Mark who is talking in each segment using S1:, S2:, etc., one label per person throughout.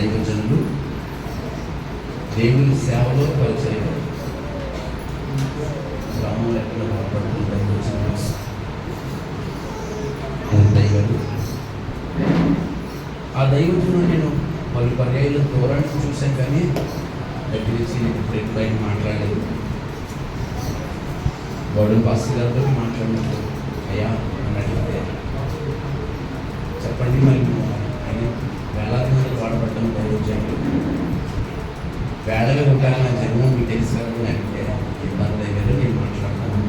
S1: దైవజనులు దేవుని సేవలో పరిచయం గ్రామంలో ఎక్కడ బాగుపడుతున్న దైవజనులు గారు. ఆ దైవజనుడు నేను పలు పర్యాయాలు దూరాన్ని చూశాను, కానీ దగ్గర నుంచి ఇప్పుడు ఎప్పుడైనా మాట్లాడలేదు. గౌడవ పాస్టర్ గారితో మాట్లాడినప్పుడు అయ్యా అని అడిగితే, చెప్పండి మరి ఆయన వేలాది మంది వాడబడ్డం దైవజనులు, వేళగా ఉంటాను నా జన్మం మీకు తెలుసు కదా అని అడిగితే, ఇబ్బంది దగ్గర నేను మాట్లాడతాను.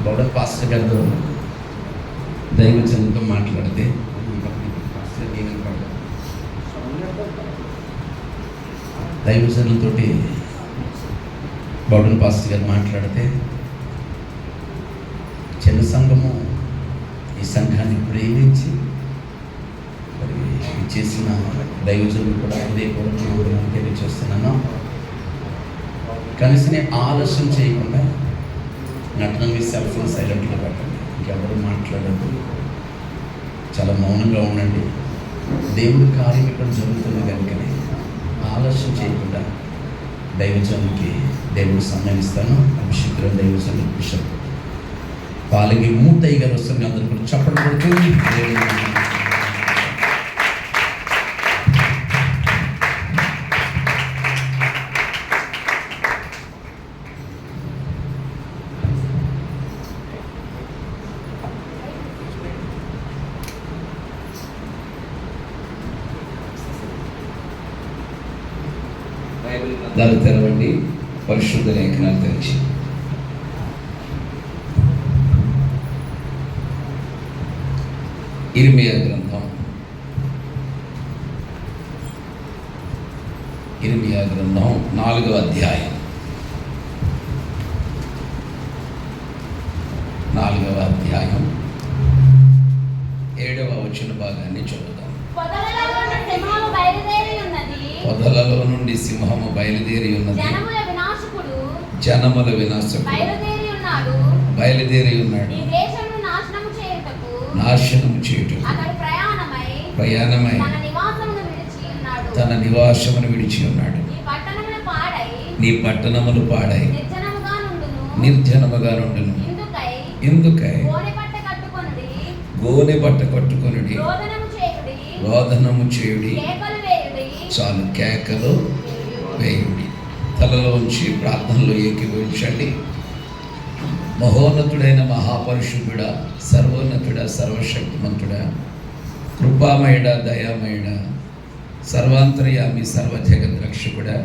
S1: గౌడవ పాస్టర్ గారితో దైవజనులతో మాట్లాడితే దైవజనులతోటి బౌడన్ పాస్టర్ గారు మాట్లాడితే, చిన్న సంఘము ఈ సంఘాన్ని ప్రేమించి మరి చేసిన దైవజనులు కూడా హృదయపూర్వకంగా తెలియజేస్తున్నాను. కనీసం ఆలస్యం చేయకుండా నటన మీ సెల్ ఫోన్ సైలెంట్లో పెట్టండి, ఇంకెవరు మాట్లాడద్దు, చాలా మౌనంగా ఉండండి. దేవుడి కార్యం ఇక్కడ జరుగుతుంది కనుకనే ఆలస్యం చేయకుండా దైవజనునికి దేవుడు సన్మానిస్తాను. అభిషేకుల దైవజనులు బిషప్ పాలకి మూతయ్య గారు వస్తుంది. అందరూ కూడా చప్పట్లు కొడుతూ దాన్ని తెరవండి. పరిశుద్ధ లేఖనాలు తెరిచి ఇర్మియా గ్రంథం 4వ అధ్యాయం 7వ వచన భాగాన్ని చదువుతాం. పొదలలో నుండి సింహము బయలుదేరి ఉన్నది, జనముల వినాశకుడు బయలుదేరి ఉన్నాడు, నాశనము చేయుటకు ప్రయాణమై తన నివాసమును విడిచి ఉన్నాడు. నీ పట్టణములు పాడై నిర్జనముగా నుండును. ఎందుకై గోనె బట్ట కట్టుకొనుడి, రోదనము చేయుడి, చాలు కేకలు వేయుడి. తలలోంచి ప్రార్థనలో ఏకీభవించండి. మహోన్నతుడైన మహాపరిశుద్ధుడా, సర్వోన్నతుడా, సర్వశక్తిమంతుడా, కృపామయుడా, దయామయుడా, సర్వాంతర్యామి, సర్వజగద్రక్షకుడా,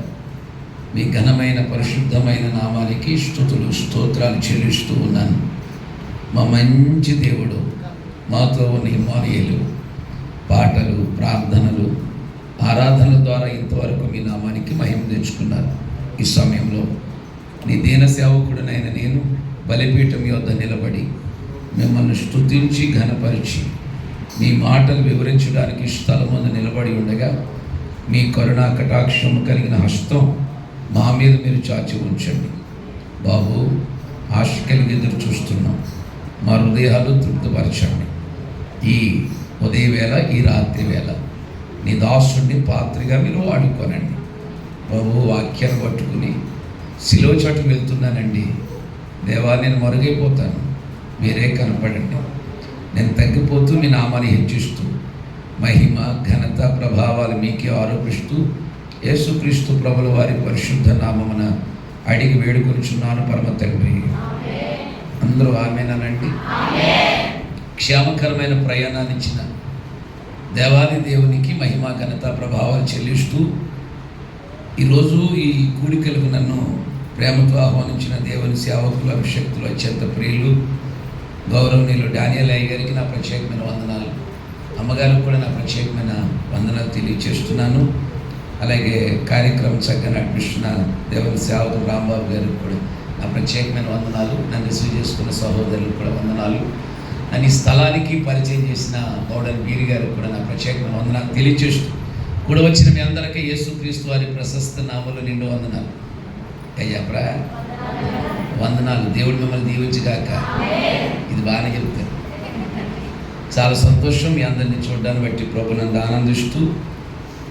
S1: మీ ఘనమైన పరిశుద్ధమైన నామానికి స్తుతులు స్తోత్రాలు చెల్లిస్తూ ఉన్నాను. మా మంచి దేవుడు, మాతో ఉన్న ఇమ్మానుయేలు పాటలు, ప్రార్థనలు, ఆరాధనల ద్వారా ఇంతవరకు మీ నామానికి మహిమ తెచ్చుకున్నారు. ఈ సమయంలో నీ దీన సేవకుడినైన నేను బలిపీఠం యొద్ద నిలబడి మిమ్మల్ని స్తుతించి ఘనపరిచి మీ మాటలు వివరించడానికి స్థలం ముందు నిలబడి ఉండగా, మీ కరుణా కటాక్షము కలిగిన హస్తం మా మీద మీరు చాచి ఉంచండి. బాబు, ఆశ కలిగి ఎదురు చూస్తున్నాం. మా హృదయాలు తృప్తిపరచండి. ఈ ఉదయవేళ, ఈ రాత్రి వేళ నీ దాసుడిని పాత్రగా మీరు వాడుకోనండి. బాబు, వాక్యాన్ని పట్టుకుని శిలువ చోటు వెళ్తున్నానండి. దేవా, నేను మరుగైపోతాను, మీరే కనపడండి. నేను తగ్గిపోతూ మీ నామాన్ని హెచ్చిస్తూ మహిమ ఘనత ప్రభావాలు మీకే ఆరోపిస్తూ యేసుక్రీస్తు ప్రభుల వారి పరిశుద్ధ నామమున అడిగి వేడుకొనిచున్నాను పరమ తండ్రి. అందరూ ఆమేనండి. క్షేమకరమైన ప్రయాణాన్ని ఇచ్చిన దేవాది దేవునికి మహిమ ఘనత ప్రభావాలు చెల్లిస్తూ ఈరోజు ఈ కూడికలకు నన్ను ప్రేమతో ఆహ్వానించిన దేవుని సేవకులు, అభిషక్తులు, అత్యంత ప్రియులు, గౌరవనీయులు డానియల్ అయ్య గారికి నా ప్రత్యేకమైన వందనాలు. అమ్మగారికి కూడా నా ప్రత్యేకమైన వందనాలు తెలియజేస్తున్నాను. అలాగే కార్యక్రమం చక్కగా నడిపిస్తున్న దేవుని సేవకులు రాంబాబు గారికి కూడా నా ప్రత్యేకమైన వందనాలు. నన్ను రిసీవ్ చేసుకున్న సహోదరులకు కూడా వందనాలు. నన్ను ఈ స్థలానికి పరిచయం చేసిన గౌడన్ వీరి గారికి కూడా నా ప్రత్యేకమైన వందనాలు తెలియజేస్తూ కూడా వచ్చిన మీ అందరికీ యేసుక్రీస్తు వారి ప్రశస్త నామములో నిండు వందనాలు. అయ్యా వందనాలు. దేవుడు మిమ్మల్ని దీవించుగాక. ఇది బాగానే చెప్తారు. చాలా సంతోషం మీ అందరినీ చూడడాన్ని బట్టి ప్రభునందు ఆనందిస్తూ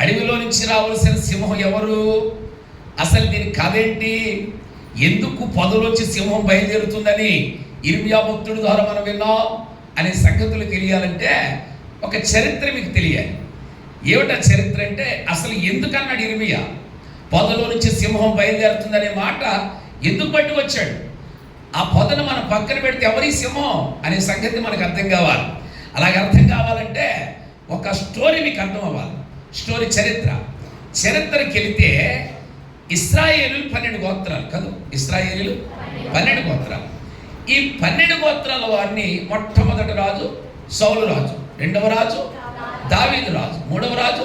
S1: అడవిలో నుంచి రావాల్సిన సింహం ఎవరు? అసలు దీని కథ ఏంటి? ఎందుకు పొదలోంచి సింహం బయలుదేరుతుందని ఇర్మియా భక్తుడి ద్వారా మనం విన్నాం అనే సంగతులు తెలియాలంటే ఒక చరిత్ర మీకు తెలియాలి. ఏమిటా చరిత్ర అంటే, అసలు ఎందుకన్నాడు ఇర్మియా పొదలో నుంచి సింహం బయలుదేరుతుందనే మాట ఎందుకు పట్టుకొచ్చాడు? ఆ పొదను మనం పక్కన పెడితే ఎవరి సింహం అనే సంగతి మనకు అర్థం కావాలి. అలాగే అర్థం కావాలంటే ఒక స్టోరీ మీకు అర్థం అవ్వాలి. స్టోరీ చరిత్రకి వెళితే ఇశ్రాయేలు 12 గోత్రాలు కాదు, ఇశ్రాయేలు 12 గోత్రాలు. ఈ 12 గోత్రాల వారిని మొట్టమొదటి రాజు సౌలు రాజు, రెండవ రాజు దావీదు రాజు, మూడవ రాజు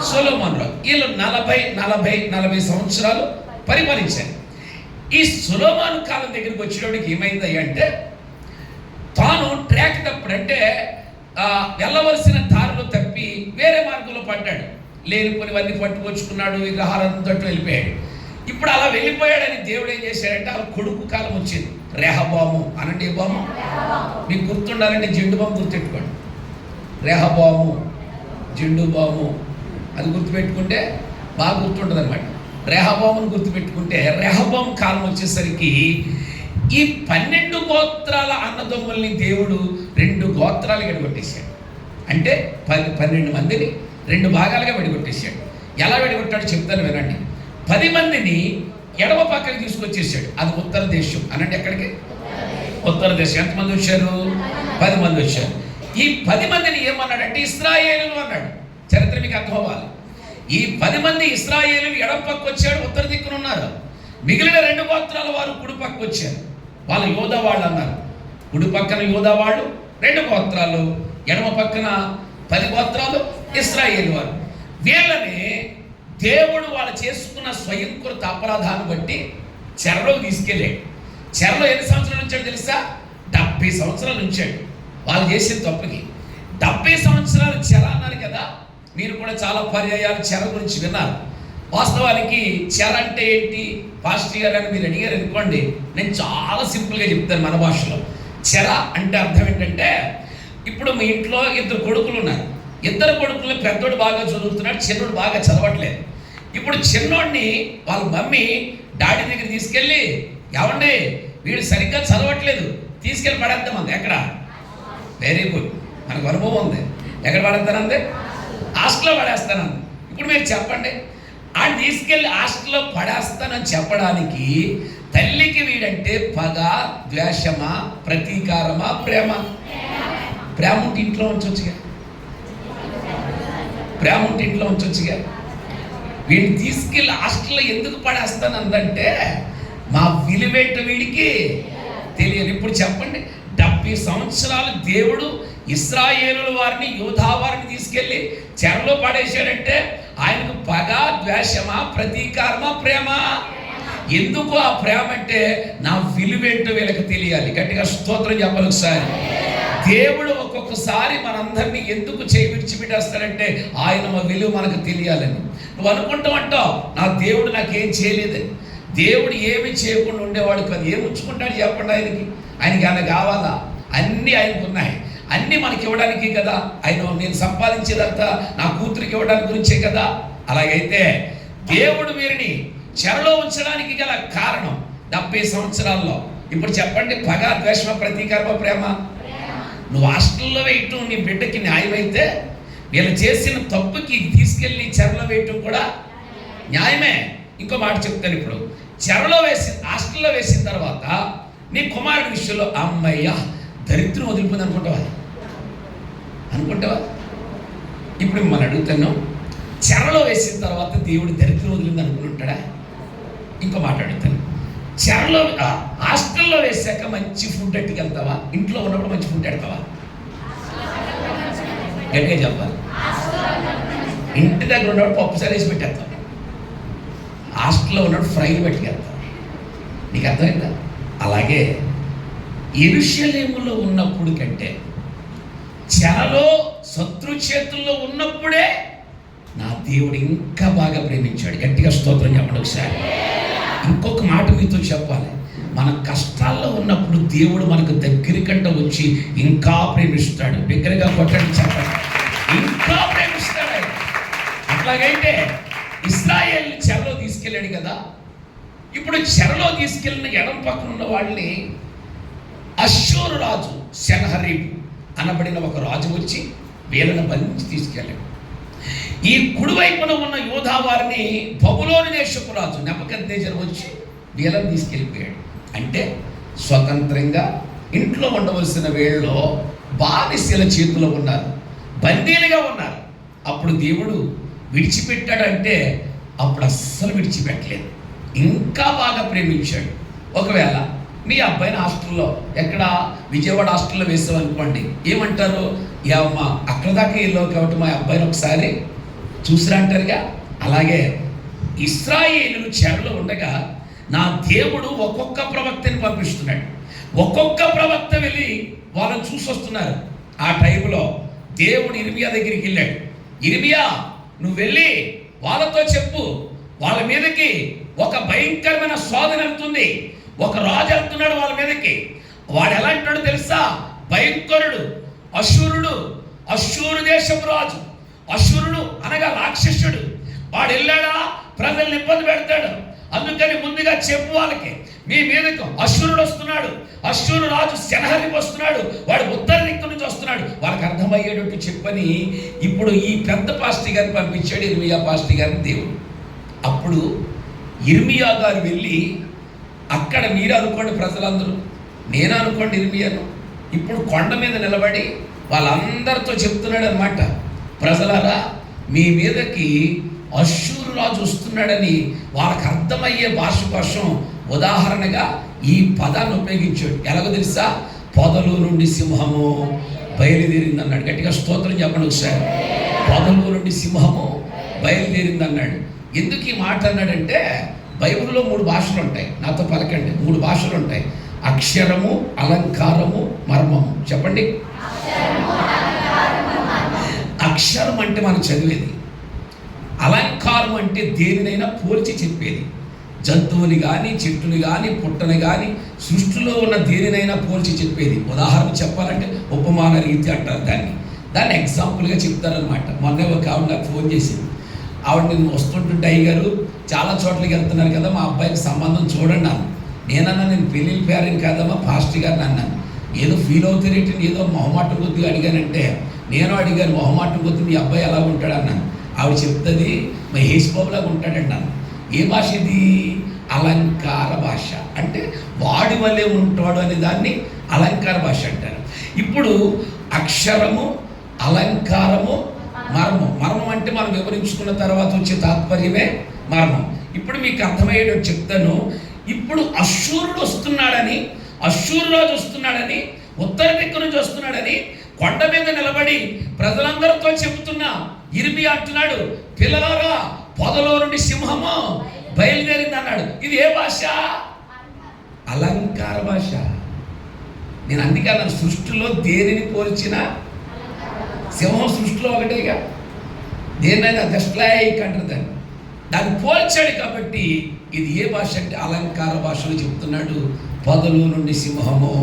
S1: సొలొమోను రాజు. వీళ్ళు 40 సంవత్సరాలు పరిపాలించారు. ఈ సొలొమోను కాలం దగ్గరికి వచ్చేటప్పటికి ఏమైంది అంటే, తాను ట్రాక్ తప్పుడంటే వెళ్ళవలసిన దారిలో తప్పి వేరే మార్గంలో పడ్డాడు. లేనిపోనివన్నీ పట్టుకొచ్చుకున్నాడు, విగ్రహాలతో వెళ్ళిపోయాడు. ఇప్పుడు అలా వెళ్ళిపోయాడని దేవుడు ఏం చేశాడంటే, వాళ్ళ కొడుకు కాలం వచ్చింది. రెహబాము అనండి, బాము మీకు గుర్తుండాలంటే జెండు బాము గుర్తుపెట్టుకోండి. రెహబాము, జెండు బాము అది గుర్తుపెట్టుకుంటే బాగా గుర్తుంటుంది అనమాట. రెహబామును గుర్తుపెట్టుకుంటే రెహబాము కాలం వచ్చేసరికి ఈ 12 గోత్రాల అన్నదమ్ముల్ని దేవుడు 2 గోత్రాలు విడగొట్టేశాడు. అంటే 12 మందిని 2 భాగాలుగా విడగొట్టేశాడు. ఎలా విడగొట్టాడు చెప్తాను వినండి. 10 మందిని ఎడమ పక్కకి తీసుకొచ్చేసాడు. అది ఉత్తర దేశం అనండి. ఎక్కడికి? ఉత్తర దేశం. ఎంతమంది వచ్చారు? 10 మంది వచ్చారు. ఈ 10 మందిని ఏమన్నాడంటే ఇశ్రాయేలు అన్నాడు. చరిత్ర మీకు అర్థం అవ్వాలి. ఈ 10 మంది ఇశ్రాయేలు ఎడమ పక్క వచ్చాడు, ఉత్తర దిక్కున ఉన్నారు. మిగిలిన 2 గోత్రాల వారు కుడి పక్క వచ్చారు. వాళ్ళు యోధా వాళ్ళు అన్నారు. కుడి పక్కన యోధా వాళ్ళు 2 గోత్రాలు, ఎడమ పక్కన 10 గోత్రాలు ఇశ్రాయేలు వారు. వీళ్ళని దేవుడు వాళ్ళు చేసుకున్న స్వయంకృత అపరాధాన్ని బట్టి చెరలోకి తీసుకెళ్ళాడు. చెరలో ఎన్ని సంవత్సరాలు ఉంచాడు తెలుసా? 70 సంవత్సరాలు ఉంచాడు. వాళ్ళు చేసిన తప్పుకి 70 సంవత్సరాలు చెర అన్నారు కదా. మీరు కూడా చాలా పర్యాయాలు చెర గురించి విన్నారు. వాస్తవానికి చెర అంటే ఏంటి పాస్టర్ గారు అని మీరు అడిగారు అనుకోండి, నేను చాలా సింపుల్గా చెప్తాను మన భాషలో. చెర అంటే అర్థం ఏంటంటే, ఇప్పుడు మీ ఇంట్లో 2 కొడుకులు ఉన్నారు. 2 కొడుకులు పెద్దోడు బాగా చదువుతున్నాడు, చిన్నోడు బాగా చదవట్లేదు. ఇప్పుడు చిన్నోడిని వాళ్ళ మమ్మీ డాడీ దగ్గర తీసుకెళ్ళి, ఏమండి వీడు సరిగ్గా చదవట్లేదు, తీసుకెళ్ళి పడేద్దామంది. ఎక్కడ? వెరీ గుడ్, మనకు అనుభవం ఉంది. ఎక్కడ పడేస్తానంది? హాస్టల్లో పడేస్తానంది. ఇప్పుడు మీరు చెప్పండి, ఆయన తీసుకెళ్ళి హాస్టల్లో పడేస్తానని చెప్పడానికి తల్లికి వీడంటే పగ, ద్వేషమా, ప్రతీకారమా, ప్రేమ? ప్రేమ ఉంటే ఇంట్లో ఉంచొచ్చుగా. ప్రేమ ఉంటే ఇంట్లో ఉంచొచ్చుగా. వీడిని తీసుకెళ్ళి హాస్టల్లో ఎందుకు పడేస్తానందంటే మా విలువేట వీడికి తెలియదు. ఇప్పుడు చెప్పండి, 70 సంవత్సరాలు దేవుడు ఇశ్రాయేలుల వారిని, యోధా వారిని తీసుకెళ్ళి చెరలో పడేశాడంటే ఆయనకు పగ, ద్వేషమా, ప్రతీకారమా, ప్రేమ? ఎందుకు ఆ ప్రేమ అంటే నా విలువేంటో వీళ్ళకి తెలియాలి. గట్టిగా స్తోత్రం చెప్పాలి ఒకసారి. దేవుడు ఒక్కొక్కసారి మనందరినీ ఎందుకు విడిచిపెట్టేస్తాడంటే ఆయన విలువ మనకు తెలియాలని. నువ్వు అనుకుంటావు నా దేవుడు నాకేం చేయలేదని. దేవుడు ఏమి చేయకుండా ఉండేవాడు కాదు. ఏమి ఉంచుకుంటాడు చెప్పండి ఆయనకి? ఆయనకి ఆయన కావాలా? అన్నీ ఆయనకు ఉన్నాయి. అన్నీ మనకి ఇవ్వడానికి కదా. ఆయన నేను సంపాదించేదంతా నా కూతురికి ఇవ్వడానికి గురించే కదా. అలాగైతే దేవుడు వీరిని చెరలో ఉంచడానికి గల కారణం 70 సంవత్సరాల్లో. ఇప్పుడు చెప్పండి, పగ, ద్వేషమ, ప్రతీకారమ, ప్రేమ? నువ్వు హాస్టల్లో వేయటం నీ బిడ్డకి న్యాయమైతే, వీళ్ళు చేసిన తప్పుకి తీసుకెళ్ళి చెరలో వేయటం కూడా న్యాయమే. ఇంకో మాట చెప్తాను. ఇప్పుడు చెరలో హాస్టల్లో వేసిన తర్వాత నీ కుమారుడి విషయంలో అమ్మయ్య దరిద్రం వదిలిపోయింది అనుకుంటావా? ఇప్పుడు మిమ్మల్ని అడుగుతాను, చెరలో వేసిన తర్వాత దేవుడు దరిద్రం వదిలింది అనుకుంటాడా? ఇంకో మాట అడుగుతాను, చెరలో హాస్టల్లో వేసాక మంచి ఫుడ్ ఎట్టుకెళ్తావా? ఇంట్లో ఉన్నప్పుడు మంచి ఫుడ్ ఎడతావా? గట్టిగా చెప్పాలి. ఇంటి దగ్గర ఉన్నప్పుడు పప్పు సార్ వేసి పెట్టేస్తాం, హాస్టల్లో ఉన్నప్పుడు ఫ్రైలు పెట్టుకెళ్తాం. నీకు అర్థమైందా? అలాగే యెరూషలేములో ఉన్నప్పుడు కంటే చెరలో శత్రు చేతుల్లో ఉన్నప్పుడే నా దేవుడు ఇంకా బాగా ప్రేమించాడు. గట్టిగా స్తోత్రం చెప్పండి ఒకసారి. ఇంకొక మాట మీతో చెప్పాలి, మన కష్టాల్లో ఉన్నప్పుడు దేవుడు మనకు దగ్గరికంటే వచ్చి ఇంకా ప్రేమిస్తాడు. దగ్గరగా కొట్టండి చెప్పండి. ఇంకా ప్రేమిస్తాడు. ఆ అట్లాగైతే ఇశ్రాయేల్ని చెరలో తీసుకెళ్ళాడు కదా, ఇప్పుడు చెరలో తీసుకెళ్ళిన ఎడం పక్కన ఉన్న వాళ్ళని అష్షూరు రాజు సెనహరీబు అనబడిన ఒక రాజు వచ్చి వీళ్ళని బంధించి తీసుకెళ్ళాడు. ఈ కుడివైపున ఉన్న యూదా వారిని బబులోను దేశపు రాజు నెబుకద్నెజరు వచ్చి వీళ్ళని తీసుకెళ్ళిపోయాడు. అంటే స్వతంత్రంగా ఇంట్లో ఉండవలసిన వీళ్ళలో బానిసల చేతిలో ఉన్నారు, బందీలుగా ఉన్నారు. అప్పుడు దేవుడు విడిచిపెట్టాడంటే అప్పుడు అస్సలు విడిచిపెట్టలేదు, ఇంకా బాగా ప్రేమించాడు. ఒకవేళ మీ అబ్బాయిని హాస్టల్లో ఎక్కడ విజయవాడ హాస్టల్లో వేసామనుకోండి, ఏమంటారు? ఏమమ్మా అక్కడ దాకా వెళ్ళావు కాబట్టి మా అబ్బాయిని ఒకసారి చూసిరా అంటారుగా. అలాగే ఇశ్రాయేలు చెరలో ఉండగా నా దేవుడు ఒక్కొక్క ప్రవక్తని పంపిస్తున్నాడు. ఒక్కొక్క ప్రవక్త వెళ్ళి వాళ్ళని చూసి వస్తున్నారు. ఆ టైంలో దేవుడు ఇర్మియా దగ్గరికి వెళ్ళాడు. ఇర్మియా, నువ్వు వెళ్ళి వాళ్ళతో చెప్పు, వాళ్ళ మీదకి ఒక భయంకరమైన శోధన వెళ్తుంది, ఒక రాజు వెళ్తున్నాడు వాళ్ళ మీదకి. వాడు ఎలా అంటాడో తెలుసా? భయంకరుడు, అశూరుడు, అశూరు దేశపు రాజు. అశూరుడు అనగా రాక్షసుడు. వాడు వెళ్ళాడా ప్రజల్ని ఇబ్బంది పెడతాడు. అందుకని ముందుగా చెప్పు వాళ్ళకి, మీ మీదకు అశూరుడు వస్తున్నాడు, అశూరు రాజు సెనహరీబు వస్తున్నాడు, వాడు ఉత్తర దిక్కు నుంచి వస్తున్నాడు, వాళ్ళకి అర్థమయ్యేటట్టు చెప్పని ఇప్పుడు ఈ పెద్ద పాస్టర్ గారిని పంపించాడు, ఇర్మియా పాస్టర్ గారిని దేవుడు. అప్పుడు ఇర్మియా గారు వెళ్ళి అక్కడ మీరు అనుకోండి ప్రజలందరూ, నేను అనుకోండి ఇర్మియాను, ఇప్పుడు కొండ మీద నిలబడి వాళ్ళందరితో చెప్తున్నాడు అనమాట, ప్రజలారా మీ మీదకి అశూరు రాజు వస్తున్నాడని వాళ్ళకి అర్థమయ్యే భాష కోసం ఉదాహరణగా ఈ పదాన్ని ఉపయోగించాడు. ఎలాగో తెలుసా? పొదలు నుండి సింహము బయలుదేరింది అన్నాడు. గట్టిగా స్తోత్రం చెప్పండి ఒకసారి. పొదలు నుండి సింహము బయలుదేరింది అన్నాడు. ఎందుకు ఈ మాట అన్నాడంటే, బైబిల్లో 3 భాషలు ఉంటాయి, నాతో పలకండి. 3 భాషలు ఉంటాయి: అక్షరము, అలంకారము, మర్మము. చెప్పండి. అక్షరం అంటే మనం చదివేది, అలంకారం అంటే దేనినైనా పోల్చి చెప్పేది. జంతువుని కానీ, చెట్టుని కానీ, పుట్టని కానీ, సృష్టిలో ఉన్న దేనినైనా పోల్చి చెప్పేది. ఉదాహరణ చెప్పాలంటే ఉపమాన రీతి అంటారు దాన్ని ఎగ్జాంపుల్గా చెప్తారనమాట. మొన్న ఒక ఆవిడ నాకు ఫోన్ చేసింది. ఆవిడ నేను వస్తుంటుంటే, అయ్యగారు చాలా చోట్లకి వెళ్తున్నారు కదా, మా అబ్బాయికి సంబంధం చూడండి అన్నాను. నేనన్నా నేను పెళ్ళిళ్ళ పేరెంట్ కాదమ్మా పాస్టర్ గారిని అన్నాను. ఏదో ఫీల్ అవుతారేంటి, ఏదో మొహమాటం కొద్దిగా అడిగానంటే, నేను అడిగాను మొహమాటం కొద్ది మీ అబ్బాయి ఎలా ఉంటాడు అన్నాను. ఆవిడ చెప్తుంది మహేష్ బాబులాగా ఉంటాడండి అన్నాను. ఏ భాష ఇది? అలంకార భాష. అంటే వాడి వల్లే ఉంటాడు అనే దాన్ని అలంకార భాష అంటారు. ఇప్పుడు అక్షరము, అలంకారము, మర్మం. మర్మం అంటే మనం వివరించుకున్న తర్వాత వచ్చే తాత్పర్యమే మర్మం. ఇప్పుడు మీకు అర్థమయ్యేటట్టు చెప్తాను. ఇప్పుడు అశూరుడు వస్తున్నాడని, అశూరు రాజు వస్తున్నాడని, ఉత్తర దిక్కు నుంచి వస్తున్నాడని కొండ మీద నిలబడి ప్రజలందరితో చెబుతున్నా ఇర్మియా అంటున్నాడు, పిల్లలారా పొదలో నుండి సింహము బయలుదేరింది అన్నాడు. ఇది ఏ భాష? అలంకార భాష. నేను అందుకే అన్నాను, సృష్టిలో దేనిని పోల్చిన సింహం సృష్టిలో ఒకటేగా, దేన్నైనా జస్ట్ లైక్ అంటారు దాన్ని పోల్చాడు. కాబట్టి ఇది ఏ భాష అంటే అలంకార భాషలో చెప్తున్నాడు. పొదలో నుండి సింహము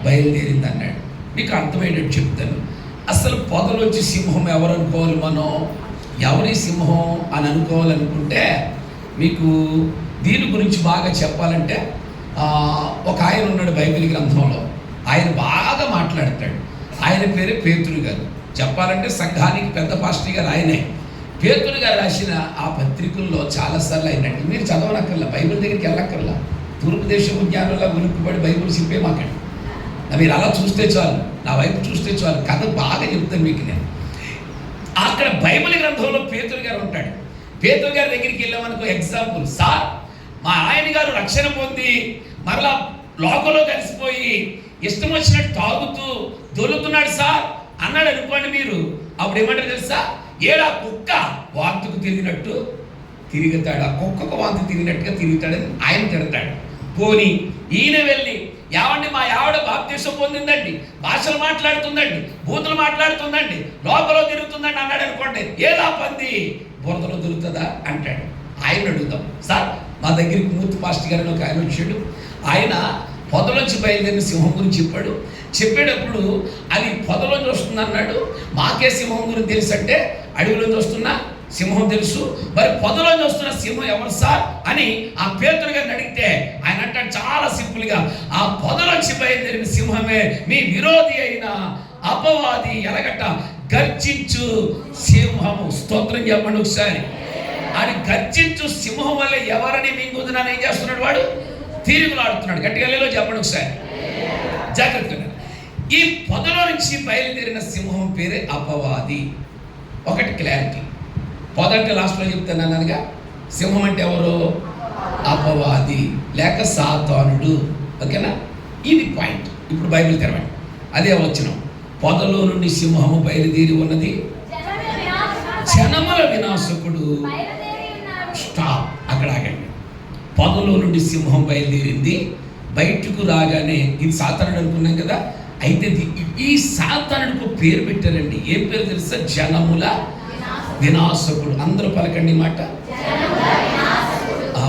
S1: బయలుదేరింది అన్నాడు. మీకు అర్థమయ్యేటట్టు చెప్తాను. అసలు పొదలోంచి సింహం ఎవరు అనుకోవాలి? మనం ఎవరి సింహం అని అనుకోవాలనుకుంటే, మీకు దీని గురించి బాగా చెప్పాలంటే, ఒక ఆయన ఉన్నాడు బైబిల్ గ్రంథంలో, ఆయన బాగా మాట్లాడతాడు. ఆయన పేరు పేతురు గారు. చెప్పాలంటే సంఘానికి పెద్ద పాస్టర్ గారు ఆయనే. పేతురు గారు రాసిన ఆ పత్రికల్లో చాలాసార్లు అయినట్టు మీరు చదవనక్కర్లా, బైబిల్ దగ్గరికి వెళ్ళక్కర్లా. తూర్పు దేశపు జ్ఞానంలో ఉలుక్కుబడి బైబిల్ చెప్పే మాకండి. మీరు అలా చూస్తే చాలు, నా వైపు చూస్తే చాలు, కథ బాగా చెప్తాను మీకు నేను. అక్కడ బైబిల్ గ్రంథంలో పేతురు గారు ఉంటాడు. పేతురు గారి దగ్గరికి వెళ్ళామనుకో, ఎగ్జాంపుల్, సార్ మా ఆయన గారు రక్షణ పొంది మరలా లోకంలో కలిసిపోయి ఇష్టం వచ్చినట్టు తాగుతూ దొరుకుతున్నాడు సార్ అన్నాడు అనుకోండి. మీరు అప్పుడు ఏమంటారు తెలుసా? ఏడా కుక్క వాంతుకు తిరిగినట్టు తిరుగుతాడు, ఆ కుక్కకు వాంతు తిరిగినట్టుగా తిరుగుతాడని ఆయన తిడతాడు. పోనీ ఈయన వెళ్ళి, ఏమండి మా ఆవిడ బాప్తీసం పొందిందండి, భాషలు మాట్లాడుతుందండి, బూతులు మాట్లాడుతుందండి, లోపల తిరుగుతుందండి అన్నాడు అనుకోండి. ఏదా పంది బురదలో దొరుకుతుందా అంటాడు. ఆయన అడుగుతాం, సార్ మా దగ్గరికి మూర్తి పాస్టర్ గారిని ఒక ఆయన వచ్చాడు. ఆయన పొదలోంచి బయలుదేరిన సింహం గురించి చెప్పాడు. చెప్పేటప్పుడు అది పొదలోంచి వస్తుంది అన్నాడు. మాకే సింహం గురించి తెలుసు అంటే, అడవిలోంచి వస్తున్నా సింహం తెలుసు. మరి పొదలో వస్తున్న సింహం ఎవరు సార్ అని ఆ పేతురు గారిని అడిగితే ఆయన అంటాడు చాలా సింపుల్గా, ఆ పొదలోంచి బయలుదేరిన సింహమే మీ విరోధి అయిన అపవాది ఎలగట గర్జించు సింహము. స్తోత్రం చెప్పండి ఒకసారి. అని గర్జించు సింహం వల్ల ఎవరిని మింగుదునని ఏం చేస్తున్నాడు? వాడు తిరుగులాడుతున్నాడు. గట్టిగా లేలో చెప్పండి ఒకసారి, జాగ్రత్తగా. ఈ పొదలో నుంచి బయలుదేరిన సింహం పేరే అపవాది. ఒకటి క్లారిటీ, పొద అంటే లాస్ట్లో చెప్తాను అన్నానుగా, సింహం అంటే ఎవరు? అపవాది లేక సాతానుడు. ఓకేనా? ఇది పాయింట్. ఇప్పుడు బైబిల్ తెరవండి, అదే వచనం. పొదలో నుండి సింహము బయలుదేరి ఉన్నది, జనముల వినాశకుడు. స్టాప్, అక్కడ ఆగండి. పొదలో నుండి సింహం బయలుదేరింది, బయటకు రాగానే ఇది సాతానుడు అనుకున్నాం కదా. అయితే ఈ సాతానుడికి పేరు పెట్టారండి. ఏం పేరు తెలుసా? జనముల వినాశకుడు. అందరూ పలకండి మాట,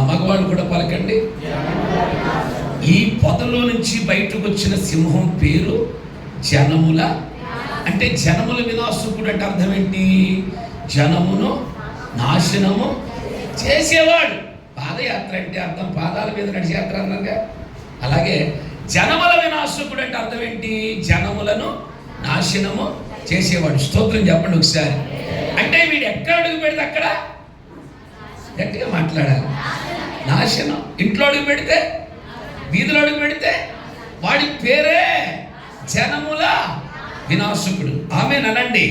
S1: మగవాళ్ళు కూడా పలకండి. ఈ పొదలో నుంచి బయటకు వచ్చిన సింహం పేరు జనముల, అంటే జనముల వినాశకుడు అంటే అర్థం ఏంటి? జనమును నాశనము చేసేవాడు. పాదయాత్ర అంటే అర్థం పాదాల మీద నడిచే యాత్ర అన్నారుగా. అలాగే జనముల వినాశకుడు అంటే అర్థం ఏంటి? జనములను నాశనము చేసేవాడు. స్తోత్రం చెప్పండి ఒకసారి. అంటే వీడు ఎక్కడ అడుగు పెడితే అక్కడ, గట్టిగా మాట్లాడాలి, నాశనం. ఇంట్లో అడుగు పెడితే, వీధిలో అడుగు పెడితే వాడి పేరే జనముల వినాశకుడు. ఆమేనండి.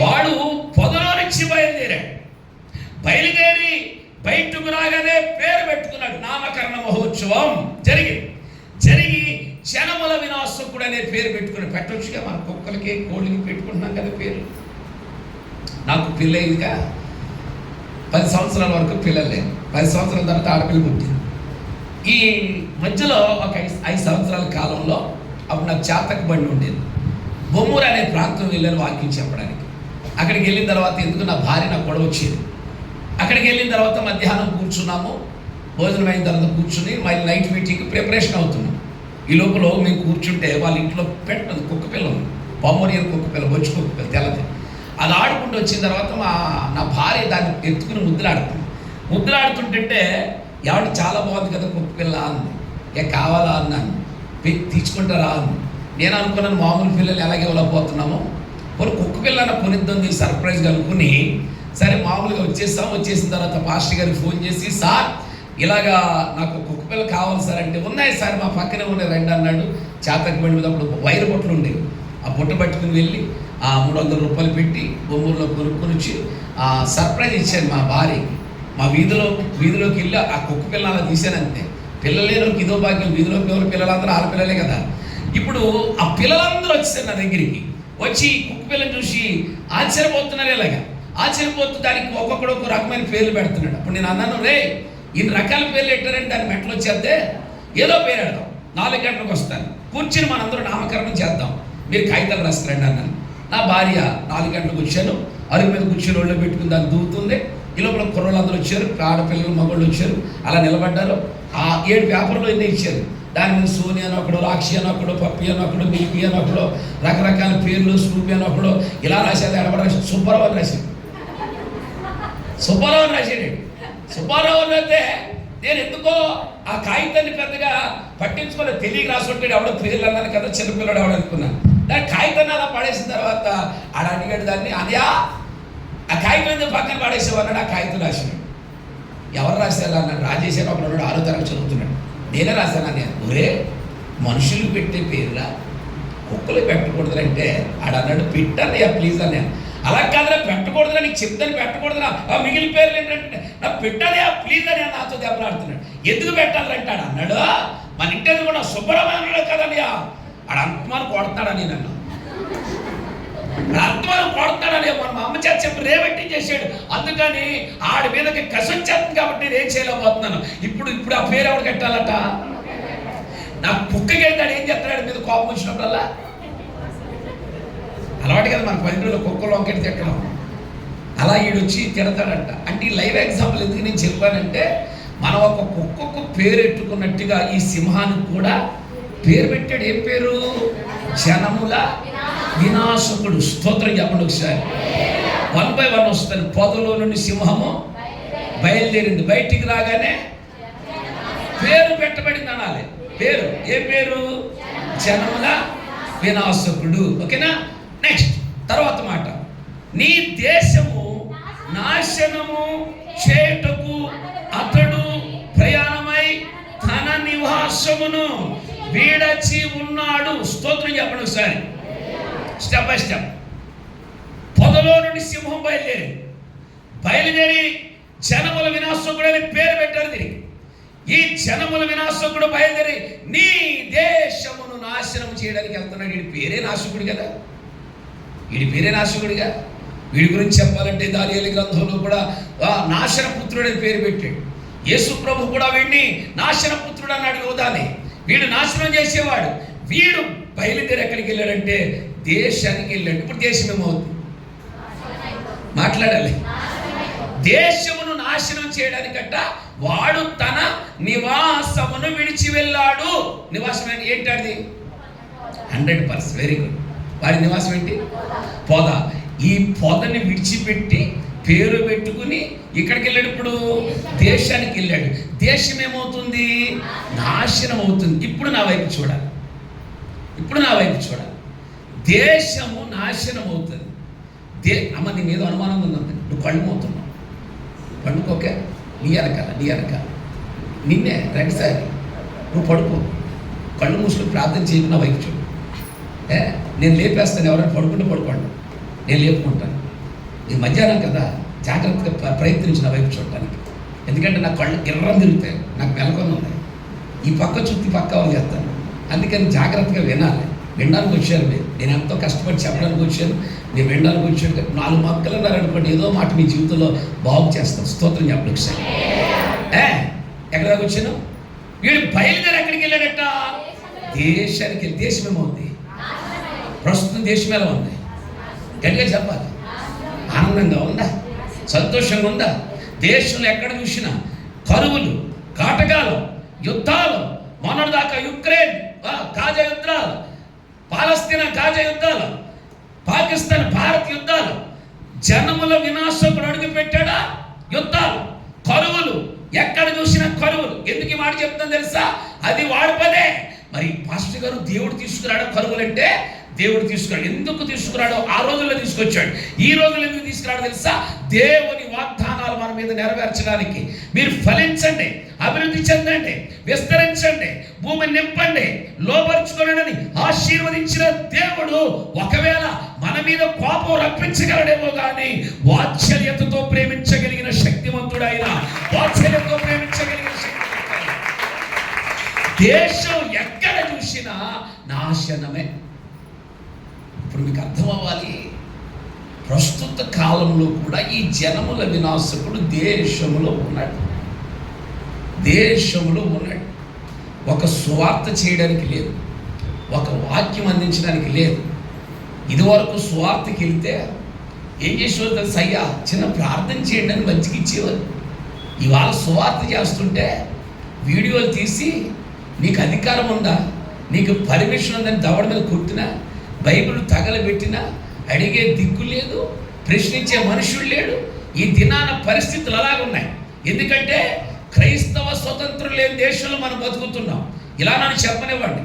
S1: వాడు పొదలో నుంచి బయలుదేరి బయటకు రాగానే పేరు పెట్టుకున్నాడు. నామకరణ మహోత్సవం జరిగి జనముల వినాశకుడు అనే పేరు పెట్టుకుని పెట్టొచ్చుగా. మన కుక్కలకి కోళ్ళకి పెట్టుకుంటున్నాం కదా పేరు. నాకు పిల్లయిగా 10 సంవత్సరాల వరకు పిల్లలు లేదు. 10 సంవత్సరాల తర్వాత ఆడపిల్ల పుట్టింది. ఈ మధ్యలో ఒక 5 సంవత్సరాల కాలంలో అప్పుడు నాకు చాతక బండి ఉండేది. బొమ్మూరు అనే ప్రాంతం వెళ్ళాను వాక్యం చెప్పడానికి. అక్కడికి వెళ్ళిన తర్వాత ఎందుకు నా భార్య నాకు గొడవ వచ్చేది. అక్కడికి వెళ్ళిన తర్వాత మధ్యాహ్నం కూర్చున్నాము, భోజనం అయిన తర్వాత కూర్చుని మళ్ళీ నైట్ మీటింగ్కి ప్రిపరేషన్ అవుతున్నాం. ఈ లోపల మేము కూర్చుంటే వాళ్ళ ఇంట్లో పెట్టదు కుక్క పిల్ల ఉంది, బొమ్మరియన్ కుక్క పిల్ల, బొచ్చు కుక్క పిల్ల, తెల్లది. అది ఆడుకుంటూ వచ్చిన తర్వాత నా భార్య దాన్ని ఎత్తుకుని ముద్దులాడుతుంటే ఎవరు చాలా బాగుంది కదా కుక్క పిల్ల అంది. కావాలా అన్నాను, తీసుకుంటారా అంది. నేను అనుకున్నాను మామూలు పిల్లలు ఎలాగే ఇవ్వలేకపోతున్నాము, కొన్ని కుక్క పిల్లన కొనిద్దాం సర్ప్రైజ్గా అనుకుని సరే మామూలుగా వచ్చేసిన తర్వాత పాస్టర్ గారికి ఫోన్ చేసి, సార్ ఇలాగా నాకు కుక్క పిల్ల కావాలి సార్ అంటే, ఉన్నాయి సార్ మా పక్కనే ఉన్నాయి రండి అన్నాడు. చాతక బండి మీద అప్పుడు వైరు బొట్టలు ఉండేవి. ఆ బుట్ట పట్టుకుని వెళ్ళి 300 రూపాయలు పెట్టి బొమ్మూరులో కొనుక్కొని వచ్చి సర్ప్రైజ్ ఇచ్చాను మా భార్యకి. మా వీధిలోకి వెళ్ళి ఆ కుక్క పిల్ల అలా తీసాను అంతే. పిల్లలేనోకి ఇదో భాగ్యం. వీధిలోకి ఎవరు పిల్లలందరూ ఆడపిల్లలే కదా. ఇప్పుడు ఆ పిల్లలందరూ వచ్చేసారు నా దగ్గరికి. వచ్చి కుక్క పిల్లని చూసి ఆశ్చర్యపోతున్నారు. ఇలాగా ఆశ్చర్యపోతూ దానికి ఒక్కొక్కడు ఒక రకమైన పేర్లు పెడుతున్నాడు. అప్పుడు నేను అన్నాను, రే ఇన్ని రకాల పేర్లు పెట్టారంటే దాని మెట్లు వచ్చేద్దే, ఏదో పేరు పెడదాం. 4 గంటలకు వస్తాను, కూర్చుని మనందరూ నామకరణం చేద్దాం, మీరు కాగితాలు రాస్తారండి అన్నాను. నా భార్య 4 గంటలకు వచ్చాను, అరుగు మీద కూర్చొని ఒళ్ళో పెట్టుకుని దాన్ని దూకుతుంది. ఈ లోపల కుర్రోళ్ళందరూ వచ్చారు, ఆడపిల్లలు మగవాళ్ళు వచ్చారు, అలా నిలబడ్డారు. ఆ 7 పేపర్లు ఎన్నో ఇచ్చారు. దాని మీద సోని అని ఒకడు, రాక్షి అని ఒకడు, పప్పి అని ఒకడు, మిల్కీ అని ఒకడు, రకరకాల పేర్లు, స్నూపి అని ఒకడు, ఇలా రాసేది. ఎడబడి రాసి సుబ్బారావు అని రాశాడు. సుబ్బారావు అయితే నేను ఎందుకో ఆ కాగితాన్ని పెద్దగా పట్టించుకొని తెలియక రాసుకుంటాడు. ఎవడో పేర్లు అన్నాను కదా, చిన్నపిల్లడు ఎవడు అనుకున్నాను. దాని కాగితాన్ని అలా పడేసిన తర్వాత ఆడ అడిగాడు దాన్ని, అదే ఆ కాగితం పక్కన పడేసేవాడు. ఆ కాగితం రాసినాడు. ఎవరు రాశారు అన్నాడు. రాజేష్ అని ఒకడు 6వ తరగతి చదువుతున్నాడు. నేనే రాశాను అని. ఒరే మనుషులు పెట్టే పేర్లా కుక్కలు పెట్టకూడదంటే ఆడ అన్నాడు, పెట్టన్నయ్యా ప్లీజ్ అన్నా. అలా కాదురా, పెట్టకూడదురా, నీకు చెప్తాను పెట్టకూడదురా, మిగిలిన పేర్లు ఏంటంటే నాకు పెట్టాలి ప్లీజ్ అని నాతో దెబ్బలాడుతున్నాడు. ఎందుకు పెట్టాలంటే ఆడు అన్నాడు, మన ఇంటి కూడా శుభ్రమైన అన్నాడు కదన్నయ్యా. ఆడ అంతమానం కొడతాడని నన్ను, అంతమానం కొడతాడని మన అమ్మ చేత చెప్పి రేవెట్టి చేశాడు. అందుకని ఆడి మీదకి కసి వచ్చేస్తుంది కాబట్టి నేను ఏం చేయలేకపోతున్నాను. ఇప్పుడు ఆ పేరు ఎవరు కట్టాలట? నాకు కుక్కకి వెళ్తాడు, ఏం చేస్తాడు మీద కోపం వచ్చినప్పుడల్లా. అలవాటు కదా మన పల్లెటూరులో కుక్కలు వంకెట్టి తిట్టడం. అలా ఈడొచ్చి తిడతాడంట. అంటే ఈ లైవ్ ఎగ్జాంపుల్ ఎందుకు నేను చెప్పానంటే, మనం ఒక కుక్కకు పేరెట్టుకున్నట్టుగా ఈ సింహానికి కూడా పేరు పెట్టాడు. ఏం పేరు? జనముల వినాశకుడు. స్తోత్రం చెప్పండి ఒకసారి. 1 by 1 వస్తుంది. పొదలో నుండి సింహము బయలుదేరింది. బయటికి రాగానే పేరు పెట్టబడింది అనాలి. పేరు ఏ పేరు? జనముల వినాశకుడు. ఓకేనా? నెక్స్ట్ తర్వాత మాట, నీ దేశము నాశనము చేయుటకు అతడు ప్రయాణమై తన నివాసమును వీడచి ఉన్నాడు. స్తోత్రం చెప్పండి ఒకసారి, స్టెప్ బై స్టెప్. పొదలో నుండి సింహం బయలుదేరి జనముల వినాశకుడు అని పేరు పెట్టారు దీనికి. ఈ జనముల వినాశకుడు బయలుదేరి నీ దేశమును నాశనం చేయడానికి వెళ్తున్నాడు. వీడి పేరే నాశకుడు కదా, వీడి పేరే నాశకుడిగా. వీడి గురించి చెప్పాలంటే దానియేలు గ్రంథంలో కూడా నాశన పుత్రుడు అని పేరు పెట్టాడు. యేసు ప్రభు కూడా వీడిని నాశన పుత్రుడు అన్నాడు యోధాని. వీడు నాశనం చేసేవాడు. వీడు బయలుదేరి ఎక్కడికి వెళ్ళాడంటే దేశానికి వెళ్ళాడు. ఇప్పుడు దేశం ఏమవుతుంది? మాట్లాడాలి. దేశమును నాశనం చేయడానికట వాడు తన నివాసమును విడిచి వెళ్ళాడు. నివాసం ఏంటది? 100%. Very good. వారి నివాసం ఏంటి? పొద. ఈ పొదని విడిచిపెట్టి పేరు పెట్టుకుని ఇక్కడికి వెళ్ళాడు. ఇప్పుడు దేశానికి వెళ్ళాడు. దేశం ఏమవుతుంది? నాశనం అవుతుంది. ఇప్పుడు నా వైపు చూడాలి. దేశము నాశనం అవుతుంది. అమ్మ నీ మీద అనుమానం ఉందండి, నువ్వు కళ్ళు మోతున్నావు. పండుకోకే, నీ వెనకాల నిన్నే రెండుసారి నువ్వు పడుకో, కళ్ళు మూసుకొని ప్రార్థన చేయకు, నా వైపు చూడు. నేను లేపేస్తాను. ఎవరైనా పడుకోండి, నేను లేపుకుంటాను. ఇది మధ్యాహ్నం కదా, జాగ్రత్తగా ప్రయత్నించిన వైపు చూడటానికి. ఎందుకంటే నా కళ్ళు గిర్రం తిరుగుతాయి, నాకు మెలకొని ఉన్నాయి. ఈ పక్క చుట్టి పక్క వాళ్ళు చేస్తాను. అందుకని జాగ్రత్తగా వినడానికి వచ్చారు. నేను ఎంతో కష్టపడి చెప్పడానికి వచ్చాను. నేను వినడానికి వచ్చాను. 4 మొక్కలు ఉన్నారనుకోండి, ఏదో మాట మీ జీవితంలో బాగు చేస్తాను. స్తోత్రం చెప్పండి ఒకసారి. ఎక్కడి దాకా వచ్చాను? వీడు బయలుదేరి ఎక్కడికి వెళ్ళాడట? దేశానికి వెళ్ళి. దేశం ఏమవుతుంది? ప్రస్తుతం దేశం ఎలా ఉంది? గట్టిగా చెప్పాలి. ఆనందంగా ఉందా? సంతోషంగా ఉందా? దేశంలో ఎక్కడ చూసినా కరువులు, కాటకాలు, యుద్ధాలు, మొన్నటిదాకా యుక్రెయిన్ గాజా యుద్ధాలు, పాలస్తీనా గాజా యుద్ధాలు, పాకిస్తాన్ భారత్ యుద్ధాలు, జనముల వినాశకుడు అడుగు పెట్టాడా? యుద్ధాలు, కరువులు, ఎక్కడ చూసినా కరువులు. ఎందుకు ఈ మాట చెప్తాను తెలుసా? అది వాడి పదే. మరి పాస్టర్ గారు దేవుడు తీసుకురాడు కరువులంటే, దేవుడు తీసుకురాడు. ఎందుకు తీసుకురాడో ఆ రోజుల్లో తీసుకొచ్చాడు. ఈ రోజుల్లో ఎందుకు తీసుకురాడు తెలుసా? దేవుని వాగ్దానాలు మన మీద నెరవేర్చడానికి. మీరు ఫలించండి, అభివృద్ధి చెందండి, విస్తరించండి, భూమిని నింపండి, లోపరుచుకోనని ఆశీర్వదించిన దేవుడు ఒకవేళ మన మీద కోపం రప్పించగలడేమో కానీ వాత్సల్యతతో ప్రేమించగలిగిన శక్తివంతుడు ఆయన. వాత్సల్యంతో ప్రేమించగలిగిన శక్తివంతుడు. దేశం ఎక్కడ చూసినా నాశనమే. ఇప్పుడు మీకు అర్థం అవ్వాలి, ప్రస్తుత కాలంలో కూడా ఈ జనముల వినాశకుడు దేశంలో ఉన్నాడు. ఒక సువార్త చేయడానికి లేదు, ఒక వాక్యం అందించడానికి లేదు. ఇదివరకు సువార్తకి వెళ్తే ఏం చేసేవారు తెలుసు? అయ్యా చిన్న ప్రార్థన చేయండి అని మంచిగా ఇచ్చేవారు. ఇవాళ సువార్త చేస్తుంటే వీడియోలు తీసి నీకు అధికారం ఉందా, నీకు పర్మిషన్ ఉందని దవడ మీద కొట్టినా, బైబిల్ తగలబెట్టినా అడిగే దిక్కు లేదు, ప్రశ్నించే మనుషుడు లేడు. ఈ దినాన పరిస్థితులు అలాగున్నాయి. ఎందుకంటే క్రైస్తవ స్వతంత్రం లేని దేశంలో మనం బతుకుతున్నాం. ఇలా నన్ను చెప్పనివ్వండి,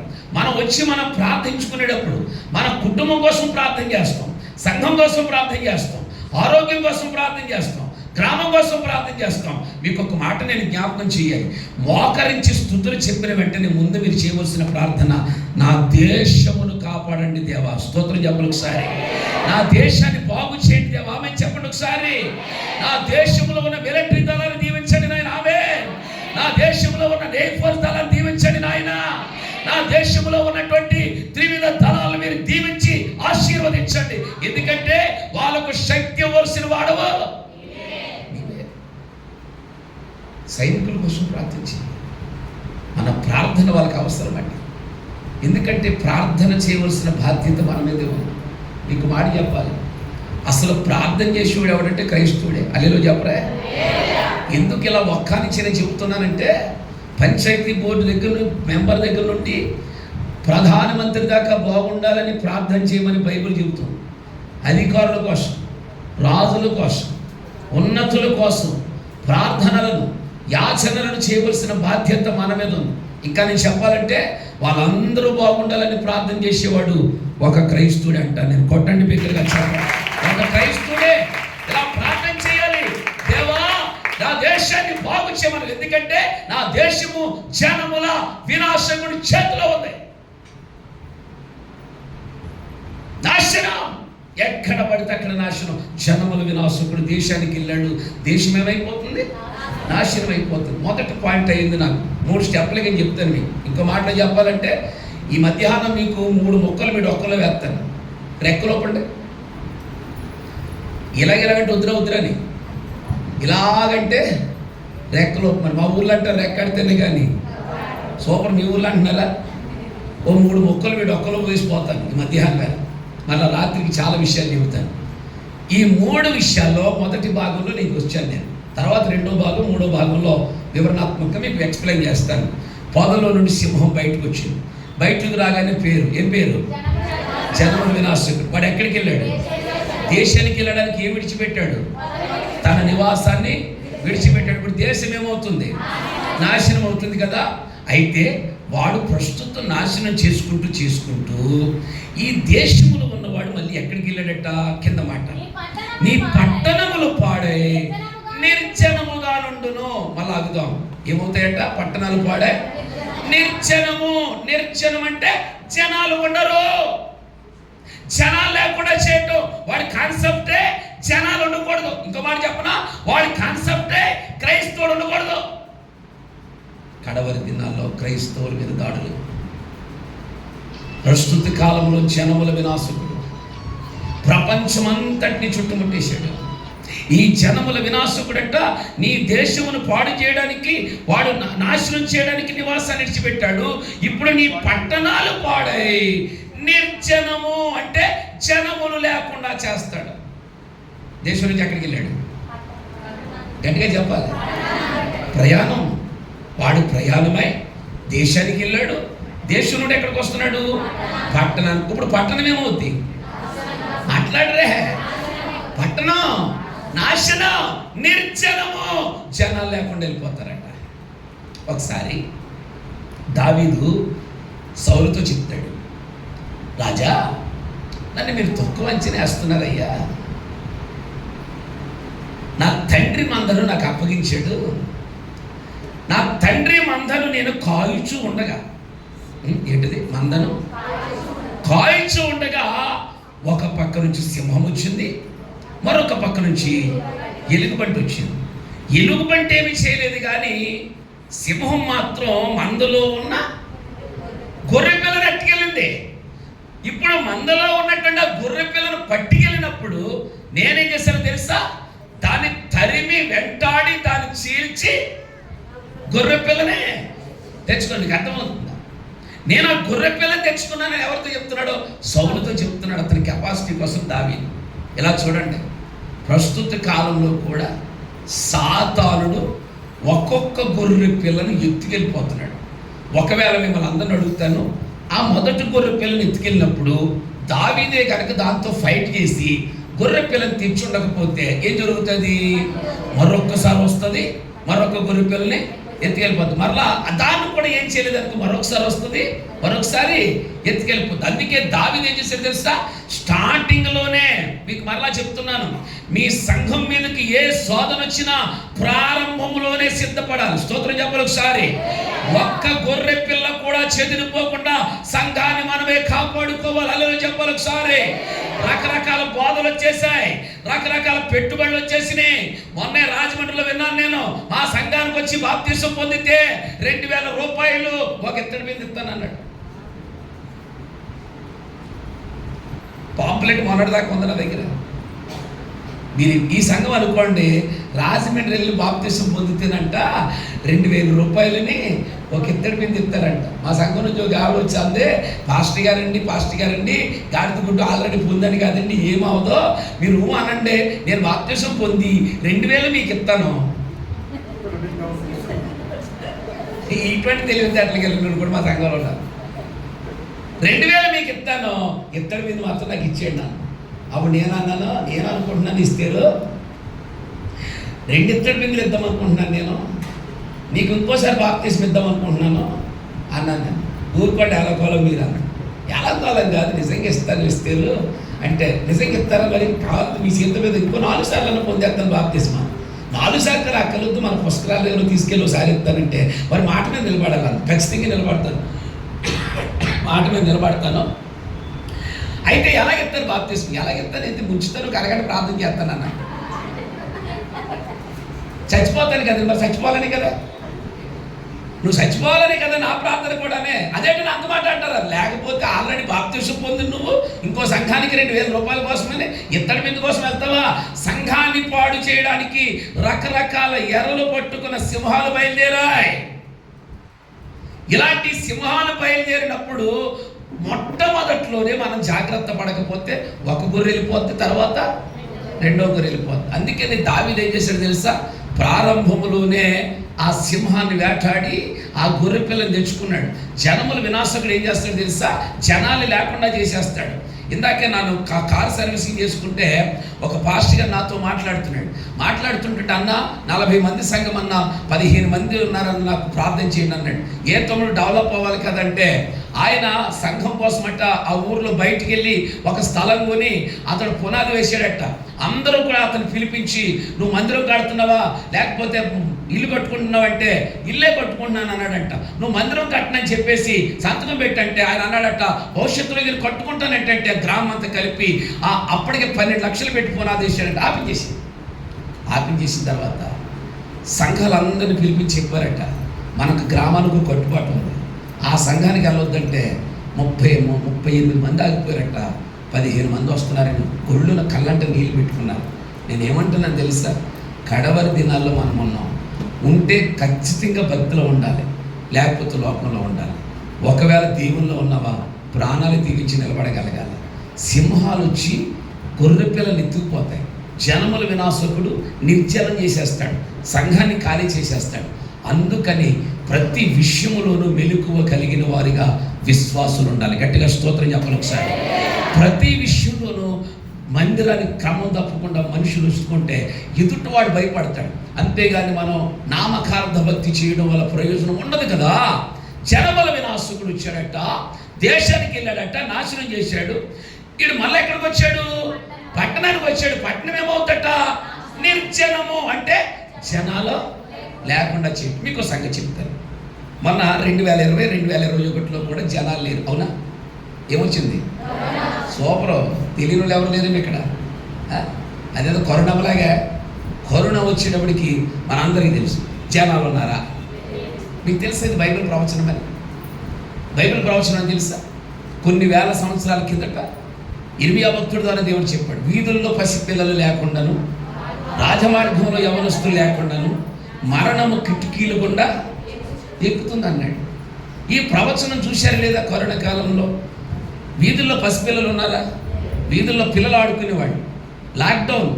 S1: మనం ప్రార్థించుకునేటప్పుడు మన కుటుంబం కోసం ప్రార్థన చేస్తాం, సంఘం కోసం ప్రార్థన చేస్తాం, ఆరోగ్యం కోసం ప్రార్థన చేస్తాం, గ్రామం కోసం ప్రార్థన చేస్తాం. మీకు ఒక మాట నేను జ్ఞాపకం చేయాలి. మోకరించి స్తుతులు చెప్పిన వెంటనే ముందు మీరు చేయవలసిన ప్రార్థన, నా దేశమును కాపాడండి దేవా. స్తోత్రం చెప్పండి ఒకసారి. నా దేశాన్ని బాగు చేయండి దేవా. ఆమె చెప్పండి ఒకసారి. నా దేశంలో ఉన్న మిలిటరీ దళాన్ని దీవించండి నాయన. ఆమె నా దేశంలో ఉన్న నేవీ ఫోర్స్ దళాన్ని దీవించండి నాయన. నా దేశంలో ఉన్నటువంటి త్రివిధ దళాలను మీరు దీవించి ఆశీర్వదించండి. ఎందుకంటే వాళ్ళకు శక్తి ఇవ్వాల్సిన వాడవు. సైనికుల కోసం ప్రార్థించి మన ప్రార్థన వాళ్ళకి అవసరమండి. ఎందుకంటే ప్రార్థన చేయవలసిన బాధ్యత మన మీద ఉంది. మీకు మాట చెప్పాలి, అసలు ప్రార్థన చేసేవాడు ఎవడంటే క్రైస్తవుడే. అల్లెలో చెప్పరా? ఎందుకు ఇలా ఒక్కానిచ్చి నేను చెబుతున్నానంటే, పంచాయతీ బోర్డు దగ్గర మెంబర్ దగ్గర నుండి ప్రధానమంత్రి దాకా బాగుండాలని ప్రార్థన చేయమని బైబిల్ చెబుతుంది. అధికారుల కోసం, రాజుల కోసం, ఉన్నతుల కోసం ప్రార్థనలను, యాచనలను చేయవలసిన బాధ్యత మన మీద ఉంది. ఇంకా నేను చెప్పాలంటే వాళ్ళందరూ బాగుండాలని ప్రార్థన చేసేవాడు ఒక క్రైస్తవుడే అంట. నేను కొట్టండి బిగ్గరగా చెప్పాలి, ఒక క్రైస్తవుడే ఇలా ప్రార్థన చేయాలి. దేవా, నా దేశాన్ని బాగు చేయమని. ఎందుకంటే నా దేశము జనముల వినాశకుడి చేతిలో ఉంది. నాశనం ఎక్కడ పడితే అక్కడ నాశనం. జనముల వినాశకుడు దేశానికి వెళ్ళాడు, దేశం ఏమైపోతుంది? నాశనం అయిపోతుంది. మొదటి పాయింట్ అయింది నాకు. 3 స్టెప్లకి నేను చెప్తాను మీకు. ఇంకో మాటలో చెప్పాలంటే ఈ మధ్యాహ్నం మీకు 3 ముక్కలు మీ డొక్కలో వేస్తాను. రెక్కలోపండి. ఇలాగంటే వద్దురని, ఇలాగంటే రెక్కలో. మరి మా ఊళ్ళో అంటారు రెక్కడితేనే కానీ సూపర్. మీ ఊళ్ళో అంటున్నారా? ఓ 3 ముక్కలు మీ డొక్కలో వేసిపోతాను ఈ మధ్యాహ్నం వేళ. మళ్ళీ రాత్రికి చాలా విషయాలు చెబుతాను. ఈ 3 విషయాల్లో మొదటి భాగంలో నీకు వచ్చాను నేను. తర్వాత 2వ భాగం, 3వ భాగంలో వివరణాత్మకంగా మీకు ఎక్స్ప్లెయిన్ చేస్తాను. పొదలో నుండి సింహం బయటకు వచ్చింది. బయటకు రాగానే పేరు, ఏం పేరు? జనముల వినాశకుడు. వాడు ఎక్కడికి వెళ్ళాడు? దేశానికి వెళ్ళడానికి ఏం విడిచిపెట్టాడు? తన నివాసాన్ని విడిచిపెట్టాడు. ఇప్పుడు దేశం ఏమవుతుంది? నాశనం అవుతుంది కదా. అయితే వాడు ప్రస్తుతం నాశనం చేసుకుంటూ ఈ దేశంలో ఉన్నవాడు మళ్ళీ ఎక్కడికి వెళ్ళాడట? కింద మాట, నీ పట్టణములు పాడై నిర్జనముగా నుండును. మళ్ళీ ఆగుదాం. ఏమవుతాయట? పట్టణాలు పాడే నిర్జనము. నిర్జనం అంటే జనాలు ఉండరు. జనాలు లేకుండా చేయటం వాడి కాన్సెప్టే. జనాలు ఉండకూడదు. ఇంకో మాట చెప్పనా, వాడి కాన్సెప్టే క్రైస్తవుడు ఉండకూడదు. కడవరి దినాల్లో క్రైస్తవుల మీద దాడులు. ప్రస్తుత కాలంలో జనముల వినాశకుడు ప్రపంచమంతటిని చుట్టుముట్టేశాడు. ఈ జనముల వినాశకుడట నీ దేశమును పాడు చేయడానికి, వాడు నాశనం చేయడానికి నివాసాన్ని విడిచిపెట్టాడు. ఇప్పుడు నీ పట్టణాలు పాడై నిర్జనము అంటే జనములు లేకుండా చేస్తాడు. దేశం నుంచి ఎక్కడికి వెళ్ళాడు? గట్టిగా చెప్పాలి. ప్రయాణం. వాడు ప్రయాణమై దేశానికి వెళ్ళాడు. దేశం నుండి ఎక్కడికి వస్తున్నాడు? పట్టణానికి. ఇప్పుడు పట్టణం ఏమవుద్ది? మాట్లాడరే. పట్టణం నాశనం, నిర్జనము, జనాలు లేకుండా వెళ్ళిపోతారట. ఒకసారి దావీదు సౌలుతో చెప్తాడు, రాజా, నన్ను మీరు తక్కువ అంచనా వేస్తున్నారయ్యా. నా తండ్రి మందను నాకు అప్పగించాడు. నా తండ్రి మందను నేను కాల్చు ఉండగా, ఏంటిది? మందను కాల్చు ఉండగా ఒక పక్క నుంచి సింహం వచ్చింది, మరొక పక్క నుంచి ఎలుగుబంటి వచ్చింది. ఎలుగుబంటి ఏమి చేయలేదు, కానీ సింహం మాత్రం మందలో ఉన్న గొర్రె పిల్లని అట్టుకెళ్ళింది. ఇప్పుడు మందలో ఉన్నటువంటి ఆ గొర్రె పిల్లను పట్టుకెళ్ళినప్పుడు నేనేం చేశాను తెలుసా? దాన్ని తరిమి వెంటాడి దాన్ని చీల్చి గొర్రె పిల్లనే తెచ్చుకోండి. అర్థమవుతుందా? నేను ఆ గొర్రె పిల్లని తెచ్చుకున్నానని ఎవరితో చెప్తున్నాడో? సౌలుతో చెప్తున్నాడు. అతని కెపాసిటీ కోసం దావీదు. ఇలా చూడండి, ప్రస్తుత కాలంలో కూడా సాతానుడు ఒక్కొక్క గొర్రె పిల్లను ఎత్తుకెళ్ళిపోతున్నాడు. ఒకవేళ మిమ్మల్ని అందరిని అడుగుతాను, ఆ మొదటి గొర్రె పిల్లని ఎత్తుకెళ్ళినప్పుడు దావీదే కనుక దాంతో ఫైట్ చేసి గొర్రె పిల్లని తెచ్చుండకపోతే ఏం జరుగుతుంది? మరొక్కసారి వస్తుంది, మరొక గొర్రె పిల్లని ఎత్తుకెళ్ళిపోతుంది. మరలా దాన్ని కూడా ఏం చేయలేదు అనుకో, మరొకసారి వస్తుంది, మరొకసారి ఎత్తుకెళ్ళిపోతుంది. అందుకే దావీదు ఏం చేశాడు తెలుసా? స్టార్టింగ్లోనే మీకు మరలా చెప్తున్నాను, మీ సంఘం మీదకి ఏ శోధన వచ్చినా ప్రారంభంలోనే సిద్ధపడాలి. స్తోత్రం చెప్పాలి ఒకసారి. ఒక్క గొర్రె పిల్ల కూడా చెదిరిపోకుండా సంఘాన్ని మనమే కాపాడుకోవాలి. అలా చెప్పాలి ఒకసారి. రకరకాల బోధలు వచ్చేసాయి, రకరకాల పెట్టుబడులు వచ్చేసినాయి. మొన్నే రాజమండ్రిలో విన్నాను నేను, మా సంఘానికి వచ్చి బాప్తీసం పొందితే 2000 రూపాయలు ఒక ఇత్తడి మీద ఇస్తాను అన్నాడు. పాంప్లెట్ మొన్నటిదాకా ఉంది నా దగ్గర. మీరు ఈ సంఘం అనుకోండి, రాజమండ్రి వెళ్ళి బాప్తీసం పొందితేనంట 2000 రూపాయలని ఒక ఇత్తడి మీద ఇస్తారంట. మా సంఘం నుంచి ఒక ఆవిడ వచ్చి అందే, పాస్టర్ గారండి గాడిద గుడ్డు ఆల్రెడీ పొందని కాదండి, ఏమవుదో మీరు అనండి, నేను బాప్తీసం పొంది 2000 మీకు ఇస్తాను. ఇటువంటి తెలివితేటలకి వెళ్ళిన కూడా మా సంఘంలో ఉన్నారు. 2000 మీకు ఇస్తాను, ఇత్తడి మీద మాత్రం నాకు ఇచ్చేయండి. అప్పుడు నేను అనుకుంటున్నాను ఇస్తేరు 2 ఇత్తడి బిందెలు ఇద్దాం అనుకుంటున్నాను, నేను నీకు ఇంకోసారి బాప్తిస్మం ఇద్దాం అనుకుంటున్నాను అన్నాను. నేను ఊరుకోండి ఎలాగోలో మీరు అన్నాడు. ఎలాగోలం కాదు, నిజంగా ఇస్తాను ఇస్తేరు అంటే నిజంగా ఇస్తారా మరి కాదు, మీ చేతి మీద ఇంకో 4 సార్లు పొందేస్తాను బాప్తిస్మం. 4 సార్లు అక్కర్లొద్దు, మన పుస్తకాలు ఎవరు తీసుకెళ్ళి ఒకసారి ఇస్తానంటే మరి మాట మీద నిలబడాలి, ఖచ్చితంగా నిలబడతాను, మాట మీద నిలబడతాను. అయితే ఎలాగెత్తారు బాప్తిస్మం? ఎలాగెత్తాను అయితే ముంచుతాను, ఒక అరగంట ప్రార్థన చేస్తానన్నా. చచ్చిపోతాను కదా, మరి చచ్చిపోవాలని కదా, నువ్వు చచ్చిపోవాలని కదా నా ప్రార్థన కూడానే. అదేంటి నా అంత మాట అంటారా? లేకపోతే ఆల్రెడీ బాప్తిస్మం పొంది నువ్వు ఇంకో సంఘానికి 2,000 రూపాయల కోసమని ఇత్తడి బిందె కోసం వెళ్తావా? సంఘాన్ని పాడు చేయడానికి రకరకాల ఎర్రలు పట్టుకున్న సింహాలు బయలుదేరాయి. ఇలాంటి సింహాలు బయలుదేరినప్పుడు మొట్టమొదట్లోనే మనం జాగ్రత్త పడకపోతే ఒక గొర్రె వెళ్ళిపోద్ది, తర్వాత 2వ గొర్రె వెళ్ళిపోద్ది. అందుకని దావీదు ఏం చేశాడు తెలుసా? ప్రారంభములోనే ఆ సింహాన్ని వేటాడి ఆ గొర్రె పిల్లని తెచ్చుకున్నాడు. జనముల వినాశకుడు ఏం చేస్తాడు తెలుసా? జనాలు లేకుండా చేసేస్తాడు. ఇందాకే నేను కార్ సర్వీసింగ్ చేసుకుంటే ఒక పాస్టర్ గారు నాతో మాట్లాడుతుంటే అన్న 40 మంది సంఘం అన్న 15 మంది ఉన్నారన్న నాకు ప్రార్థన చేయండి అన్నాడు. ఏ తమ్ముడు డెవలప్ అవ్వాలి కదంటే ఆయన సంఘం కోసమట ఆ ఊర్లో బయటికి వెళ్ళి ఒక స్థలం కొని అతడు పునాది వేసాడట. అందరూ కూడా అతను పిలిపించి నువ్వు మందిరం కడుతున్నావా లేకపోతే ఇల్లు కట్టుకుంటున్నావంటే ఇల్లే కట్టుకుంటున్నాను అన్నాడంట. నువ్వు మందిరం కట్టనని చెప్పేసి సంతకం పెట్టంటే ఆయన అన్నాడట భవిష్యత్తులో ఇది కట్టుకుంటానంటే గ్రామం అంతా కలిపి అప్పటికే 12 లక్షలు పెట్టి పునాది వేసాడంట. ఆపించేసిన తర్వాత సంఘాలందరినీ పిలిపించి చెప్పారట మనకు గ్రామానికి కట్టుబాటు ఉంది, ఆ సంఘానికి వెళ్ళొద్దంటే 38 మంది ఆగిపోయారట. 15 మంది వస్తున్నారని గొళ్ళున కళ్ళంట నీళ్ళు పెట్టుకున్నారు. నేనేమంటున్నాను తెలుసా? కడవరి దినాల్లో మనం ఉన్నాం. ఉంటే ఖచ్చితంగా భక్తిలో ఉండాలి, లేకపోతే లోకంలో ఉండాలి. ఒకవేళ దేవుల్లో ఉన్నవా ప్రాణాలు తీరించి నిలబడగలగాలి. సింహాలు వచ్చి గొర్రె పిల్లలు ఎత్తుకుపోతాయి. జనముల వినాశకుడు నిర్జలం చేసేస్తాడు, సంఘాన్ని ఖాళీ చేసేస్తాడు. అందుకని ప్రతి విషయములోనూ మెలకువ కలిగిన వారిగా విశ్వాసులు ఉండాలి. గట్టిగా స్తోత్రం చెప్పాలి ఒకసారి. ప్రతి విషయంలోనూ మందిరానికి క్రమం తప్పకుండా మనుషులు వస్తుంటే ఎదుటివాడు భయపడతాడు. అంతేగాని మనం నామకార్థ భక్తి చేయడం వల్ల ప్రయోజనం ఉండదు కదా. జనముల వినాశకుడు వచ్చాడట, దేశానికి వెళ్ళాడట, నాశనం చేశాడు. వీడు మళ్ళీ ఎక్కడికి వచ్చాడు? పట్టణానికి వచ్చాడు. పట్టణం ఏమవుతట? నిర్జనము, అంటే జనాలు లేకుండా చెప్పి మీకు సంగతి చెప్తాను. మొన్న 2020, 2021లో కూడా జనాలు లేరు, అవునా? ఏమొచ్చింది? సూపరు. తెలియని వాళ్ళు ఎవరు లేరండి ఇక్కడ. అదేదో కరోనాలాగా కరోనా వచ్చేటప్పటికి మనందరికీ తెలుసు జనాలు ఉన్నారా? మీకు తెలుసు బైబిల్ ప్రవచనం అని. బైబిల్ ప్రవచనం తెలుసా? కొన్ని వేల సంవత్సరాల కిందట ఇర్మియా భక్తుడి ద్వారా దేవుడు చెప్పాడు, వీధుల్లో పసిపిల్లలు లేకుండాను, రాజమార్గంలో యవనస్తులు లేకుండాను మరణము కిటికీలు గుండా ఎక్కుతుంది అన్నాడు. ఈ ప్రవచనం చూశారు లేదా? కరోనా కాలంలో వీధుల్లో పసిపిల్లలు ఉన్నారా? వీధుల్లో పిల్లలు ఆడుకునేవాడు. లాక్డౌన్,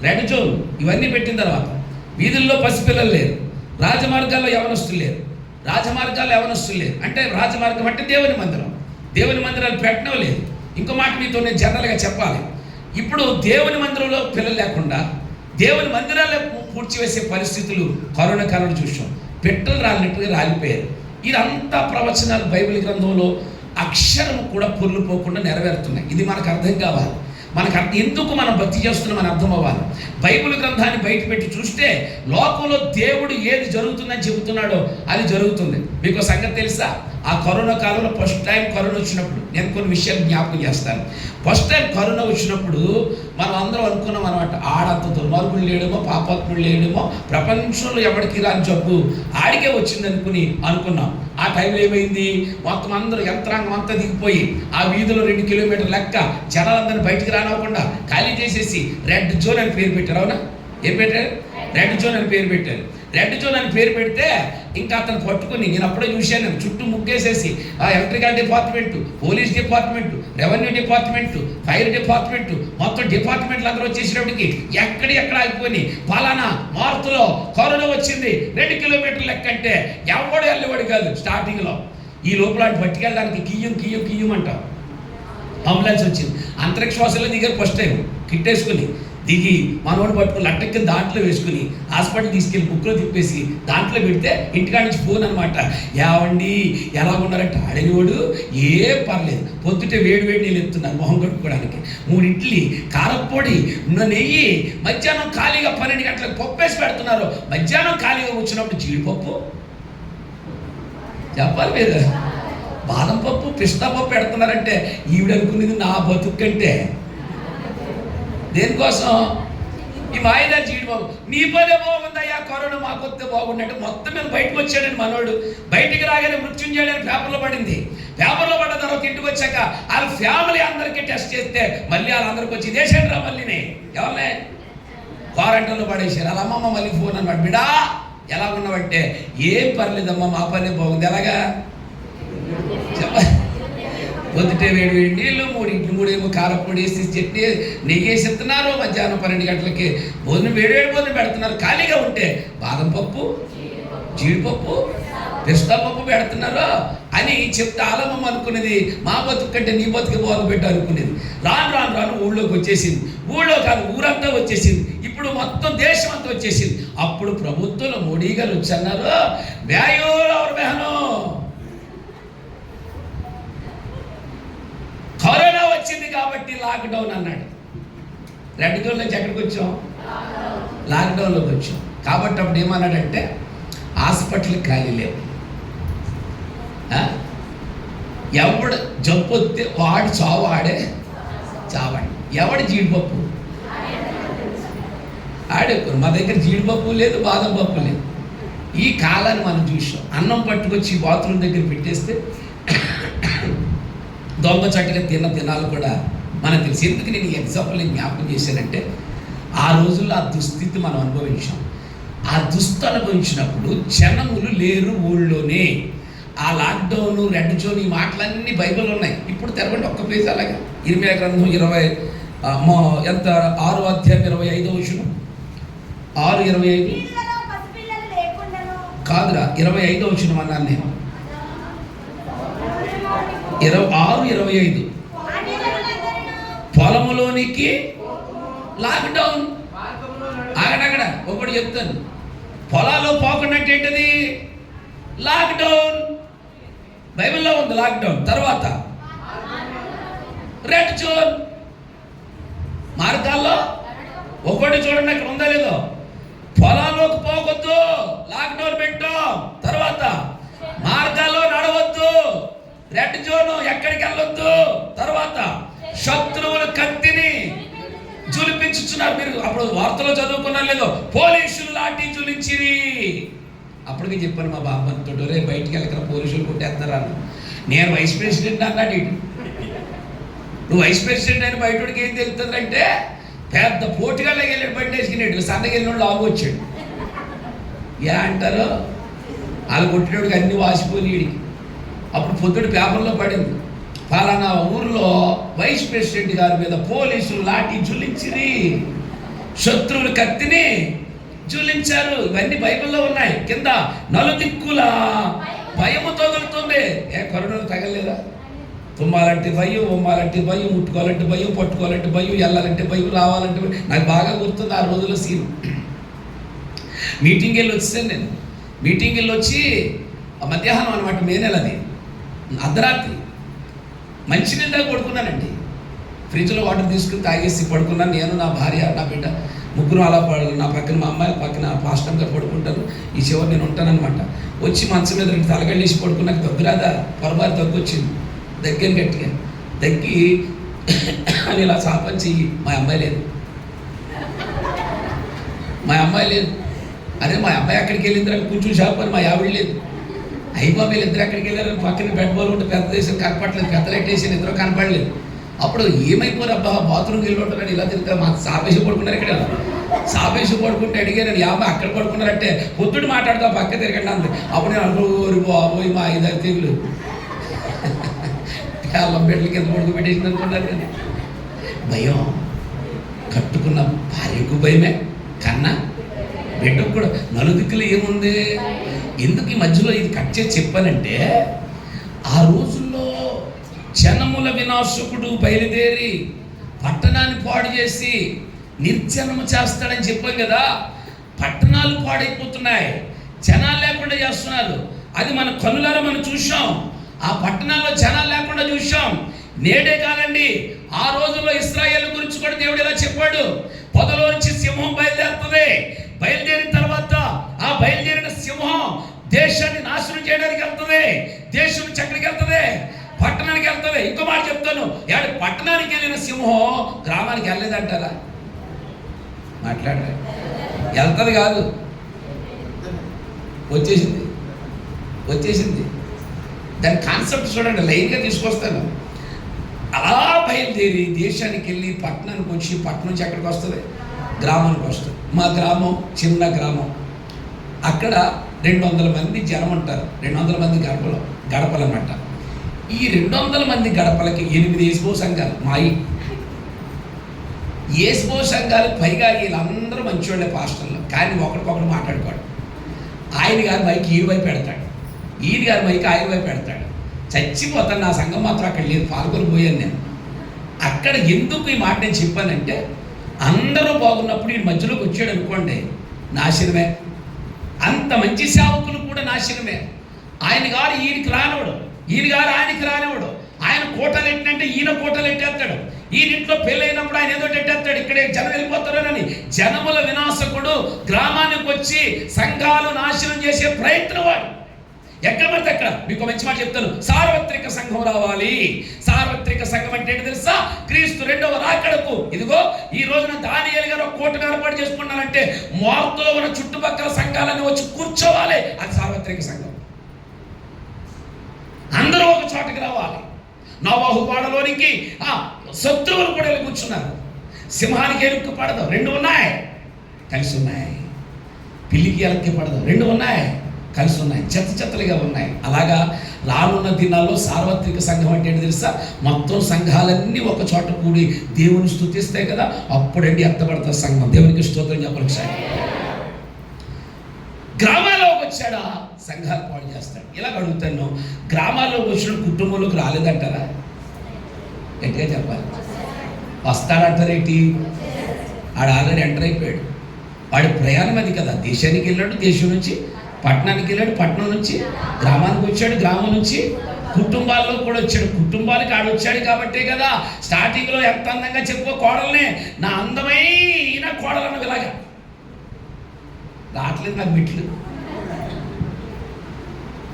S1: రెడ్ జోన్ ఇవన్నీ పెట్టిన తర్వాత వీధుల్లో పసిపిల్లలు లేరు, రాజమార్గాల్లో యవనస్తులు లేరు. అంటే రాజమార్గం అంటే దేవుని మందిరం. దేవుని మందిరాలు పెట్టడం లేదు. ఇంకో మాట మీతో నేను జనరల్గా చెప్పాలి. ఇప్పుడు దేవుని మందిరంలో పిల్లలు లేకుండా దేవుని మందిరాలే పూడ్చివేసే పరిస్థితులు కరోనా కాలంలో చూసాం. పెట్టలు రాలినట్టుగా రాలిపోయారు. ఇదంతా ప్రవచనాలు బైబిల్ గ్రంథంలో అక్షరం కూడా పొర్లుపోకుండా నెరవేరుతున్నాయి. ఇది మనకు అర్థం కావాలి. ఎందుకు మనం భక్తి చేస్తున్నాం అని అర్థం అవ్వాలి. బైబిల్ గ్రంథాన్ని బయట పెట్టి చూస్తే లోకంలో దేవుడు ఏది జరుగుతుందని చెబుతున్నాడో అది జరుగుతుంది. మీకు సంగతి తెలుసా? ఆ కరోనా కాలంలో ఫస్ట్ టైం కరోనా వచ్చినప్పుడు నేను కొన్ని విషయాలు జ్ఞాపకం చేస్తాను. ఫస్ట్ టైం కరోనా వచ్చినప్పుడు మనం అందరం అనుకున్నాం అనమాట, ఆడంత దుర్మార్గులు లేడేమో, పాపాత్ములు లేడేమో, ప్రపంచంలో ఎవరికి రాని జబ్బు ఆడికే వచ్చింది అనుకున్నాం. ఆ టైంలో ఏమైంది? మొత్తం అందరూ యంత్రాంగం అంతా దిగిపోయి ఆ వీధిలో 2 కిలోమీటర్ల లెక్క జనాలందరినీ బయటికి రానివ్వకుండా ఖాళీ చేసేసి రెడ్ జోన్ అని పేరు పెట్టారు. అవునా? ఏం పెట్టారు? రెడ్ జోన్ అని పేరు పెట్టారు. రెడ్ జోన్ అని పేరు పెడితే ఇంకా అతను పట్టుకుని, నేను అప్పుడే చూశాను, చుట్టూ ముగ్గేసేసి ఆ electrical department, police department, revenue department, fire department, మొత్తం డిపార్ట్మెంట్లు అందరూ వచ్చేసేటప్పటికి ఎక్కడ ఆగిపోయి పలానా మార్పులో కరోనా వచ్చింది 2 కిలోమీటర్లు లెక్క అంటే ఎవడు వెళ్ళేవాడు కాదు స్టార్టింగ్లో. ఈ లోపల పట్టుకెళ్ళడానికి కియ్యం అంటాం. అంబులెన్స్ వచ్చింది. అంతరిక్ష వాసుల్లో దిగారు ఫస్ట్ టైం కిట్ వేసుకుని. దిగి మనోడు పట్టుకుని లట్టెక్కి దాంట్లో వేసుకుని హాస్పిటల్ తీసుకెళ్ళి బుక్లో తిప్పేసి దాంట్లో పెడితే ఇంటికాడ నుంచి ఫోన్ అనమాట. ఏవండి ఎలా ఉన్నారంటే ఆడేవాడు ఏం పర్లేదు, పొద్దుటే వేడి నీళ్ళు ఎత్తున్నారు మొహం కట్టుకోవడానికి, 3 ఇడ్లీ కారప్పొడి నెయ్యి, మధ్యాహ్నం ఖాళీగా 12 గంటలకు పప్పు వేసి పెడుతున్నారు. మధ్యాహ్నం ఖాళీగా కూర్చున్నప్పుడు జీడిపప్పు చెప్పాలి మీద బాదం పప్పు పిస్తా పప్పు పెడుతున్నారంటే ఈవిడ అనుకునేది నా బతుకు కంటే దేనికోసం ఈ మాయదారి జీడిబాబు నీ పదే బాగుందయ్యా, కరోనా మాకు వస్తే బాగుందంటే మొత్తం మీద బయటకు వచ్చాడని మనోడు. బయటికి రాగానే మృత్యుంజయుడని పేపర్లో పడింది. పేపర్లో పడ్డ తర్వాత ఇంటికి వచ్చాక వాళ్ళ ఫ్యామిలీ అందరికీ టెస్ట్ చేస్తే మళ్ళీ వాళ్ళందరికీ వచ్చి ఇదేసాడు రా మళ్ళీనే ఎవరినే క్వారంటైన్లో పడేసారు. వాళ్ళ అమ్మమ్మ మళ్ళీ ఫోన్ అనమాట, బిడా ఎలా ఉన్నావంటే ఏం పర్లేదమ్మా మా పనే బాగుంది. ఎలాగా చెప్ప పొద్దుటే వేడి నీళ్ళు 3 ఇడ్లు 3 ఏమో కారప్పొడి వేసి చట్నీ నెయ్యి వేసి ఇస్తున్నారు. మధ్యాహ్నం 12 గంటలకి భోజనం వేడి భోజనం పెడుతున్నారు. ఖాళీగా ఉంటే బాదం పప్పు జీడిపప్పు పిస్తా పప్పు పెడుతున్నారు అని చెప్తే ఆలమమ్మ అనుకునేది మా బతుకు కంటే నీ బతుకు బాగు పెట్టు అనుకునేది. రాను ఊళ్ళోకి వచ్చేసింది. ఊళ్ళో కాదు ఊరంతా వచ్చేసింది. ఇప్పుడు మొత్తం దేశం అంతా వచ్చేసింది. అప్పుడు ప్రభుత్వంలో మోడీ గారు వచ్చి అన్నారు, కరోనా వచ్చింది కాబట్టి లాక్డౌన్ అన్నాడు. రెడ్ జోన్ నుంచి ఎక్కడికి వచ్చాం? లాక్డౌన్లోకి వచ్చాం. కాబట్టి అప్పుడు ఏమన్నాడంటే హాస్పిటల్ ఖాళీ లేవు, ఎవడు జబ్బు వస్తే వాడు చావాడే చావండి, ఎవడు జీడిపప్పు ఆడే. మా దగ్గర జీడిపప్పు లేదు, బాదం పప్పు లేదు. ఈ కాలాన్ని మనం చూసాం. అన్నం పట్టుకొచ్చి బాత్రూమ్ దగ్గర పెట్టేస్తే దొంగ చట్టుగా తినాలు కూడా మనకు తెలుసు. ఎందుకు నేను ఈ ఎగ్జాంపుల్ జ్ఞాపకం చేశానంటే ఆ రోజుల్లో ఆ దుస్థితి మనం అనుభవించాం. ఆ దుస్థితి అనుభవించినప్పుడు జనములు లేరు ఊళ్ళోనే. ఆ లాక్డౌన్ రెడ్ జోన్ ఈ మాటలన్నీ బైబిల్లో ఉన్నాయి. ఇప్పుడు తెరవండి ఒక్క పేజీ. అలాగే ఇర్మియా గ్రంథం 6వ అధ్యాయం 25వ వచనం 6:25 కాదురా 25వ వచనం అన్నాను నేను. 6:25 పొలములోనికి లాక్డౌన్. అక్కడ ఒకటి చెప్తాను, పొలాల్లో పోకుండా ఏంటది లాక్డౌన్. బైబిల్లో ఉంది లాక్డౌన్. తర్వాత రెడ్ జోన్. మార్గాల్లో ఒకటి చూడండి అక్కడ ఉందా లేదో. పొలాల్లోకి పోవద్దు లాక్డౌన్ పెట్టాం. తర్వాత మార్గాల్లో నడవద్దు రెడ్ జోన్, ఎక్కడికి వెళ్ళొద్దు. తర్వాత శత్రువుల కత్తిని జులిపించుచున్నారు. మీరు అప్పుడు వార్తలో చదువుకున్నారు లేదో, పోలీసులు లాఠీ జులించిరి. అప్పటికి చెప్పాను మా బామ్మతో, రే బయటికి వెళ్ళక పోలీసులు కొట్టేస్తారా. నేను వైస్ ప్రెసిడెంట్ అన్నాడు. నువ్వు వైస్ ప్రెసిడెంట్ అని బయటోడికి ఏం తెలుస్తుందంటే పెద్ద పోటీగాళ్ళకి వెళ్ళాడు, బండి వేసుకునేడు. సన్నకి వెళ్ళిన లాగు వచ్చాడు. ఏ అంటారు వాళ్ళు కొట్టినోడికి అన్ని వాసిపోయి. అప్పుడు పొద్దుడు పేపర్లో పడింది, ఫలానా ఊర్లో వైస్ ప్రెసిడెంట్ గారి మీద పోలీసులు లాఠీ జులించిరి, శత్రువుల కత్తిని జులించారు. ఇవన్నీ బైబిల్లో ఉన్నాయి. కింద నలుదిక్కుల భయము తగులుతుంది. కరోనా తగలేదా? తుమ్మాలంటే భయం, ఉమ్మాలంటే భయం, ముట్టుకోవాలంటే భయం, పట్టుకోవాలంటే భయం, వెళ్ళాలంటే భయం, రావాలంటే భయం. నాకు బాగా గుర్తుంది ఆ రోజుల్లో సీన్. మీటింగ్ వెళ్ళి వచ్చాను నేను. మీటింగ్ వెళ్ళి వచ్చి మధ్యాహ్నం అనమాట, మే నెలది అర్ధరాత్రి మంచినీళ్ళ దాకా పడుకున్నానండి. ఫ్రిడ్జ్లో వాటర్ తీసుకుని తాగేసి పడుకున్నాను. నేను, నా భార్య, నా బిడ్డ ముగ్గురు అలా నా పక్కన మా అమ్మాయి పక్కన పాస్టర్ గారు పడుకుంటారు. ఈ చివరి నేను ఉంటానన్నమాట. వచ్చి మంచం మీద 2 తలగళ్ళేసి పడుకున్నాక దగ్గరాదా పొరబారి దగ్గు వచ్చింది. దగ్గర గట్టిగా దగ్గి అని ఇలా సాపంచి మా అమ్మాయి లేదు. అరే మా అమ్మాయి అక్కడికి వెళ్ళిందని కూర్చుని షాపని మా ఆవిడ లేదు. అయ్యబాబు ఇద్దరు ఎక్కడికి వెళ్ళారని పక్కన బెడ్ బాల్ ఉంటే పెద్ద దేశం కనపడలేదు, పెద్దలెట్టేసి ఇద్దరు కనపడలేదు. అప్పుడు ఏమైపోరు అబ్బా బాత్రూమ్కి వెళ్ళి ఉంటారని ఇలా తిరుగుతారు. మాకు సాపేసి పడుకున్నారు. ఇక్కడ సాపేసి పడుకుంటే అడిగాను, యాభై అక్కడ పడుకున్నారంటే పొద్దుడు మాట్లాడుతా పక్క తిరగండి అంది. అప్పుడు నేను అనుకోరు బాబోయ్ మా 5-6 తెగులు అల్లం బిడ్డల కింద పడుకోబెట్టేసింది అనుకున్నారు. కానీ భయం, కట్టుకున్న భార్యకు భయమే, కన్నా బిడ్డకు కూడా. నలుదిక్కులు ఏముంది. ఎందుకు ఈ మధ్యలో ఇది కట్ చేసి చెప్పానంటే ఆ రోజుల్లో జనముల వినాశకుడు బయలుదేరి పట్టణాన్ని పాడు చేసి నిర్జనము చేస్తాడని చెప్పాం కదా. పట్టణాలు పాడైపోతున్నాయి, జనాలు లేకుండా చేస్తున్నారు. అది మన కనులారా మనం చూసాం. ఆ పట్టణాల్లో జనాలు లేకుండా చూసాం. నేడే కాదండి, ఆ రోజుల్లో ఇశ్రాయేలు గురించి కూడా దేవుడు ఇలా చెప్పాడు. పొదలో నుంచి సింహం బయలుదేరుతుంది. బయలుదేరిన తర్వాత ఆ బయలుదేరిన సింహం దేశాన్ని నాశనం చేయడానికి వెళ్తుంది. దేశం నుంచి ఎక్కడికి వెళ్తుంది? పట్టణానికి వెళ్తుంది. ఇంకో మాట చెప్తాను, పట్టణానికి వెళ్ళిన సింహం గ్రామానికి వెళ్ళలేదంటారా? మాట్లాడరా? వెళ్తుంది కాదు, వచ్చేసింది. దాని కాన్సెప్ట్ చూడండి, లైన్గా తీసుకొస్తాను. అలా బయలుదేరి దేశానికి వెళ్ళి పట్టణానికి వచ్చి, పట్టణం నుంచి ఎక్కడికి వస్తుంది? గ్రామానికి వస్తుంది. మా గ్రామం చిన్న గ్రామం. అక్కడ 200 మంది జనం ఉంటారు. 200 మంది గడపలు అన్నమాట. ఈ 200 మంది గడపలకి 8 ఏస్బో సంఘాలు మాయి. ఏస్బో సంఘాలు పైగా వీళ్ళందరూ మంచివాళ్ళే పాస్టర్లు. కానీ ఒకరికొకరు మాట్లాడుకోడు. ఆయన గారి మైకి ఈయన వైపు పెడతాడు, ఈయన గారి మైకి ఆయన వైపు పెడతాడు. చచ్చిపోతాను. నా సంఘం మాత్రం అక్కడ లేదు, పాల్గొని పోయాను నేను. అక్కడ ఎందుకు ఈ మాట నేను చెప్పానంటే, అందరూ బాగున్నప్పుడు ఈ మధ్యలోకి వచ్చాడు అనుకోండి, నాశనమే. అంత మంచి సేవకులు కూడా నాశనమే. ఆయన గారు ఈయనకి రానివాడు, ఈయన గారు ఆయనకి రానివాడు. ఆయన కోటలు ఎట్టినంటే ఈయన కోటలు ఎట్టేస్తాడు. ఈయన ఇంట్లో పెళ్ళైనప్పుడు ఆయన ఏదో ఎట్టేస్తాడు. ఇక్కడే జనం వెళ్ళిపోతారని జనముల వినాశకుడు గ్రామానికి వచ్చి సంఘాలు నాశనం చేసే ప్రయత్నం వాడు. ఎక్కడ పడితే అక్కడ. మీకు మంచి మాట చెప్తాను, సార్వత్రిక సంఘం రావాలి. సార్వత్రిక సంఘం అంటే ఏంటి తెలుసా? క్రీస్తు 2వ రాకడకు. ఇదిగో ఈ రోజున దానియేలు గారు ఒక కోటను ఏర్పాటు చేసుకున్నారంటే మార్పులో ఉన్న చుట్టుపక్కల సంఘాలన్నీ వచ్చి కూర్చోవాలి. అది సార్వత్రిక సంఘం. అందరూ ఒక చోటకి రావాలి. నోవాహు వాడలోనికి శత్రువులు కూడా వెళ్ళి కూర్చున్నారు. సింహానికి ఎలుక్కి పడదు, 2 ఉన్నాయి, కలిసి ఉన్నాయి. పిల్లికి ఎలక్కి పడదు, 2 ఉన్నాయి, కలిసి ఉన్నాయి. చెత్తలుగా ఉన్నాయి. అలాగా రానున్న దినాల్లో సార్వత్రిక సంఘం అంటే ఏంటి తెలుసా? మొత్తం సంఘాలన్నీ ఒక చోట కూడి దేవుని స్తుతిస్తాయి కదా, అప్పుడండి ఎత్తబడతారు సంఘం. దేవునికి స్తోత్రం చెప్పాలి. గ్రామాల్లోకి వచ్చాడా సంఘాలు పాడు చేస్తాడు. ఇలా అడుగుతాను, గ్రామాల్లోకి వచ్చిన కుటుంబంలోకి రాలేదంటారా? గట్టిగా చెప్పాలి. వస్తాడంటారేంటి? ఆడు ఆల్రెడీ ఎంటర్ అయిపోయాడు. వాడి ప్రయాణం అది కదా. దేశానికి వెళ్ళాడు, దేశం నుంచి పట్టణానికి వెళ్ళాడు, పట్టణం నుంచి గ్రామానికి వచ్చాడు, గ్రామం నుంచి కుటుంబాల్లో కూడా వచ్చాడు. కుటుంబానికి ఆడు వచ్చాడు కాబట్టే కదా స్టార్టింగ్లో ఎంత అందంగా చెప్పుకో కోడల్నే, నా అందమైన కోడలను ఇలాగా రావట్లేదు నాకు మెట్లు.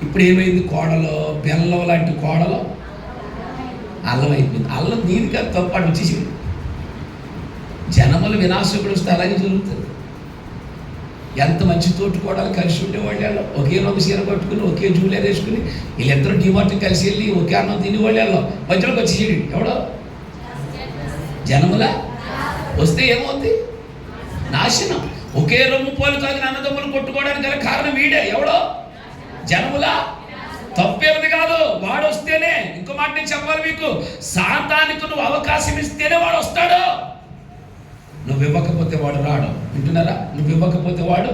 S1: ఇప్పుడు ఏమైంది? కోడలో బెల్లం లాంటి కోడలో అల్లం అయిపోయింది. అల్లం నీది కాదు, తప్పాడు వచ్చేసింది. జనములు వినాశకుడు వస్తే అలాగే జరుగుతుంది. ఎంత మంచి తోటి కోడలు కలిసి ఉండేవాళ్ళు, ఒకే రంగు చీర కట్టుకుని ఒకే జూలియర్ వేసుకుని వీళ్ళిద్దరూ డిమార్ట్ కలిసి వెళ్ళి ఒకే అన్నం తినేవాళ్ళు. మధ్యలోకి వచ్చేసాడు ఎవడో. జనముల వస్తే ఏమవుతుంది? నాశనం. ఒకే రొమ్ము పోలు తాగిన అన్నదమ్ములు కొట్టుకోవడానికి గల కారణం వీడే. ఎవడో? జనముల. తప్పేది కాదు, వాడు వస్తేనే. ఇంకో మాట నేను చెప్పాలి మీకు, సాతానికి నువ్వు అవకాశం ఇస్తేనే వాడు వస్తాడు. నువ్వు ఇవ్వకపోతే వాడు రాడు. వింటున్నారా? నువ్వు ఇవ్వకపోతే వాడు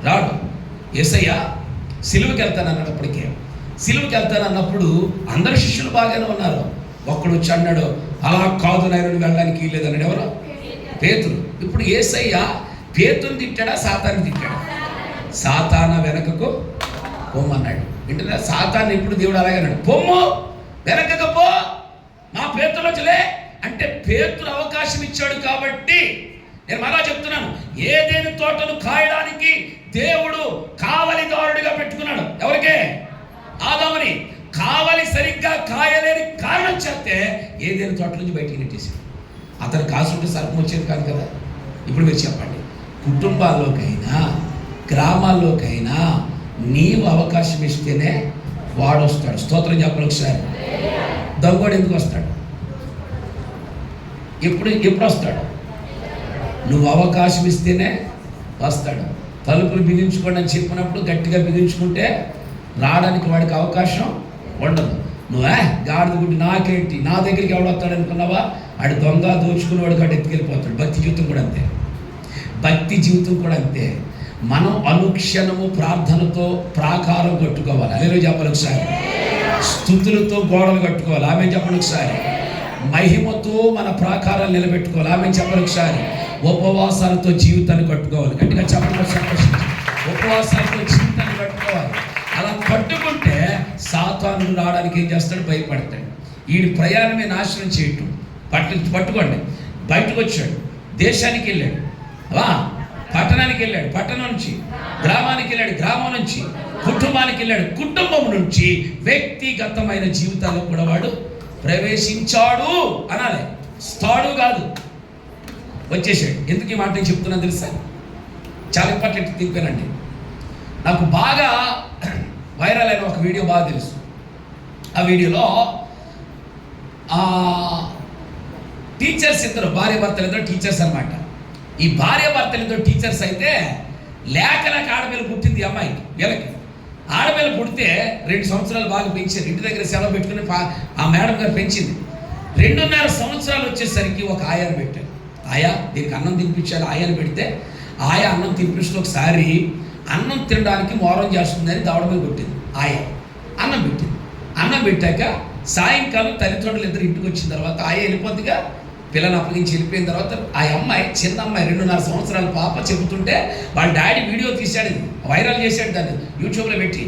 S1: రాడు. యేసయ్య సిలువకి వెళ్తానన్నప్పటికే, సిలువకి వెళ్తానన్నప్పుడు అందరు శిష్యులు బాగానే ఉన్నారు. ఒక్కడు వచ్చి అన్నాడు, అలా కాదు నాయన వెళ్ళడానికి లేదన్నాడు. ఎవరు? పేతురు. ఇప్పుడు యేసయ్య పేతురుని తిట్టాడా సాతాన్ని తిట్టాడా? సాతాన వెనకకు పొమ్మన్నాడు. వింటున్నారా? సాతాన్ని ఇప్పుడు దేవుడు అలాగే అన్నాడు, పొమ్ము వెనకకు పో, మా పేతురు వచ్చలే అంటే పేతురు అవకాశం ఇచ్చాడు కాబట్టి నేను మరలా చెప్తున్నాను, ఏదేని తోటను కాయడానికి దేవుడు కావలిదారుడిగా పెట్టుకున్నాడు. ఎవరికే? ఆదాముని. కావలి సరిగ్గా కాయలేని కారణం చేస్తే ఏదేని తోట నుంచి బయటికి నెట్టేసాడు. అతను కాసుంటే సర్పం వచ్చేది కాదు కదా. ఇప్పుడు మీరు చెప్పండి, కుటుంబాల్లోకైనా గ్రామాల్లోకైనా నీవు అవకాశం ఇస్తేనే వాడు వస్తాడు. స్తోత్రం చెప్పాలి ఒకసారి. దొంగోడు ఎందుకు వస్తాడు? ఎప్పుడు వస్తాడు? నువ్వు అవకాశం ఇస్తేనే వస్తాడు. తలుపులు బిగించుకోండి అని చెప్పినప్పుడు గట్టిగా బిగించుకుంటే రావడానికి వాడికి అవకాశం ఉండదు. నువ్వే గాడిద గుడ్డి నాకేంటి, నా దగ్గరికి ఎవడు వస్తాడు అనుకున్నావా? ఆడు దొంగ దోచుకుని వాడు కాడు ఎత్తుకెళ్ళిపోతాడు. భక్తి జీవితం కూడా అంతే. భక్తి జీవితం కూడా అంతే. మనం అనుక్షణము ప్రార్థనతో ప్రాకారం కట్టుకోవాలి. అదే చెప్పాలి ఒకసారి. స్తుతులతో గోడలు కట్టుకోవాలి. ఆమె చెప్పండి ఒకసారి. మహిమతో మన ప్రాకారాలు నిలబెట్టుకోవాలి. ఆమె చెప్పాలి ఒకసారి. ఉపవాసాలతో జీవితాన్ని కట్టుకోవాలి. గట్టిగా చెప్పడం సంతోషించి ఉపవాసాలతో జీవితాన్ని కట్టుకోవాలి. అలా కట్టుకుంటే సాతానుడు రావడానికి ఏం చేస్తాడు? భయపడతాడు. వీడి ప్రయాణమే నాశనం చేయటం. పట్టుకోండి. బయటకు వచ్చాడు, దేశానికి వెళ్ళాడు, పట్టణానికి వెళ్ళాడు, పట్టణం నుంచి గ్రామానికి వెళ్ళాడు, గ్రామం నుంచి కుటుంబానికి వెళ్ళాడు, కుటుంబం నుంచి వ్యక్తిగతమైన జీవితాల్లో కూడా వాడు ప్రవేశించాడు అనాలి. స్తాడు కాదు, వచ్చేసాడు. ఎందుకు ఈ మాట నేను చెప్తున్నా తెలుసా? చాలా ఇంపార్టెంట్ థింక్. నాకు బాగా వైరల్ అయిన ఒక వీడియో బాగా తెలుసు. ఆ వీడియోలో టీచర్స్ ఇద్దరు, భార్య భర్తలు ఇద్దరు టీచర్స్ అనమాట. ఈ భార్య భర్తలు ఇద్దరు టీచర్స్ అయితే లేక ఆడపిల్ల పుట్టింది అమ్మాయికి. వీళ్ళకి ఆడపిల్ల పుడితే 2 సంవత్సరాలు బాగా పెంచారు. ఇంటి దగ్గర సెలవు పెట్టుకుని ఆ మేడం గారు పెంచింది. 2.5 సంవత్సరాలు వచ్చేసరికి ఒక ఆయాను పెట్టారు. ఆయా దీనికి అన్నం తినిపించాలి. ఆయాను పెడితే ఆయా అన్నం తినిపిస్తూ ఒకసారి అన్నం తినడానికి మోరం చేస్తుందని దవడ మీద కొట్టింది. ఆయా అన్నం పెట్టింది. అన్నం పెట్టాక సాయంకాలం తల్లిదండ్రులు ఇద్దరు ఇంటికి వచ్చిన తర్వాత ఆయా వెళ్ళిపోద్దిగా. పిల్లలు అప్పగించి వెళ్ళిపోయిన తర్వాత ఆ అమ్మాయి, చిన్న అమ్మాయి 2.5 సంవత్సరాల పాప చెబుతుంటే వాళ్ళ డాడీ వీడియో తీశాడు, వైరల్ చేశాడు, దాన్ని యూట్యూబ్లో పెట్టి.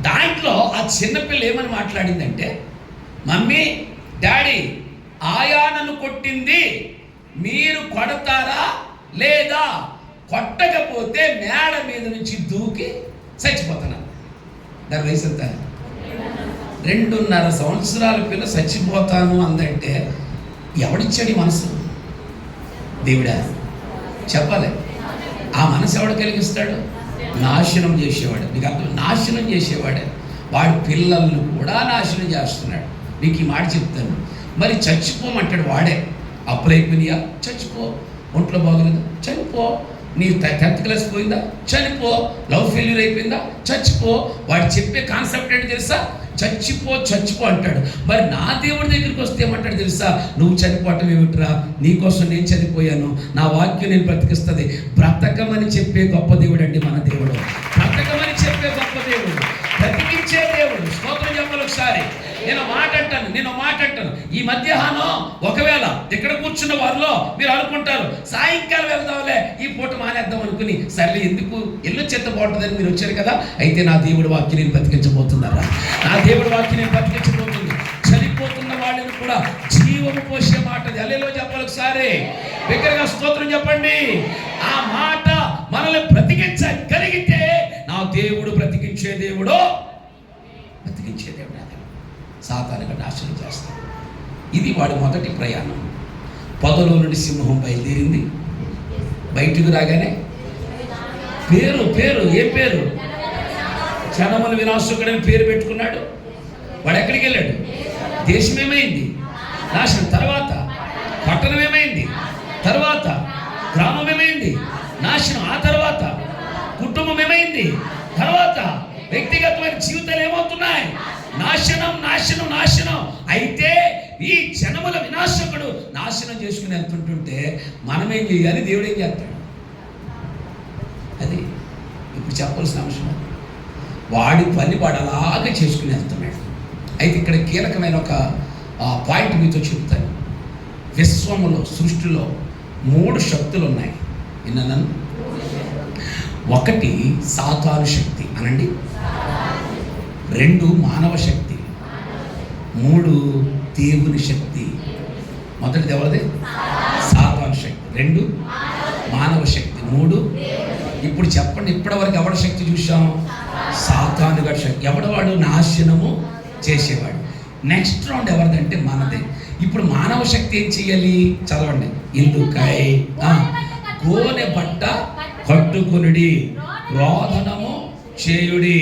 S1: దాంట్లో ఆ చిన్నపిల్ల ఏమని మాట్లాడిందంటే, మమ్మీ డాడీ ఆయా నన్ను కొట్టింది, మీరు కొడతారా లేదా? కొట్టకపోతే మేడ మీద నుంచి దూకి చచ్చిపోతాను. దాని వయసు ఎంత? 2.5 సంవత్సరాల పిల్ల చచ్చిపోతాను అందంటే ఎవడిచ్చాడు ఈ మనసు? దేవుడా చెప్పాలి. ఆ మనసు ఎవడు కలిగిస్తాడు? నాశనం చేసేవాడు. నీకు అర్థం? నాశనం చేసేవాడే. వాడి పిల్లలను కూడా నాశనం చేస్తున్నాడు. నీకు ఈ మాట చెప్తాను. మరి చచ్చిపోమంటాడు వాడే. అప్పులైపోయినాయా? చచ్చిపో. ఒంట్లో బాగోలేదు? చనిపో. నీ 10th క్లాస్ పోయిందా? చనిపో. లవ్ ఫెయిల్యూర్ అయిపోయిందా? చచ్చిపో. వాడు చెప్పే కాన్సెప్ట్ ఏంటి తెలుసా? చచ్చిపో చచ్చిపో అంటాడు. మరి నా దేవుడి దగ్గరికి వస్తే ఏమంటాడు తెలుసా? నువ్వు చనిపోవటం ఏమిట్రా, నీకోసం నేను చనిపోయాను, నా వాక్యం నేను బ్రతికిస్తుంది. బ్రతకమని చెప్పే గొప్ప దేవుడు అండి మన దేవుడు. బ్రతకమని చెప్పే గొప్ప దేవుడు, బ్రతికించే దేవుడు. స్తోత్రం చెప్పాలి ఒకసారి. నేను మాట అంటాను. ఈ మధ్యాహ్నం ఒకవేళ ఇక్కడ కూర్చున్న వారిలో మీరు అనుకుంటారు, సాయంకాలం వెళ్దాంలే, ఈ పూట మానేద్దాం అనుకుని, సర్లే ఎందుకు ఎల్లు చెత్త బాగుంటుందని మీరు వచ్చారు కదా. అయితే నా దేవుడి వాక్యం నేను బ్రతికించబోతున్నారా? నా దేవుడి వాక్యం నేను బ్రతికించబోతుంది. చనిపోతున్న వాళ్ళని కూడా జీవము పోసే మాట. అల్లెలో చెప్పాలి ఒకసారి. దగ్గరగా స్తోత్రం చెప్పండి. ఆ మాట మనల్ని బ్రతికించగలిగితే నా దేవుడు బ్రతికించే దేవుడు. సాతానుగా నాశనం చేస్తాడు. ఇది వాడి మొదటి ప్రయాణం. పొదలో నుండి సింహం బయలుదేరింది. బయటకు రాగానే పేరు ఏ పేరు? జనముల వినాశకుడని పేరు పెట్టుకున్నాడు. వాడు ఎక్కడికి వెళ్ళాడు? దేశం ఏమైంది? నాశనం. తర్వాత పట్టణం ఏమైంది? తర్వాత గ్రామం ఏమైంది? నాశనం. ఆ తర్వాత కుటుంబం ఏమైంది? తర్వాత వ్యక్తిగతమైన జీవితాలు ఏమవుతున్నాయి? నాశనం. అయితే ఈ జనముల వినాశకుడు నాశనం చేసుకుని వెళ్తుంటుంటే మనం ఏం చేయాలి? దేవుడు ఏం చేస్తాడు? అది ఇప్పుడు చెప్పాల్సిన అవసరం. వాడి పని వాడు అలాగే చేసుకుని వెళ్తున్నాడు. అయితే ఇక్కడ కీలకమైన ఒక పాయింట్ మీతో చెప్తాను. విశ్వములో, సృష్టిలో 3 శక్తులు ఉన్నాయి. విన్నాను. 1 సాతాను శక్తి అనండి, 2 మానవ శక్తి, 3 దేవుని శక్తి. మొదటిది ఎవరిది? సాతాను శక్తి. 2 మానవ శక్తి, 3 ఇప్పుడు చెప్పండి, ఇప్పటివరకు ఎవరి శక్తి చూసాం? సాతాను గారి శక్తి. ఎవడవాడు? నాశనము చేసేవాడు. నెక్స్ట్ రౌండ్ ఎవరిదంటే మనదే. ఇప్పుడు మానవ శక్తి ఏం చెయ్యాలి? చదవండి. ఇందుకై గోనె బట్ట కట్టుకునుడి, రోదనము చేయుడి,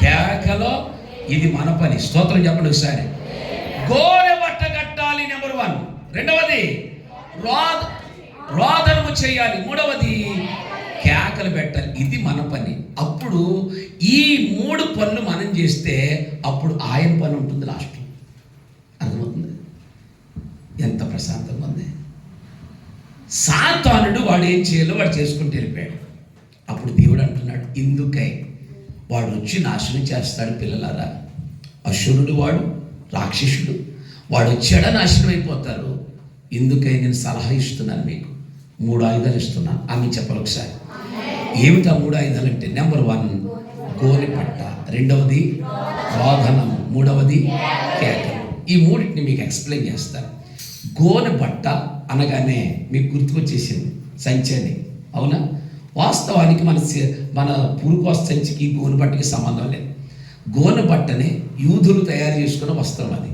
S1: కేకలో. ఇది మన పని. స్తోత్రం చెప్పండి ఒకసారి. గోనె బట్ట కట్టాలి, నెంబర్ 1. రెండవది రోదనము చేయాలి. 3వది కేకలు పెట్టాలి. ఇది మన పని. అప్పుడు ఈ 3 పనులు మనం చేస్తే అప్పుడు ఆయన పని ఉంటుంది లాస్ట్. అర్థమవుతుంది? ఎంత ప్రశాంతంగా ఉంది. సాతానుడు వాడు ఏం చేయాలో వాడు చేసుకుంటూ వెళ్ళిపోయాడు. అప్పుడు దేవుడు అంటున్నాడు, ఇందుకై వాడు వచ్చి నాశనం చేస్తాడు పిల్లలారా. అసురుడు వాడు, రాక్షసుడు వాడు చెడ నాశనం అయిపోతారు. ఎందుకై నేను సలహా ఇస్తున్నాను, మీకు 3 ఆయుధాలు ఇస్తున్నాను. ఆమె చెప్పాలి ఒకసారి. ఏమిటా 3 ఆయుధాలు అంటే, నెంబర్ 1 గోనె పట్ట, రెండవది రోదనం, మూడవది కేకలు. ఈ మూడింటిని మీకు ఎక్స్ప్లెయిన్ చేస్తాను. గోనె పట్ట అనగానే మీకు గుర్తుకొచ్చేసింది సంచి అని, అవునా? వాస్తవానికి మన పురుకోస సంచికి గోనె పట్టకి సంబంధం లేదు. గోనె పట్టని యూదులు తయారు చేసుకున్న వస్త్రం. అది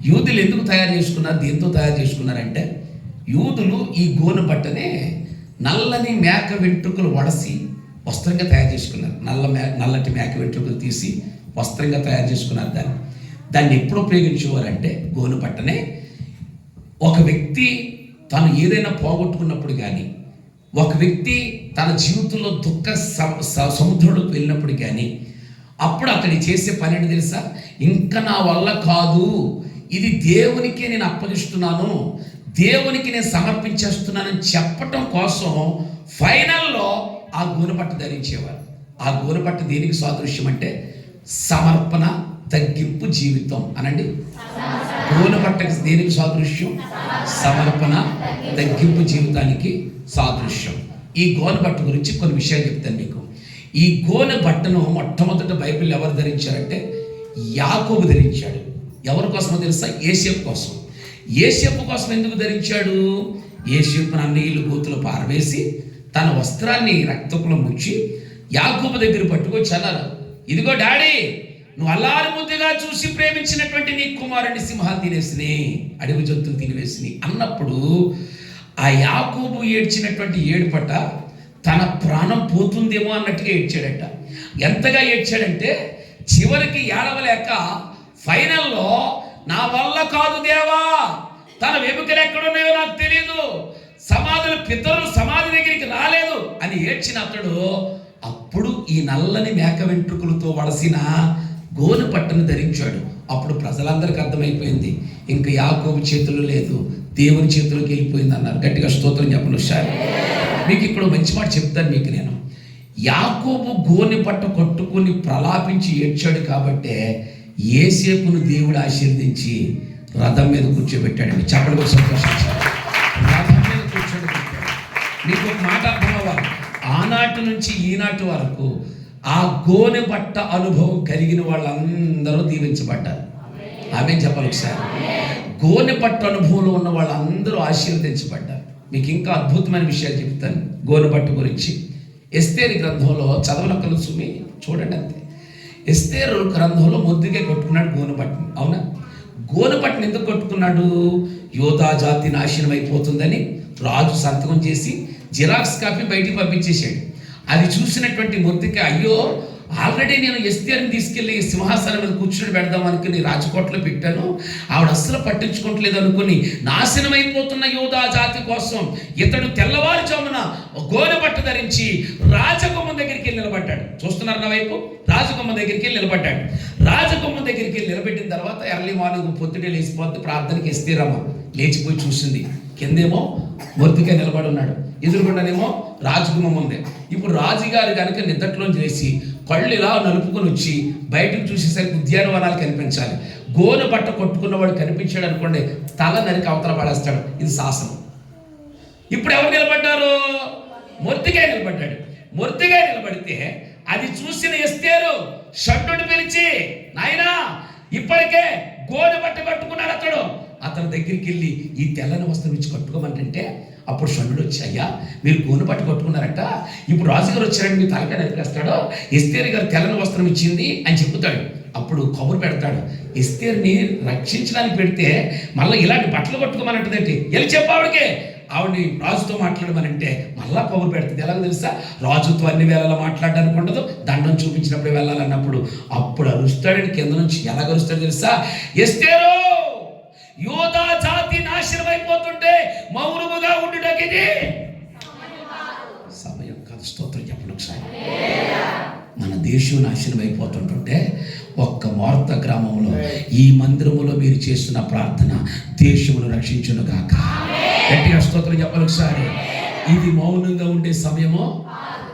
S1: యూదులు ఎందుకు తయారు చేసుకున్నారు, దేంతో తయారు చేసుకున్నారంటే, యూదులు ఈ గోనె పట్టనే నల్లని మేక వెంట్రుకలు వడసి వస్త్రంగా తయారు చేసుకున్నారు. నల్లటి మేక వెంట్రుకలు తీసి వస్త్రంగా తయారు చేసుకున్నారు. దాన్ని ఎప్పుడు ఉపయోగించేవారంటే, గోనె పట్టనే ఒక వ్యక్తి తను ఏదైనా పోగొట్టుకున్నప్పుడు కానీ, ఒక వ్యక్తి తన జీవితంలో దుఃఖ సముద్రంలోకి వెళ్ళినప్పుడు కానీ, అప్పుడు అతడి చేసే పని ఏంటి తెలుసా? ఇంకా నా వల్ల కాదు, ఇది దేవునికే నేను అప్పగిస్తున్నాను, దేవునికి నేను సమర్పించేస్తున్నానని చెప్పటం కోసం ఫైనల్లో ఆ గోనెపట్టు ధరించేవారు. ఆ గోనెపట్టు దేనికి సాదృశ్యం అంటే, సమర్పణ, తగ్గింపు జీవితం అనండి. గోనెపట్టకి దేనికి సాదృశ్యం? సమర్పణ, తగ్గింపు జీవితానికి సాదృశ్యం. ఈ గోనెపట్టు గురించి కొన్ని విషయాలు చెప్తాను మీకు. ఈ గోనె బట్టను మొట్టమొదట బైబిల్ ఎవరు ధరించారంటే, యాకోబు ధరించాడు. ఎవరి కోసమో తెలుసా? యోసేపు కోసం. యోసేపు కోసం ఎందుకు ధరించాడు? యోసేపును నీళ్లు గోతులు పారవేసి తన వస్త్రాన్ని రక్తపులో ముచ్చి యాకోబు దగ్గర పట్టుకొచ్చి అన్నారు, ఇదిగో డాడీ, నువ్వు అల్లారి ముద్దుగా చూసి ప్రేమించినటువంటి నీ కుమారుని సింహాలు తినేసినాయి, అడవి జంతువులు తినివేసినాయి అన్నప్పుడు ఆ యాకోబు ఏడ్చినటువంటి ఏడుపట తన ప్రాణం పోతుందేమో అన్నట్టుగా ఏడ్చాడట. ఎంతగా ఏడ్చాడంటే, చివరికి ఏడవలేక ఫైనల్లో నా వల్ల కాదు దేవా, తన వెముకలు ఎక్కడున్నాయో నాకు తెలియదు, పితరులు సమాధి దగ్గరికి రాలేదు అని ఏడ్చిన అతడు అప్పుడు ఈ నల్లని మేక వెంట్రుకలతో వడసిన గోనె పట్టను ధరించాడు. అప్పుడు ప్రజలందరికీ అర్థమైపోయింది, ఇంకా యాకోబు చేతుల్లో లేదు, దేవుని చేతిలోకి వెళ్ళిపోయింది అన్నారు. గట్టిగా స్తోత్రం చెప్పండి సార్. మీకు ఇక్కడ మంచి మాట చెప్తాను మీకు నేను. యాకోబు గోనె పట్ట కొట్టుకుని ప్రలాపించి ఏడ్చాడు కాబట్టే యోసేపును దేవుడు ఆశీర్వదించి రథం మీద కూర్చోబెట్టాడండి. చెప్పడం సంతోషించాడు. రథం మీద కూర్చోబెట్టాడు. మీకు ఒక మాట అర్థం అవ్వాలి, ఆనాటి నుంచి ఈనాటి వరకు ఆ గోనె పట్ట అనుభవం కలిగిన వాళ్ళందరూ దీవించబడ్డారు. ఆమె చెప్పాలి ఒకసారి. గోనె పట్ట అనుభవంలో ఉన్న వాళ్ళందరూ ఆశీర్వదించబడ్డారు. మీకు ఇంకా అద్భుతమైన విషయాలు చెప్తాను గోనె పట్టు గురించి. ఎస్తేరు గ్రంథంలో చదవనక్కలు సుమి చూడండి అంతే. ఎస్తేరు గ్రంథంలో మొద్దుగా కొట్టుకున్నాడు గోనె పట్టుని, అవునా? గోనె పట్టుని ఎందుకు కొట్టుకున్నాడు? యోధా జాతి నాశనం అయిపోతుందని రాజు సంతకం చేసి జిరాక్స్ కాపీ బయటికి పంపించేశాడు. అది చూసినటువంటి మొద్దుగా, అయ్యో ఆల్రెడీ నేను ఎస్తేరుని తీసుకెళ్ళి సింహాసనం మీద కూర్చొని పెడదాం అనుకుని రాజకోటలో పెట్టాను, ఆవిడ అస్సలు పట్టించుకోవట్లేదు అనుకుని నాశనం అయిపోతున్న యోధా జాతి కోసం ఇతడు తెల్లవారుజామున గోనె పట్టు ధరించి రాజగుమ్మం దగ్గరికి వెళ్ళి నిలబడ్డాడు. చూస్తున్నారు నా వైపు? రాజగుమ్మం దగ్గరికి వెళ్ళి నిలబడ్డాడు. రాజగుమ్మం దగ్గరికి వెళ్ళి నిలబెట్టిన తర్వాత ఎర్లీ మార్నింగ్ పొద్దుటే లేచిపోతే ప్రార్థనకి ఎస్తేరమ్మ లేచిపోయి చూసింది. కిందేమో మొద్దుగా నిలబడి ఉన్నాడు, ఎదురుగుండానేమో రాజగుమ్మం ఉంది. ఇప్పుడు రాజుగారు కనుక నిద్దట్లోంచి లేచి కళ్ళు ఇలా నలుపుకొని వచ్చి బయటకు చూసేసరికి ఉద్యానవనాలు కనిపించాలి. గోనె పట్ట కొట్టుకున్నవాడు కనిపించాడు అనుకోండి, తల నరికి అవతల పడేస్తాడు. ఇది శాసనం. ఇప్పుడు ఎవరు నిలబడ్డారు? మొర్దెకై నిలబడ్డాడు. మొర్దెకై నిలబడితే అది చూసిన ఎస్తేరు షండుని పిలిచి, నాయనా ఇప్పటికే గోనె పట్ట కట్టుకున్నాడు అతడు. అతని దగ్గరికి వెళ్ళి ఈ తెల్లని వస్త్రం ఇచ్చి కట్టుకోమంటే అప్పుడు షండు వచ్చి, అయ్యా మీరు గోనె పట్టు కట్టుకున్నారట, ఇప్పుడు రాజుగారు వచ్చారని మీ తలకాయ నరికేస్తాడు, ఎస్తేరు గారు తెల్లని వస్త్రం ఇచ్చింది అని చెబుతాడు. అప్పుడు కబురు పెడతాడు, ఎస్తేరుని రక్షించడానికి పెడితే మళ్ళీ ఇలాంటి బట్టలు కట్టుకోమనంటుందంటే వెళ్ళి చెప్పావిడికే ఆవిడని రాజుతో మాట్లాడమనంటే మళ్ళా కబురు పెడుతుంది. ఎలాగో తెలుసా? రాజుతో అన్ని వేళలా మాట్లాడడానికి ఉండదు, దండం చూపించినప్పుడు వెళ్ళాలన్నప్పుడు అప్పుడు అరుస్తాడని కింద నుంచి. ఎలా అరుస్తాడు తెలుసా? ఎస్తేరు, యోధా జాతి నాశనం అయిపోతుంటే మౌనముగా ఉండుటకి ఇది సమయం కాదు. స్తోత్రం చెప్పండి ఒకసారి. మన దేశం నాశనం అయిపోతుంటుంటే ఒక్క మార్త గ్రామంలో ఈ మందిరములో మీరు చేస్తున్న ప్రార్థన దేశమును రక్షించును గాక. గట్టిగా స్తోత్రం చెప్పాలి ఒకసారి. ఇది మౌనంగా ఉండే సమయమో?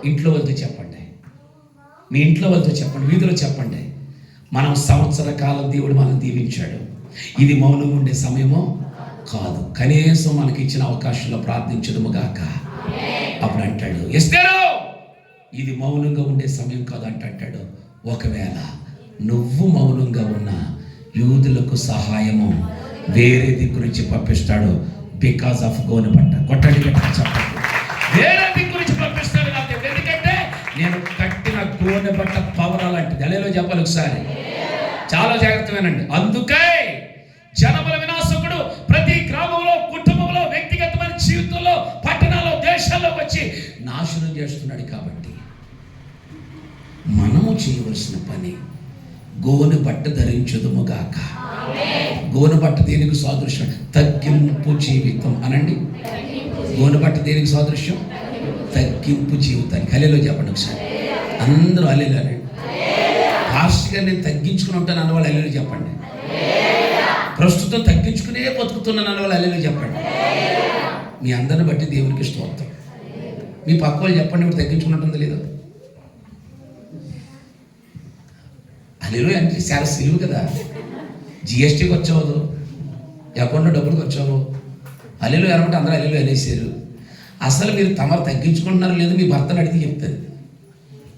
S1: ఇంట్లో వాళ్ళతో చెప్పండి, మీ ఇంట్లో వాళ్ళతో చెప్పండి, వీధిలో చెప్పండి. మనం సంవత్సర కాలం దేవుడు మనం దీవించాడు. ఇది మౌనంగా ఉండే సమయమో కాదు. కనీసం మనకి ఇచ్చిన అవకాశంలో ప్రార్థించదుము గాక. అప్పుడు అంటాడు ఎస్తేరు, ఇది మౌనంగా ఉండే సమయం కాదు అంటాడు. ఒకవేళ నువ్వు మౌనంగా ఉన్న యూదులకు సహాయము వేరే దిక్కు నుంచి పంపిస్తాడు. బికాస్ ఆఫ్ గోనెపట్ట. కొట్టండి చెప్పండి. వేరే దిక్కు నుంచి పంపిస్తాడు నాకు. ఎందుకంటే నేను కట్టిన గోనెపట్ట పవర్ అలాంటిది. అలేలో చెప్పాలి ఒకసారి. చాలా జాగ్రత్తమేనండి. అందుకే జనముల వినాశకుడు ప్రతి గ్రామంలో, కుటుంబంలో, వ్యక్తిగతమైన జీవితంలో, పట్టణాల్లో, దేశాల్లో వచ్చి నాశనం చేస్తున్నాడు. కాబట్టి మనము చేయవలసిన పని గోనె బట్ట ధరించదుము గాక. గోనె బట్ట దేనికి సాదృశ్యం? తగ్గింపు జీవితం అనండి. గోనె బట్ట దేనికి సాదృశ్యం? తగ్గింపు జీవితానికి. హల్లెలూయా చెప్పండి ఒకసారి. అందరూ హల్లెలూయా అనండి. పాస్టర్గా నేను తగ్గించుకుని ఉంటాను అన్నవాళ్ళు హల్లెలూయా చెప్పండి. ప్రస్తుతం తగ్గించుకునే బతుకుతున్నాను అన్నవాళ్ళు హల్లెలూయా చెప్పండి. మీ అందరిని బట్టి దేవునికి స్తోత్రం. మీ పక్క వాళ్ళు చెప్పండి, ఇప్పుడు తగ్గించుకున్నట్టుందో లేదో. హల్లెలూయా అంటే చాలా సులువు కదా. జిఎస్టీకి వచ్చావు, అకౌంట్లో డబ్బులకు వచ్చావు, హల్లెలూయా అనమాట అందరూ హల్లెలూయా అనేసారు. అసలు మీరు తమరు తగ్గించుకుంటున్నారో లేదో మీ భర్తను అడిగి చెప్తుంది,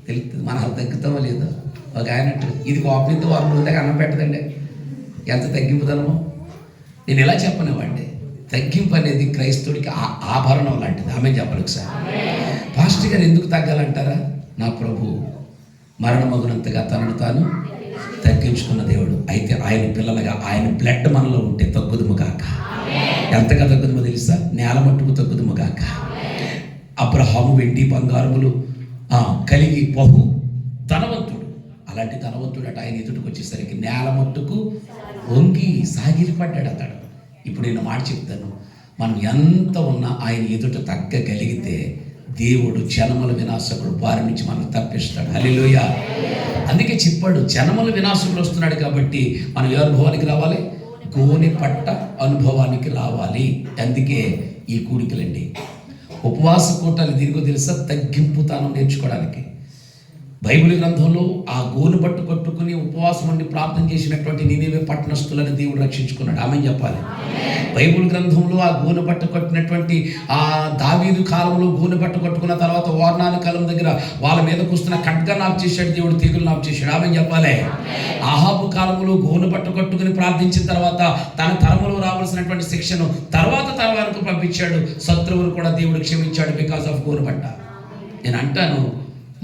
S1: తెలుస్తుంది. మనం తగ్గుతామో లేదో. ఒక ఆయన ఇది కోపంతో వారం రోజులకి అన్నం పెట్టదండి. ఎంత తగ్గింపుదనమో నేను ఎలా చెప్పనివ్వండి. తగ్గింపు అనేది క్రైస్తవుడికి ఆభరణం లాంటిది. ఆమె చెప్పాలి ఒకసారి. పాస్టర్ గారు ఎందుకు తగ్గాలంటారా? నా ప్రభు మరణమగునంతగా తనను తాను తగ్గించుకున్న దేవుడు. అయితే ఆయన పిల్లలుగా ఆయన బ్లడ్ మనలో ఉంటే తగ్గుదుము గాక. ఎంతగా తగ్గుదుమో తెలుసా? నేల మట్టుకు తగ్గుదుము గాక. అబ్రహాము వెండి బంగారములు కలిగి బహు ధనవంతుడు. అలాంటి ధనవంతుడు అట ఆయన ఎదుటికి వచ్చేసరికి నేల మట్టుకు వంగి సాగిలిపడ్డాడు అతడు. ఇప్పుడు నేను మాట చెప్తాను. మనం ఎంత ఉన్నా ఆయన ఎదుట తగ్గగలిగితే దేవుడు జనముల వినాశకుడు వారి నుంచి మనం తప్పిస్తాడు. హల్లెలూయా. అందుకే చెప్పాడు, జనముల వినాశకుడు వస్తున్నాడు కాబట్టి మనం ఏ అనుభవానికి రావాలి? గోనె పట్ట అనుభవానికి రావాలి. అందుకే ఈ కూడికలండి. ఉపవాస కూటాలు దీనికో తెలుసా? తగ్గింపుతానం నేర్చుకోవడానికి. బైబిల్ గ్రంథంలో ఆ గోనె పట్టు కట్టుకుని ఉపవాసం ఉండి ప్రార్థన చేసినటువంటి నినివే పట్టణస్తులను దేవుడు రక్షించుకున్నాడు. ఆమె చెప్పాలి. బైబిల్ గ్రంథంలో ఆ గోనె పట్టు కట్టినటువంటి ఆ దావీదు కాలంలో గోనె పట్టు కట్టుకున్న తర్వాత ఓర్నాను కాలం దగ్గర వాళ్ళ మీద కూస్తున్న ఖడ్గా నాపు చేశాడు దేవుడు, తీగులు నాపు చేశాడు. ఆమె చెప్పాలి. ఆహాబు కాలంలో గోనె పట్టు కట్టుకుని ప్రార్థించిన తర్వాత తన తరములో రావాల్సినటువంటి శిక్షను తర్వాత తరాలకు పంపించాడు. శత్రువులు కూడా దేవుడు క్షమించాడు బికాస్ ఆఫ్ గోనె పట్ట. నేను అంటాను,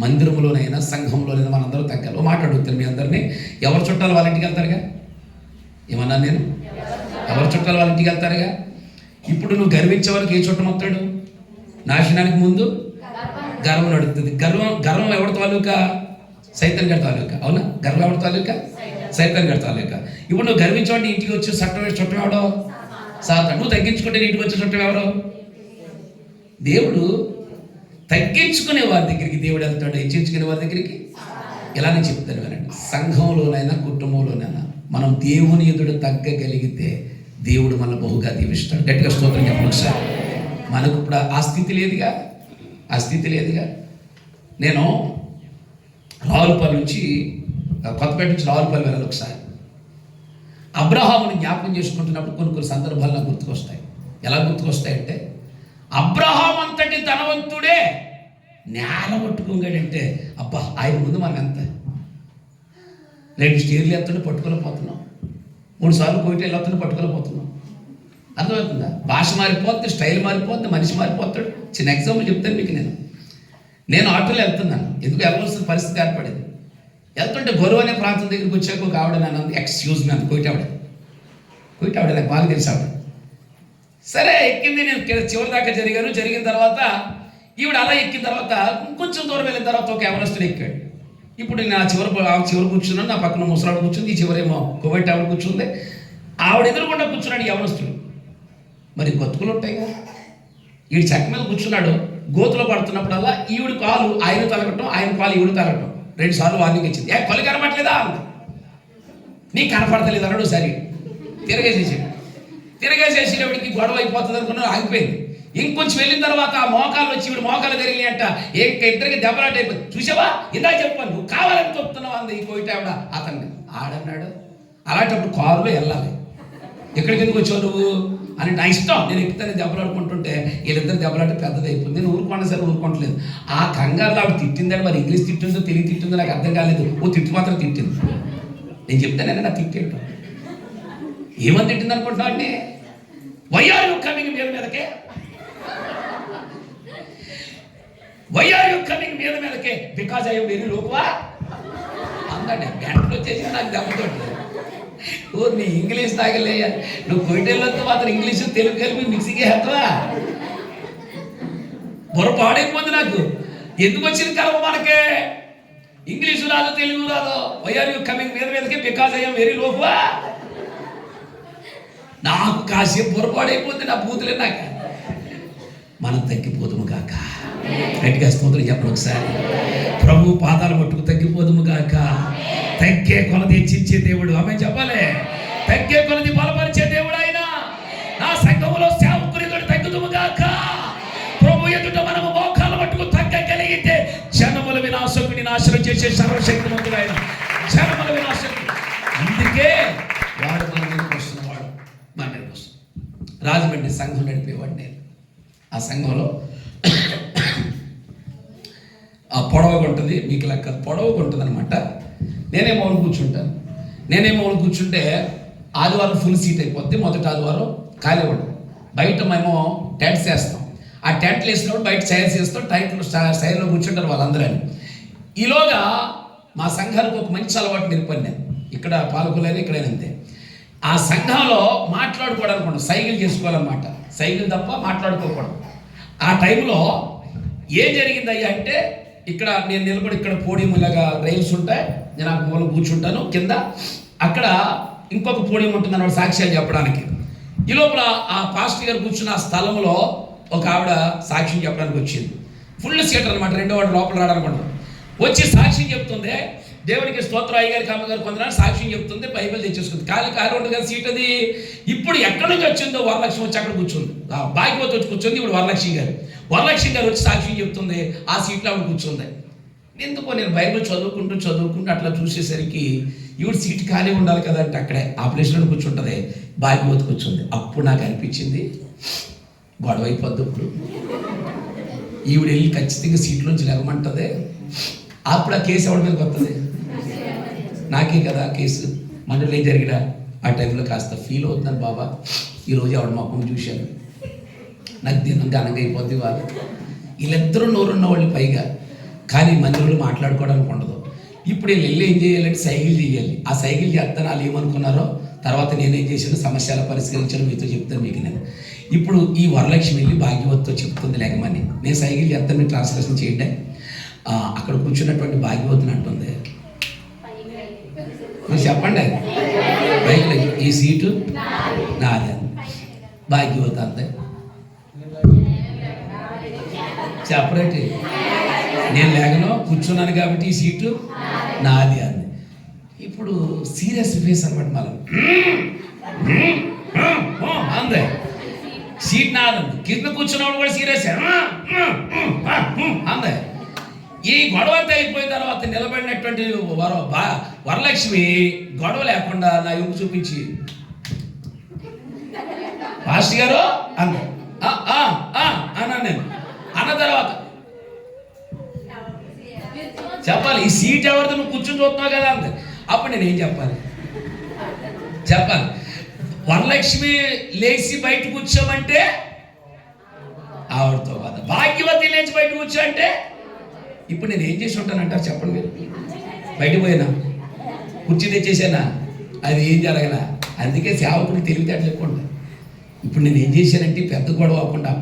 S1: మందిరంలోనైనా సంఘంలోనైనా మనందరూ తగ్గాలి. ఓ మాట అడుగుతాను మీ అందరినీ, ఎవరు చుట్టాలు వాళ్ళ ఇంటికి వెళ్తారుగా? ఏమన్నా నేను? ఎవరు చుట్టాలు వాళ్ళ ఇంటికి వెళ్తారుగా? ఇప్పుడు నువ్వు గర్వించే వాళ్ళకి ఏ చుట్టం వస్తాడు? నాశనానికి ముందు గర్వం నడుస్తుంది. గర్వం ఎవరి తాలూకా? సైతాన్ గారి తాలూకా. అవునా? గర్వం ఎవరి తాలూకా? సైతాన్ గారి తాలూకా. ఇప్పుడు నువ్వు గర్వించేవాడిని ఇంటికి వచ్చి చుట్టం ఎవడో? సాతాను. నువ్వు తగ్గించుకుంటే ఇంటికి వచ్చే చుట్టం ఎవరో? దేవుడు. తగ్గించుకునే వారి దగ్గరికి దేవుడు వెళ్తాడు, హెచ్చించుకునే వారి దగ్గరికి. ఇలానే చెప్తాను వినండి. సంఘంలోనైనా కుటుంబంలోనైనా మనం దేవుని ఎదుట తగ్గగలిగితే దేవుడు మన బహుగా దీవిస్తాడు. గట్టిగా స్తోత్రం చెప్పండి సార్. మనకు ఇప్పుడు ఆ స్థితి లేదుగా. ఆ స్థితి లేదుగా. నేను రావులపల్లి నుంచి కొత్తపేట నుంచి రావులపల్లి వెళ్ళాలి ఒకసారి. అబ్రహాముని జ్ఞాపకం చేసుకుంటున్నప్పుడు కొన్ని సందర్భాలు నాకు గుర్తుకొస్తాయి. ఎలా గుర్తుకొస్తాయంటే, అబ్రహాం అంతటి ధనవంతుడే నేల పట్టుకోగాడంటే అబ్బా ఆయన ముందు మనం ఎంత 2 స్టీర్లు ఎత్తుంటే పట్టుకోలేకపోతున్నాం, 3 సార్లు కోయిట వెళ్ళొస్తుంటే పట్టుకోలేకపోతున్నాం. అర్థమవుతుందా? భాష మారిపోద్ది, స్టైల్ మారిపోద్ది, మనిషి మారిపోతాడు. చిన్న ఎగ్జాంపుల్ చెప్తాను మీకు. నేను ఆటోలో వెళ్తున్నాను. ఎందుకు వెళ్ళవలసిన పరిస్థితి ఏర్పడింది. వెళ్తుంటే గొరవ అనే ప్రాంతం దగ్గరికి వచ్చాక ఒక ఆవిడ నన్ను ఎక్స్క్యూజ్ మీ అంత కోయిట ఆవిడ నాకు బాగా తెలిసి ఆవిడ. సరే ఎక్కింది. నేను చివరి దాకా జరిగిన తర్వాత ఈవిడ అలా ఎక్కిన తర్వాత కొంచెం దూరం వెళ్ళిన తర్వాత ఒక యవనస్తుడు ఎక్కాడు. ఇప్పుడు నేను ఆ చివరి కూర్చున్నాను, నా పక్కన ముసలాడు కూర్చుంది, ఈ చివరేమో కోవిడ్ ఆవిడ కూర్చుంది. ఆవిడ ఎదురుకుండా కూర్చున్నాడు యవనస్తుడు. మరి గొతుకులు ఉంటాయి కదా. ఈవిడ చెక్క మీద కూర్చున్నాడు. గోతులో పడుతున్నప్పుడల్లా ఈవిడ కాలు ఆయన తలగటం, ఆయన కాలు ఈవిడ తలగటం. 2 సార్లు వార్నింగ్ ఇచ్చింది. కొలి కనపడలేదా అంది. నీకు కనపడతలేదు అన్నాడు. సరే తిరగేసేసేటప్పటికి గొడవ అయిపోతుంది అనుకున్నా, ఆగిపోయింది. ఇంకొంచెం వెళ్ళిన తర్వాత ఆ మోకాలు వచ్చి ఈవిడ మోకాలు జరిగినాయి అంట. ఇద్దరికి దెబ్బలాట అయిపోయింది. చూసావా, ఇందా చెప్పాను, నువ్వు కావాలని చెప్తున్నావు అంది ఈ కోయిట ఆవిడ. అతన్ని ఆడన్నాడు. అలాంటప్పుడు కారులో వెళ్ళాలి. ఎక్కడికి ఎందుకు వచ్చావు నువ్వు అని నా ఇష్టం, నేను ఎక్కుతాను దెబ్బలాడుకుంటుంటే వీళ్ళిద్దరు దెబ్బలాడితే పెద్దది అయిపోయింది. నేను ఊరుకోండి సరే ఊరుకోవట్లేదు. ఆ కంగారులో ఆవిడ తిట్టిందని, మరి ఇంగ్లీష్ తిట్టిందో తెలుగు తిట్టిందో నాకు అర్థం కాలేదు. తిట్టు మాత్రం తిట్టింది. నేను చెప్తానే నా తిట్టేయటం ఏమని తిట్టింది అనుకుంటున్నావు అండి? వై ఆర్ యు కమింగ్ మీదకే, వై ఆర్ యు కమింగ్ మీదకే, బికాజ్ ఐ వెరీ లోకువా అందండి. బ్యాంకులు వచ్చేసి నాకు దెబ్బతోటి నీ ఇంగ్లీష్ తాగలేయ, నువ్వు కొయిటెళ్ళతో మాత్రం ఇంగ్లీషు తెలుగు కలిపి మిక్సింగ్ వేస్తావా? బుర్ర పాడైపోద్ది నాకు. ఎందుకు వచ్చింది కలవ మనకే? ఇంగ్లీషు రాదు తెలుగు రాదు. వై ఆర్ యు కమింగ్ మీదకే బికాజ్ ఐ వెరీ లోకువా. నాకు కాసేపు బుర్ర పాడైపోద్ది నా బూతులే. నాకు మనం తగ్గిపోదుము కాక, గట్టిగా స్తోత్రం చెప్పండి ఒకసారి. ప్రభు పాదాల మట్టుకు తగ్గిపోదుము కాక. తగ్గే కొలది హెచ్చించే దేవుడు, ఆమె చెప్పాలి. తగ్గే కొలది బలపరిచే దేవుడు ఆయన. నా సంఘములో సేవకునితో తగ్గుదుము కాక. ప్రభు ఎదుట మనము మోకాల మట్టుకు తగ్గగలిగితే జనముల వినాశకుని నాశనం చేసే సర్వశక్తిమంతుడు ఆయన. జనముల వినాశకుడు. అందుకే వాడు మన మీదకి వస్తున్నవాడు, మన మీదకి వస్తుంది. రాజమండ్రి సంఘం నడిపేవాడు నేను. ఆ సంఘంలో ఆ పొడవుగా ఉంటుంది, మీకు లెక్క పొడవుగా ఉంటుంది అనమాట. నేనే మౌలు కూర్చుంటే ఆదివారం ఫుల్ సీట్ అయిపోద్ది. మొదటి ఆదివారం ఖాళీ ఉండదు. బయట మేము టెంట్స్ వేస్తాం. ఆ టెంట్లు వేసినప్పుడు బయట చైర్స్ వేస్తాం. టైంట్లో సైడ్లో కూర్చుంటారు వాళ్ళందరూ. ఈలోగా మా సంఘానికి ఒక మంచి అలవాటు నేర్పని నేను. ఇక్కడ పాలకులైనా ఇక్కడైనా అంతే. ఆ సంఘంలో మాట్లాడుకోవడానికి ఉండదు, సైకిల్ చేసుకోవాలన్నమాట. సైకిల్ తప్ప మాట్లాడుకోకూడదు. ఆ టైంలో ఏం జరిగిందయ్యా అంటే, ఇక్కడ నేను నిలబడి, ఇక్కడ పోడియం ఇలాగా రైల్స్ ఉంటాయి, నేను ఆ మూల కూర్చుంటాను కింద. అక్కడ ఇంకొక పోడియం ఉంటుంది అన్నమాట సాక్ష్యాలు చెప్పడానికి. ఈ లోపల ఆ పాస్టర్ గారు కూర్చున్న ఆ స్థలంలో ఒక ఆవిడ సాక్ష్యం చెప్పడానికి వచ్చింది. ఫుల్ సీటర్ అనమాట. రెండో వాడు లోపల రాడనమాట. వచ్చి సాక్ష్యం చెప్తుంది. దేవునికి స్తోత్రం. అయ్యగారికి అమ్మగారు కొందరు సాక్ష్యం చెప్తుంది. బైబిల్ తెచ్చేసుకుంది. ఖాళీ ఉంటుంది కదా సీట్ అది. ఇప్పుడు ఎక్కడి నుంచి వచ్చిందో వరలక్ష్మి వచ్చి అక్కడ కూర్చుంది. భాగ్యవతి వచ్చి కూర్చుంది. ఇప్పుడు వరలక్ష్మి గారు వచ్చి సాక్ష్యం చెప్తుంది. ఆ సీట్లో ఆవిడ కూర్చుంది. ఎందుకో నేను బైబిల్ చదువుకుంటూ అట్లా చూసేసరికి ఈవిడ సీట్ ఖాళీ ఉండాలి కదా అంటే అక్కడే ఆ ప్లేస్లో కూర్చుంటుంది. భాగ్యవతి కూర్చుంది. అప్పుడు నాకు అనిపించింది గొడవ అయిపోద్ది. ఇప్పుడు ఈవిడ వెళ్ళి ఖచ్చితంగా సీట్లోంచి లేకమంటుంది. అప్పుడు ఆ కేసు ఎవరి మీదకి వస్తుంది? నాకే కదా కేసు. మనలో ఏం జరిగినా ఆ టైంలో కాస్త ఫీల్ అవుతున్నాను. బాబా ఈరోజు ఆవిడ మొక్కను చూశాను, నాకు దీని ఘనంగా అయిపోద్ది. వాళ్ళు వీళ్ళిద్దరూ నోరున్న వాళ్ళు పైగా, కానీ మందిరంలో మాట్లాడుకోవడానికి ఉండదు. ఇప్పుడు వీళ్ళు వెళ్ళి ఏం చేయాలంటే సైకిల్ చేయాలి. ఆ సైకిల్ చేస్తాను వాళ్ళు ఏమనుకున్నారో తర్వాత నేనేం చేశాను సమస్యల పరిష్కరించాను మీతో చెప్తాను మీకు. నేను ఇప్పుడు ఈ వరలక్ష్మి వెళ్ళి భాగ్యవతితో చెప్తుంది లేకమని, నేను సైకిల్ చేస్తాను మీరు ట్రాన్స్లేషన్ చేయండి. అక్కడ కూర్చున్నటువంటి భాగ్యవతిని అంటుంది, మీరు చెప్పండి బైక్లో ఈ సీటు నాదే. భాగ్యవతి అంతే సెపరేట్. నేను లేకను కూర్చున్నాను కాబట్టి ఈ సీటు నాది అంది. ఇప్పుడు సీరియస్ ఫేస్ అనమాట. మళ్ళీ అందే సీట్ నాదంది. కింద కూర్చున్నవాడు కూడా సీరియస్ అందే. ఈ గొడవ అంతా అయిపోయిన తర్వాత నిలబడినటువంటి వరలక్ష్మి గొడవ లేకుండా నా ఎముక చూపించి పాస్టర్ గారు అంది. అన్నాను నేను. అన్న తర్వాత చెప్పాలి ఈ సీట్ ఎవరితో నువ్వు కూర్చొని చూస్తున్నావు కదా అంది. అప్పుడు నేను ఏం చెప్పాలి? వరలక్ష్మి లేచి బయట కూర్చోమంటే ఆవిడతో బాధ. భాగ్యవతి లేచి బయట కూర్చోంటే ఇప్పుడు నేను ఏం చేసి ఉంటానంటారు చెప్పండి మీరు? బయట పోయినా కుర్చీ తెచ్చేసానా? అది ఏం జరగల. అందుకే సేవకుడికి తెలివితేటలు ఎక్కువ ఉంటాయి. ఇప్పుడు నేను ఏం చేశానంటే పెద్ద గొడవ అవ్వకుండా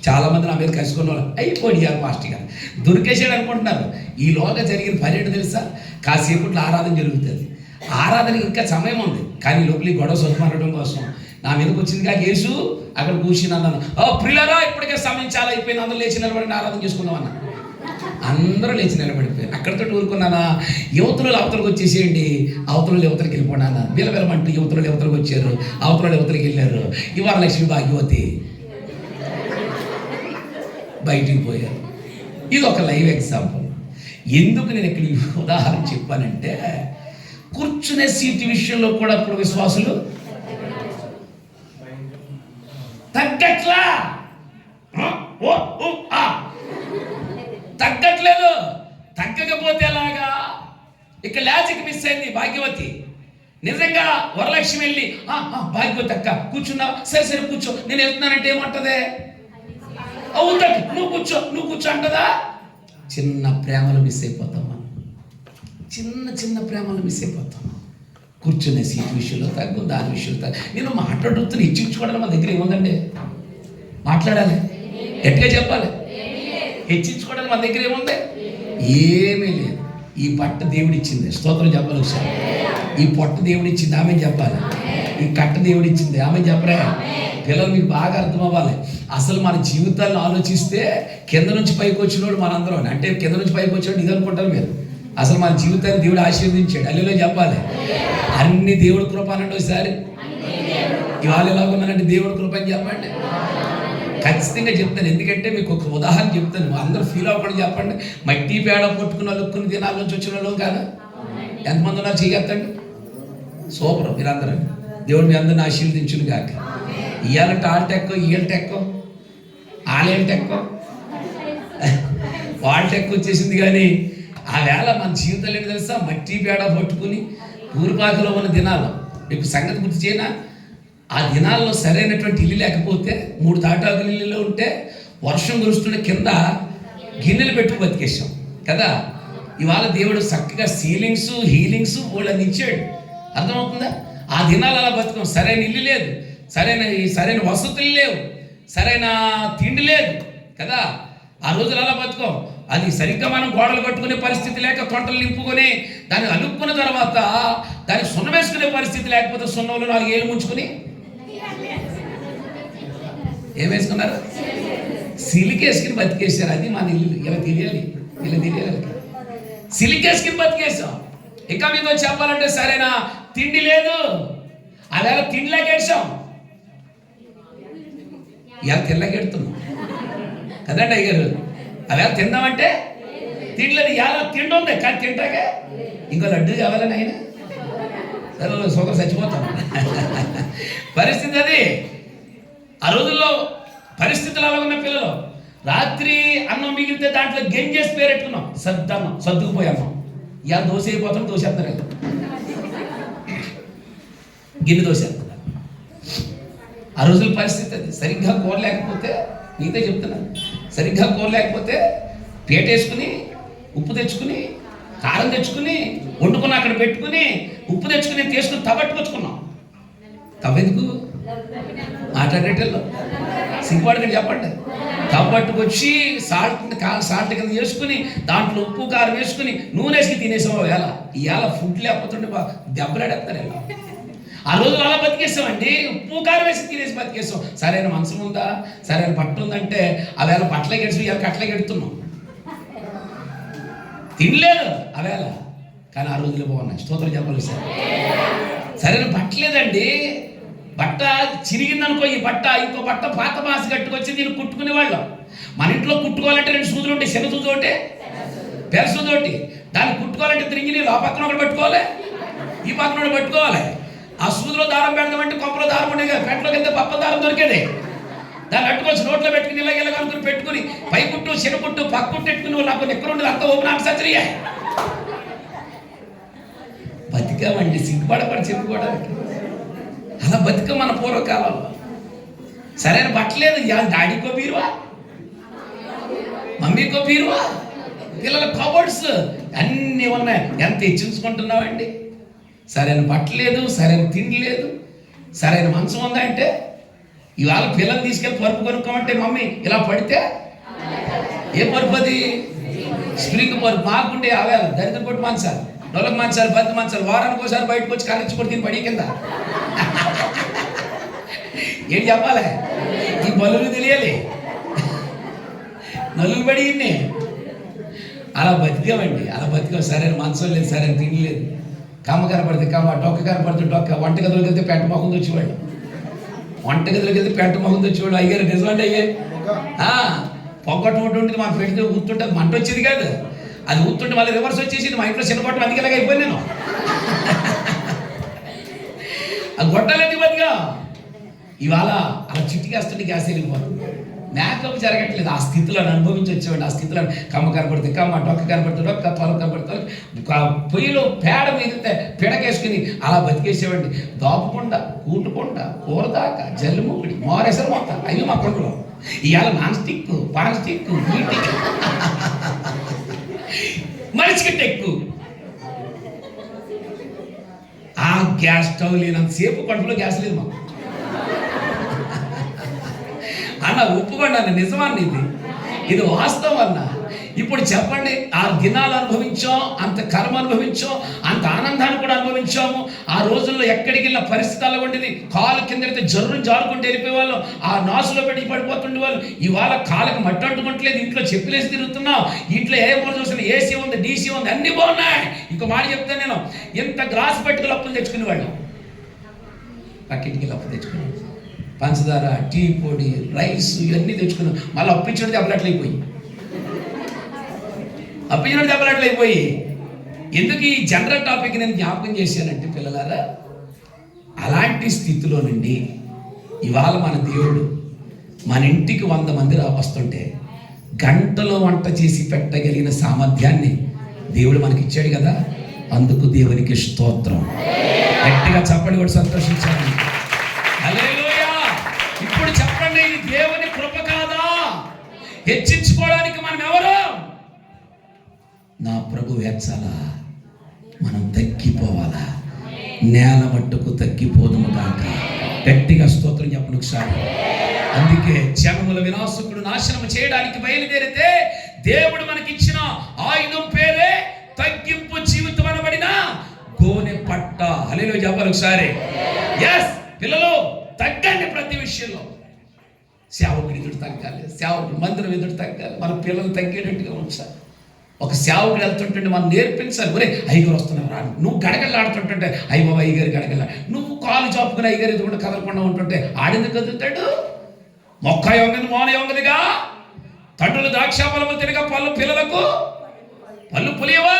S1: చాలామంది నా మీద కసుకున్న వాళ్ళు అయిపోయారు పాస్టర్ గారు దొరికేసాడు అనుకుంటున్నారు. ఈలోగా జరిగిన పని ఏంటో తెలుసా? కాసేపట్లో ఆరాధన జరుగుతుంది. ఆరాధనకి ఇంకా సమయం ఉంది, కానీ లోపలి గొడవ సొంతమనడం కోసం నా మీదకి వచ్చింది కాక యేసు అక్కడ కూర్చుని అన్నాను, ప్రియులారా ఇప్పటికే సమయం చాలా అయిపోయింది, అందరూ లేచి నిలబడి ఆరాధన చేసుకుందాం అన్న. అందరూ లేచి నిలబడిపోయారు. అక్కడితో ఊరుకున్నానా? యువతులు అవతలకు వచ్చేసేయండి, అవతలు యువతలకు వెళ్ళిపోయినా బిలబెలమంటూ యువతులు యువతలకు వచ్చారు, అవతలు యువతలకు వెళ్ళారు. ఇవాళ లక్ష్మి భాగ్యవతి బయటికి పోయారు. ఇది ఒక లైవ్ ఎగ్జాంపుల్. ఎందుకు నేను ఇక్కడ ఈ ఉదాహరణ చెప్పానంటే, కూర్చునే సీటు విషయంలో కూడా ఇప్పుడు విశ్వాసులు ఓ ఊ ఆ. తగ్గట్లేదు. తగ్గకపోతే ఎలాగా? ఇక్కడ లాజిక్ మిస్ అయింది భాగ్యవతి. నిజంగా వరలక్ష్మి వెళ్ళి భాగ్యవతి అక్క కూర్చున్నావు, సరే సరే కూర్చో, నేను వెళ్తున్నానంటే ఏమంటదే? అవుతుంది, నువ్వు కూర్చో అంటదా? చిన్న ప్రేమలు మిస్ అయిపోతాం మనం. చిన్న ప్రేమలు మిస్ అయిపోతాం. కూర్చునే సీట్ విషయంలో తగ్గు, దాని విషయంలో తగ్గు. నేను మాట్లాడుతున్న హెచ్చించుకోవడం మన దగ్గర ఏముందండి? మాట్లాడాలి, గట్టిగా చెప్పాలి. హెచ్చించుకోవడం మన దగ్గర ఏముంది? ఏమీ లేదు. ఈ బట్ట దేవుడిచ్చింది, స్తోత్రం చెప్పాలి ఒకసారి. ఈ పొట్ట దేవుడిచ్చింది, ఆమె చెప్పాలి. ఈ కట్ట దేవుడిచ్చింది, ఆమె చెప్పరా? పిల్లలు మీకు బాగా అర్థం అవ్వాలి. అసలు మన జీవితాలను ఆలోచిస్తే కింద నుంచి పైకి వచ్చినోడు మనందరం, అంటే కింద నుంచి పైకి వచ్చినోడు ఇది అనుకుంటారు మీరు. అసలు మన జీవితాన్ని దేవుడు ఆశీర్వదించాడు. అల్లేలో చెప్పాలి. అన్ని దేవుడి కృప అనండి ఒకసారి. ఇవాళ ఎలాగున్నానంటే దేవుడి కృప అని చెప్పండి. ఖచ్చితంగా చెప్తాను, ఎందుకంటే మీకు ఒక ఉదాహరణ చెప్తాను. అందరూ ఫీల్ అవ్వకుండా చెప్పండి. మట్టి పేడ పట్టుకుని అలుక్కుని దినాల నుంచి వచ్చిన వాళ్ళు కాదు ఎంతమంది ఉన్నారు? చేయగలండి. సూపర్ మీరందరూ. దేవుడు మీ అందరిని ఆశీర్వదించును గాక. ఇయ్యాలంటే ఆళ్ళ టెక్కో, ఈళ్ళ టెక్కో, ఆళ్ళ టెక్కో, వాళ్ళ టెక్క వచ్చేసింది. కానీ ఆ వేళ మన జీవితాలు ఏంటి తెలుసా? మట్టి పేడ పట్టుకుని ఊరిపాకలో ఉన్న దినాలు. మీకు సంగతి గుర్తు చేయనా? ఆ దినాల్లో సరైనటువంటి ఇల్లు లేకపోతే 3 తాటాకుల ఇల్లులో ఉంటే వర్షం కురుస్తుంటే కింద గిన్నెలు పెట్టుకు బతికేసాం కదా. ఇవాళ దేవుడు చక్కగా సీలింగ్స్, హీలింగ్స్ వాళ్ళని ఇచ్చాడు. అర్థమవుతుందా? ఆ దినాలు అలా బతుకాం. సరైన ఇల్లు లేదు, సరైన వసతులు లేవు, సరైన తిండి లేదు కదా. ఆ రోజులు అలా బతుకాం. అది సరిగ్గా మనం గోడలు కట్టుకునే పరిస్థితి లేక తొంటలు నింపుకొని దాన్ని అలుక్కున్న తర్వాత దాన్ని సున్నం వేసుకునే పరిస్థితి లేకపోతే సున్నంలో 4 ఏళ్ళు ముంచుకుని ఏం వేసుకున్నారు? సిలికేసుకుని బతికేశారు. అది మన ఇల్లు. ఇలా తెలియాలి. సిలికేసుకుని బతికేసాం. ఇంకా మీతో చెప్పాలంటే సరైన తిండి లేదు. అలా తిండిలాగేసాం. ఇలా తినలాగెడుతున్నాం కదండి అయ్యారు. అలా తిందామంటే తిండిలేదు. ఇలా తిండి ఉంది కానీ తింటాకే ఇంకో లడ్డు కావాలని ఆయన సరే సోకరు చచ్చిపోతాను పరిస్థితి అది. ఆ రోజుల్లో పరిస్థితులు అలా ఉన్న పిల్లలు రాత్రి అన్నం మిగిలితే దాంట్లో గెంజేసి పేరెట్టుకున్నాం. సర్దన్నం, సర్దుకుపోయాం. ఇలా దోశ అయిపోతాం, దోసేస్తున్నారు, గిన్నె దోసేస్తున్నారు. ఆ రోజుల పరిస్థితి అది. సరిగ్గా కూర లేకపోతే, నీతో చెప్తున్నాను, సరిగ్గా కూర లేకపోతే పీట వేసుకుని ఉప్పు తెచ్చుకుని కారం తెచ్చుకుని వండుకుని అక్కడ పెట్టుకుని ఉప్పు తెచ్చుకుని తీసుకుని తవ్వట్టుకొచ్చుకున్నాం. తవ్వెందుకు మాట్లాడేటల్లో సిగ్గుపడకండి చెప్పండి. తవ్వట్టుకొచ్చి సాల్ట్ కింద వేసుకుని దాంట్లో ఉప్పు కారం వేసుకుని నూనె వేసుకుని తినేసాం. ఎలా ఇవాళ ఫుడ్ లేకపోతుంటే దెబ్బలాడేస్తారు. ఎలా ఆ రోజులు అలా బతికేస్తామండి. ఉప్పు కారం వేసి తినేసి బతికేస్తాం. సరైన మనసు ఉందా, సరైన పట్టు ఉందంటే అవేళ పట్లే గడిచి ఇవాళ కట్లే గెడుతున్నాం. తినలేదు అవేళ, కానీ ఆ రోజులు బాగున్నాయి. స్తోత్రం చెప్పాలి సార్. సరైన బట్టలేదండి. బట్ట చిరిగిందనుకో, ఈ బట్ట ఇంకో బట్ట పాత మాసి కట్టుకొచ్చి దీన్ని కుట్టుకునేవాళ్ళం. మన ఇంట్లో కుట్టుకోవాలంటే 2 సూదులు ఉంటాయి. చిన్న సూది ఒకటి, పెద్ద సూది ఒకటి. దాన్ని కుట్టుకోవాలంటే తిరిగి ఆ పక్కన ఒకటి పట్టుకోవాలి, ఈ పక్కన ఒకటి పట్టుకోవాలి. ఆ సూదిలో దారం పెడదామంటే కొంపలో దారం ఉండేది కదా, పెంటలోకి వెళ్తే పప్ప దారం దొరికేది. దాన్ని అట్టుకొచ్చి నోట్లో పెట్టుకుని ఇలాగ అనుకుని పెట్టుకుని పై కుట్టు, చిన్న కుట్టు, పక్క కుట్టు పెట్టుకుని నాకు ఎక్కడ ఉండేది అంత ఓపెన్ ఆఫ్ సర్జరీ. బతికామండి, సిగ్గుపడపడి చెప్పుకోవడానికి. అలా బతిక మన పూర్వకాలంలో. సరైన బట్టలేదు. డాడీకో బీరువా, మమ్మీకో బీరువా, పిల్లల కబోర్డ్స్ అన్నీ ఉన్నాయి. ఎంత హెచ్చించుకుంటున్నామండి. సరైన బట్టలేదు, సరైన తిండి లేదు, సరైన మంచం ఉందా అంటే ఇవాళ పిల్లలు తీసుకెళ్ళి పరుపు కొనుక్కోమంటే మమ్మీ ఇలా పడితే ఏ పరుపు అది? స్ప్రింగ్ పరుపు. మాకుండే అవేళ దరిద్ర కొట్టి మంచాలు, నొలక మంచాలు, బంతి మంచాలు. వారానికి ఒకసారి బయటకు వచ్చి కరెక్ట్ కొట్టి తిని పడి కింద. ఏం చెప్పాలి? ఈ బలులు తెలియాలి, నలుగులు పడి ఇన్ని. అలా బతికామండి, అలా బతికాం. సరైన మంచం లేదు, సరైన తిండి లేదు. కమ్మ కనపడితే కమ్మ, డొక్క కనపడితే డొక్క. వంటగదిలోకి వెళ్తే పెంట మొహం వచ్చేవాళ్ళు. వంటగదిలోకి వెళ్తే పెంట మొహం వచ్చేవాళ్ళు. అయ్యారు నిజమండి. అయ్యే పొగొట్టు ఉంటుంది. మాకు పెడితే ఊతుంటే మంట వచ్చేది కాదు. అది ఊతుంటే మళ్ళీ రివర్స్ వచ్చేసింది. మా ఇంట్లో చిన్న గొట్టం అందుకేలాగా అయిపోయింది నేను. ఆ గొట్టాలు ఎందుకు బతిగా? ఇవాళ అలా చిట్టికేస్తుంటే గ్యాస్ వెళ్ళిపోతుంది. మేకప్ జరగట్లేదు. ఆ స్థితిలో అనుభవించి వచ్చేవాడి. ఆ స్థితిలో కమ్మ కనపడితే కమ్మ, డొక్క కనపడితే డొక్క, తొల కనపడితే పొయ్యిలో పేడ మీద పిడకేసుకుని అలా బతికేసేవాడిని. దాపుకుండా, కూటుకుండా, కూర దాకా, జల్లుముక్కడి, మోరేసరి మొత్తం అవి మా కొండలో. ఇవాళ నాన్ స్టిక్, పాన్ స్టిక్, హీటిక్, మనిషికి టెక్కు. ఆ గ్యాస్ స్టవ్ లేనంతసేపు కొండలో గ్యాస్ లేదు మాకు అన్న. ఒప్పుకోండి అన్న, నిజమన్న, ఇది వాస్తవం అన్న. ఇప్పుడు చెప్పండి, ఆ దినాలు అనుభవించాం, అంత కర్మ అనుభవించాం, అంత ఆనందాన్ని కూడా అనుభవించాము. ఆ రోజుల్లో ఎక్కడికి వెళ్ళిన పరిస్థితి అలా ఉండేది. కాలు కిందైతే జర్రుని జారుకుంటూ వెళ్ళిపోయేవాళ్ళం, ఆ నాసులో పెట్టి పడిపోతుండే వాళ్ళు. ఇవాళ కాళ్ళకి మట్టి అంటుకుంటలేదు, ఇంట్లో చెప్పులేసి తిరుగుతున్నాం. ఇంట్లో ఏ మూల చూసిన ఏసీ ఉంది, డీసీ ఉంది, అన్నీ బాగున్నాయి. ఇంకో మాట చెప్తాను నేను, ఇంత గ్లాస్ పట్టుకుని అప్పులు తెచ్చుకునేవాళ్ళం. పక్కింటికి అప్పు తెచ్చుకున్నాం, పంచదార, టీ పొడి, రైస్ ఇవన్నీ తెచ్చుకున్నాం. మళ్ళీ అప్పించడం దెబ్బలట్లయిపోయి ఎందుకు ఈ జనరల్ టాపిక్ నేను జ్ఞాపకం చేశానంటే పిల్లలారా, అలాంటి స్థితిలో నుండి ఇవాళ మన దేవుడు మన ఇంటికి 100 మంది వస్తుంటే గంటలో వంట చేసి పెట్టగలిగిన సామర్థ్యాన్ని దేవుడు మనకి ఇచ్చాడు కదా. అందుకు దేవునికి స్తోత్రం. గట్టిగా చప్పటి కూడా సంతోషించాలి. హల్లెలూయా. ఇప్పుడు చెప్పండి, ఇది దేవుని కృప కాదా? హెచ్చించుకోవడానికి మనం ఎవరు? నా ప్రభు హెచ్చాలా, మనం తగ్గిపోవాలా. నేల మట్టుకు తగ్గిపోదుము కాక. గట్టిగా స్తోత్రం చెప్పండి ఒకసారి. అందుకే జనముల వినాశకుడు నాశనం చేయడానికి బయలుదేరితే దేవుడు మనకిచ్చిన ఆయుధం పేరే తగ్గింపు జీవితం అనబడిన గోనె పట్ట. హల్లెలూయా చెప్పాలి ఒకసారి. ఎస్ పిల్లలు, తగ్గండి ప్రతి విషయంలో. సేవకుడి ఎదురు తగ్గాలి, సేవకుడు మందిరం ఎదురు తగ్గాలి, మన పిల్లలు తగ్గేటట్టుగా ఉంచాలి. ఒక సేవకుడు వెళ్తుంటుంటే మనం నేర్పించాలి. ఒరే అయ్యగారు వస్తున్నారు రా, నువ్వు గడగలాడుతుంటుంటే అయ్య బాబా అయ్యగారు గడగల, నువ్వు కాలు చాపుకుని అయ్యగారు ఎదుగుంటే కదలకుండా ఉంటుంటే ఆడెందుకు కదులుతాడు? మొక్క యొంగది మోన యొంగదిగా, తండ్రులు ద్రాక్షాఫలము తినగా పళ్ళు పిల్లలకు పళ్ళు పులియవా?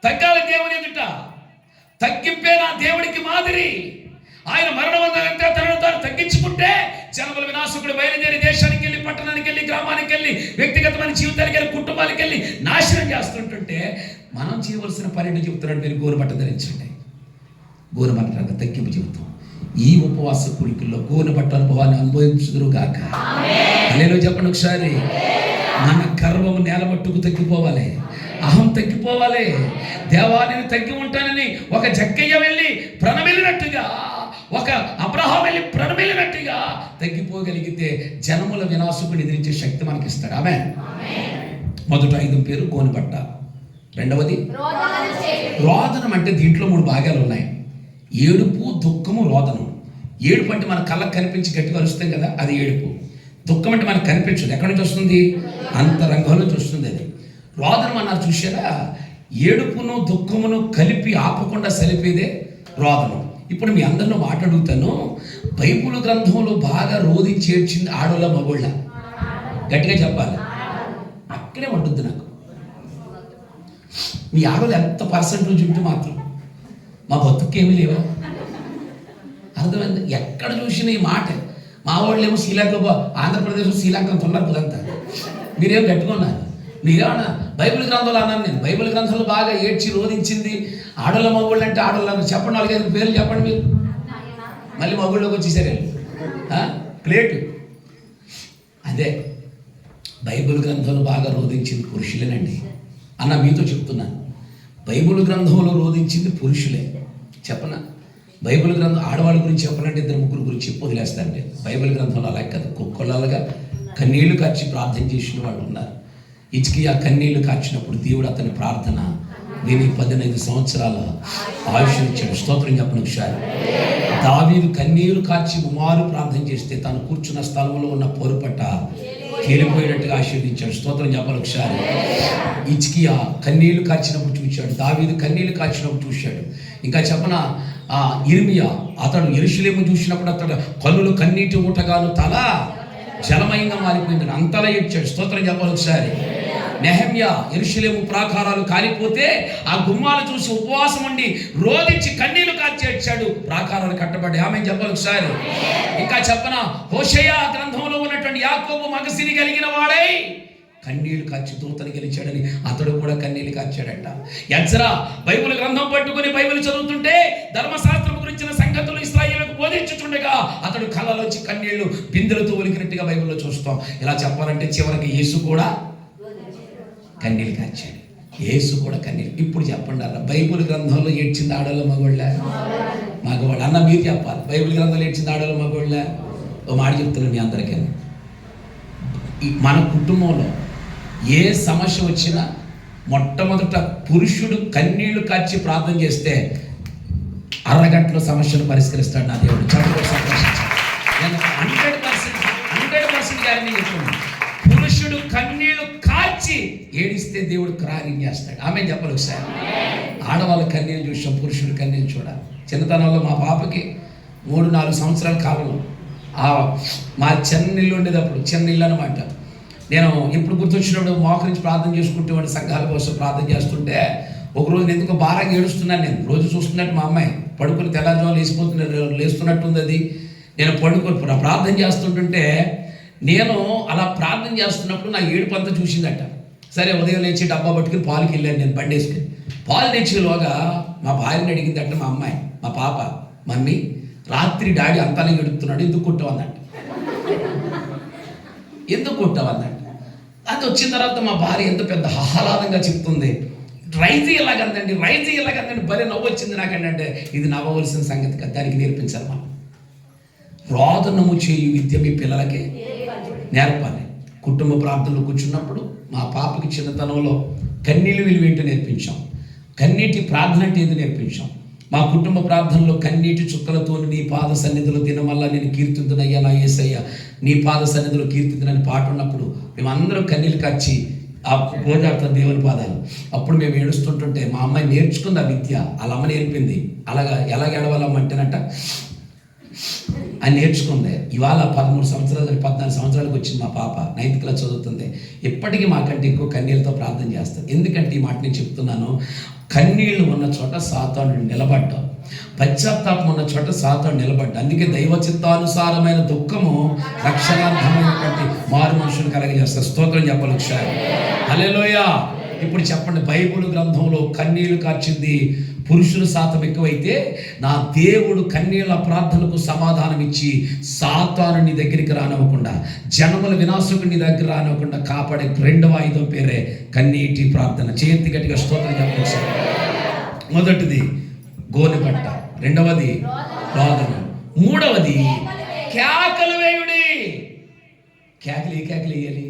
S1: తగ్గాలి దేవుని ఎదుట. తగ్గింపే నా దేవుడికి మాదిరి. ఆయన మరణమందంటే తనను తాను తగ్గించుకుంటే జనముల వినాశకుడు బయలుదేరి దేశానికి వెళ్ళి, పట్టణానికి వెళ్ళి, గ్రామానికి వెళ్ళి, వ్యక్తిగతమైన జీవితానికి వెళ్ళి, కుటుంబానికి వెళ్ళి నాశనం చేస్తుంటుంటే మనం చేయవలసిన పని చెబుతున్నాడు. మీరు గోరుబట్ట ధరించండి. గోరుబట్ట తగ్గింపు జీవితం. ఈ ఉపవాస కుడికల్లో గోరుబట్ట అనుభవాన్ని అనుభవించుదురు గాక. హల్లెలూయా చెప్పండి ఒకసారి. మన గర్వము నేల మట్టుకు తగ్గిపోవాలి, అహం తగ్గిపోవాలి. దేవాన్ని తగ్గి ఉంటానని ఒక జక్కయ్య వెళ్ళి ప్రణమిల్లినట్టుగా, ఒక అబ్రహాం వెళ్ళి ప్రణమిల్లినట్టుగా తగ్గిపోగలిగితే జనముల వినాశకుడు ఎదిరించే శక్తి మనకి ఇస్తాడు. ఆమేన్. మొదటి ఆయుధం పేరు గోనెపట్ట. రెండవది రోదనం. అంటే దీంట్లో 3 భాగాలు ఉన్నాయి: ఏడుపు, దుఃఖము, రోదనం. ఏడుపు అంటే మన కళ్ళకు కనిపించి గట్టిగా అరుస్తాం కదా, అది ఏడుపు. దుఃఖం అంటే మనకు కనిపించదు. ఎక్కడి నుంచి వస్తుంది? అంతరంగం నుంచి వస్తుంది. అది రోదనం అన్నారు చూసారా? ఏడుపును దుఃఖమును కలిపి ఆపకుండా సలిపేదే రోదనం. ఇప్పుడు మీ అందరిలో మాట అడుగుతాను, బైబిల్ గ్రంథంలో బాగా రోధించి ఏడ్చింది ఆడోళ్ళ మగోళ్ళ? గట్టిగా చెప్పాలి. అక్కడే ఉంటుంది నాకు. మీ ఆడోళ్ళు ఎంత పర్సెంటేజ్ ఉంటే మాత్రం మా బతుకేమీ లేవా? అర్థమైంది? ఎక్కడ చూసిన ఈ మాట. మా వాళ్ళు ఏమో శ్రీలంక, ఆంధ్రప్రదేశ్ శ్రీలంక ఉన్నారు కుదంతా. మీరేం కట్టుకున్నారు? మీరేమన్నా బైబిల్ గ్రంథంలో అన్నాను నేను. బైబిల్ గ్రంథంలో బాగా ఏడ్చి రోధించింది ఆడోళ్ళ మగోళ్ళు అంటే ఆడోళ్ళు చెప్పండి. 4-5 పేర్లు చెప్పండి మీరు. మళ్ళీ మగోళ్ళకి వచ్చేసారు ప్లేటు. అదే బైబిల్ గ్రంథంలో బాగా రోధించింది పురుషులేనండి అన్న. మీతో చెప్తున్నాను, బైబిల్ గ్రంథంలో రోధించింది పురుషులే. చెప్పనా? బైబిల్ గ్రంథం ఆడవాళ్ళ గురించి చెప్పాలంటే 2-3 గురించి చెప్పి వదిలేస్తానండి. బైబిల్ గ్రంథంలో అలా కాదు. కుక్కలాగా కన్నీళ్లు కార్చి ప్రార్థన చేసిన వాళ్ళు ఉన్నారు. హిజ్కియా కన్నీళ్లు కార్చినప్పుడు దేవుడు అతని ప్రార్థన విని 15 సంవత్సరాల ఆయుష్ ఇచ్చాడు. స్తోత్రం చెప్పండి ఒకసారి. దావీదు కన్నీరు కార్చి ఉమారు ప్రార్థన చేస్తే తను కూర్చున్న స్థలంలో ఉన్న పొరుపట్ట తేలిపోయినట్టుగా ఆశీర్వదించాడు. స్తోత్రం చెప్పాలి ఒకసారి. హిజ్కియా కన్నీళ్లు కార్చినప్పుడు చూశాడు, దావీదు కన్నీళ్లు కార్చినప్పుడు చూశాడు. ఇంకా చెప్పన ఇర్మియా అతడు యెరూషలేము చూసినప్పుడు అతడు కన్నులు కన్నీటి ఊటగాను తల జలమయంగా మారిపోయింది. అంతలా ఏడ్చాడు. స్తోత్రం చెప్పాలి ఒకసారి. నెహెమ్యా యెరూషలేము ప్రాకారాలు కాలిపోతే ఆ గుమ్మాలు చూసి ఉపవాసం ఉండి రోదించి కన్నీళ్లు కార్చేడ్చాడు. ప్రాకారాలు కట్టబడి. ఆమె చెప్పాలి ఒకసారి. ఇంకా చెప్పనా, హోషేయ గ్రంథంలో ఉన్నటువంటి యాకోబు మగసిరి కలిగిన వాడై కన్నీళ్లు కార్చి దూతను గెలిచాడని అతడు కూడా కన్నీళ్లు కార్చాడట. ఎజ్రా బైబిల్ గ్రంథం పట్టుకుని బైబిల్ చదువుతుంటే ధర్మశాస్త్రం గురించిన సంగతులు ఇశ్రాయేలుకు బోధించుచుండగా అతడు కళ్ళలోంచి కన్నీళ్లు బిందెలతో ఒలికినట్టుగా బైబిల్లో చూస్తాం. ఇలా చెప్పాలంటే చివరికి యేసు కూడా కన్నీళ్లు కార్చాడు. యేసు కూడా కన్నీళ్ళు. ఇప్పుడు చెప్పండి అన్న, బైబిల్ గ్రంథంలో ఏడ్చింది ఆడవాళ్ళ మగవాళ్ళ? మగవాళ్ళు అన్న మీరు చెప్పాలి. బైబిల్ గ్రంథంలో ఏడ్చింది ఆడవాళ్ళ మగవాళ్ళ? ఓ మాట చెప్తున్నాను మీ అందరికీ. మన కుటుంబంలో ఏ సమస్య వచ్చినా మొట్టమొదట పురుషుడు కన్నీళ్లు కార్చి ప్రార్థన చేస్తే అరగంటలో సమస్యను పరిష్కరిస్తాడు నా దేవుడు. నేను 100% గ్యారెంటీ చెప్తున్నాను. పురుషుడు కన్నీళ్లు కార్చి ఏడిస్తే దేవుడు కార్యం చేస్తాడు. ఆమె చెప్పాలి ఒకసారి. ఆడవాళ్ళ కన్నీళ్ళు చూసాం, పురుషుడు కన్నీళ్ళు చూడాలి. చిన్నతనంలో మా పాపకి 3-4 సంవత్సరాల కాలంలో మా చిన్న ఇల్లు ఉండేటప్పుడు, చిన్న ఇల్లు అనమాట, నేను ఇప్పుడు గుర్తొచ్చినప్పుడు మోకరించి ప్రార్థన చేసుకుంటే వాడి సంఘాల కోసం ప్రార్థన చేస్తుంటే ఒకరోజు ఎందుకో భారంగా ఏడుస్తున్నాను. నేను రోజు చూస్తున్నట్టు మా అమ్మాయి పడుకుని తెల్లవారుజామున లేస్తున్నట్టుంది. అది నేను పడుకొని ప్రార్థన చేస్తుంటుంటే నేను అలా ప్రార్థన చేస్తున్నప్పుడు నా ఏడుపు అంతా చూసిందట. సరే ఉదయం లేచి డబ్బా పట్టుకుని పాలుకి వెళ్ళాను. నేను బండి వేసుకుని పాలు తెచ్చేలోగా మా భార్యని అడిగిందట మా అమ్మాయి, మా పాప, మమ్మీ రాత్రి డాడీ అంతానే ఎడుతున్నాడు, ఎందుకు కొట్టావన్నట్టు. ఎందుకు కొట్టావన్నట్టు. అది వచ్చిన తర్వాత మా భార్య ఎంత పెద్ద ఆహ్లాదంగా చెప్తుంది. రైజీ ఎలాగందండి, రైజీ ఎలాగందండి, భలే నవ్వు వచ్చింది నాకంటే. ఇది నవ్వవలసిన సంగతి కదా, దానికి నేర్పించాలి మనం. రోదనము చేయు విద్య మీ పిల్లలకి నేర్పాలి. కుటుంబ ప్రార్థనలు కూర్చున్నప్పుడు మా పాపకి చిన్నతనంలో కన్నీళ్ళు విలువేంటో నేర్పించాం. కన్నీటి ప్రార్థన అంటే ఏది నేర్పించాం. మా కుటుంబ ప్రార్థనలో కన్నీటి చుక్కలతో నీ పాద సన్నిధిలో దినమల్లా నేను కీర్తింతునయ్యా నా యేసయ్య, నీ పాద సన్నిధిలో కీర్తింతునని పాట ఉన్నప్పుడు మేమందరం కన్నీళ్ళు కార్చి ఆ గోదాడుతాం దేవుని పాదాలు. అప్పుడు మేము ఏడుస్తుంటుంటే మా అమ్మాయి నేర్చుకుంది ఆ విద్య. వాళ్ళ అమ్మ నేర్పింది. అలాగా ఎలాగ ఏడవాలమ్మంటేనట అని నేర్చుకుంది. ఇవాళ 13 సంవత్సరాలు 14 సంవత్సరాలకు వచ్చింది మా పాప, 9th క్లాస్ చదువుతుంది. ఇప్పటికీ మాకంటే ఎక్కువ కన్నీళ్ళతో ప్రార్థన చేస్తుంది. ఎందుకంటే ఈ మాట నేను చెప్తున్నాను, కన్నీళ్లు ఉన్న చోట సాతానుడు నిలబడ్డాం, పశ్చాత్తాపం ఉన్న చోట సాతానుడు నిలబడ్డా. అందుకే దైవ చిత్తానుసారమైన దుఃఖము రక్షణార్థమైనటువంటి మారు మనుషులు కలగజేస్తారు. స్తోత్రం చెప్పాలి ఒకసారి. హల్లెలూయా. ఇప్పుడు చెప్పండి, బైబిల్ గ్రంథంలో కన్నీళ్లు కార్చింది పురుషుల శాతం ఎక్కువైతే నా దేవుడు కన్నీళ్ల ప్రార్థనకు సమాధానం ఇచ్చి సాతాను నీ దగ్గరికి రానివ్వకుండా, జనముల వినాశకుని నీ దగ్గర రానివ్వకుండా కాపాడే 2వ ఆయుధం పేరే కన్నీటి ప్రార్థన. చేతి గట్టిగా స్తోత్రం చెప్పవచ్చు. మొదటిది గోనెపట్ట, 2వది రోదన, 3వది కేకలు వేయుడి. కేకలు ఏ కేకలు వేయాలి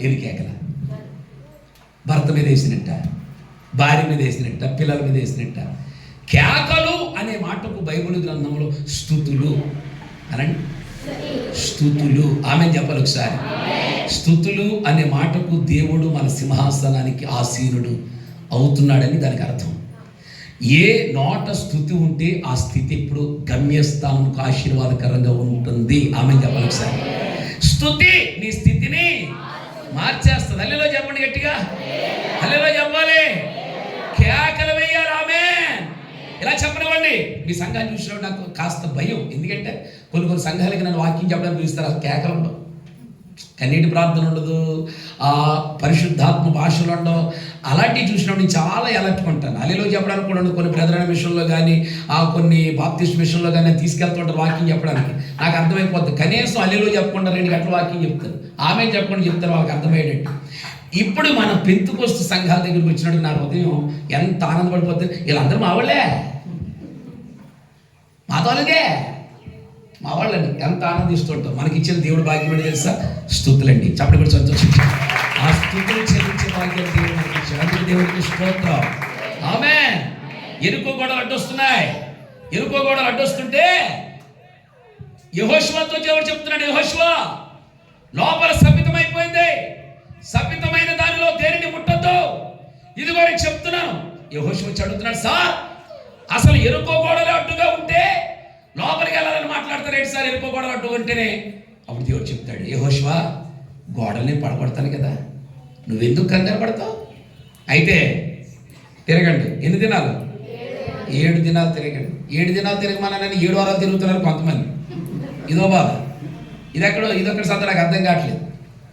S1: ఏది కేకల? భర్త మీద వేసినట్ట, భార్య మీద వేసినట్ట, పిల్లల మీద వేసినట్ట. కేకలు అనే మాటకు బైబిల్ గ్రంథంలో స్తుతులు అనండి, స్తుతులు. ఆమె చెప్పాలి ఒకసారి. స్తుతులు అనే మాటకు దేవుడు మన సింహాసనానికి ఆసీనుడు అవుతున్నాడని దానికి అర్థం. ఏ నోట స్తుతి ఉంటే ఆ స్థితి ఇప్పుడు గమ్యస్థానంకు ఆశీర్వాదకరంగా ఉంటుంది. ఆమె చెప్పాలి ఒకసారి. స్తుతి నీ స్థితిని మార్చేస్తుంది. హల్లెలూయా చెప్పండి గట్టిగా. హల్లెలూయా చెప్పాలి. కేకలు వేయాలి. ఆమేన్. ఇలా చెప్పనివ్వండి. మీ సంఘాన్ని చూసినప్పుడు నాకు కాస్త భయం. ఎందుకంటే కొన్ని సంఘాలకి నన్ను వాక్యం చెప్పడానికి పిలుస్తారు, అసలు కేకలు ఉండవు, కన్నీటి ప్రార్థన ఉండదు, ఆ పరిశుద్ధాత్మ భాషలు ఉండవు. అలాంటివి చూసినప్పుడు నేను చాలా ఎలర్ట్గా ఉంటాను. హల్లెలూయా చెప్పడానికి కూడా కొన్ని బ్రదరణ మిషన్లో కానీ కొన్ని బాప్టిస్ట్ మిషన్లో కానీ తీసుకెళ్తుంటారు వాక్యం చెప్పడానికి. నాకు అర్థమైపోద్ది. కనీసం హల్లెలూయా చెప్పకుండా 2 గంటల వాక్యం చెప్తారు, ఆమె చెప్పకుండా చెప్తారు, వాళ్ళకి అర్థమయ్యేటట్టు. ఇప్పుడు మన పెంతుకొస్తు సంఘాల దగ్గరికి వచ్చినట్టు నా హృదయం ఎంత ఆనందపడిపోతుంది. వీళ్ళందరూ మా వాళ్ళే, మా తోలగే, మా వాళ్ళని ఎంత ఆనందిస్తుంటాం. మనకి ఇచ్చిన దేవుడు భాగ్యం ఏంటి తెలుసా? స్తుతులండి. చెప్పండి కూడా సంతోషించాం. ఆ స్తుతులు చెల్లించే భాగ్యం దేవుడు మనకి ఇచ్చాడు. అందుకే దేవుడికి స్తోత్రం. ఆమేన్. ఎరుకో గోడలు అడ్డొస్తున్నాయి. ఎరుకో గోడలు అడ్డొస్తుంటే యెహోషువతో దేవుడు చెప్తున్నాడు, యెహోషువా లోపల శపితమైపోయింది, శపితమైన దానిలో దేనిని ముట్టద్దు. ఇదిగో నేను చెప్తున్నాను. యెహోషువ అడుగుతున్నాడు, సార్ అసలు ఎరుకో గోడలు అడ్డుగా ఉంటే లోపలికి వెళ్ళాలని మాట్లాడతారు సార్, ఎరుకో గోడలు అడ్డు ఉంటేనే. అప్పుడు దేవుడు చెప్తాడు, యెహోషువ గోడల్ని పడగొడతాను కదా, నువ్వెందుకు కంగారు పడతావు? అయితే తిరగండి. ఎన్ని దినాలు? 7 దినాలు తిరగండి. 7 దినాలు తిరగమన్నానని 7 వారాలు తిరుగుతున్నారు కొంతమంది. ఇదో బాధ. ఇదొక్కడ సంత నాకు అర్థం కావట్లేదు.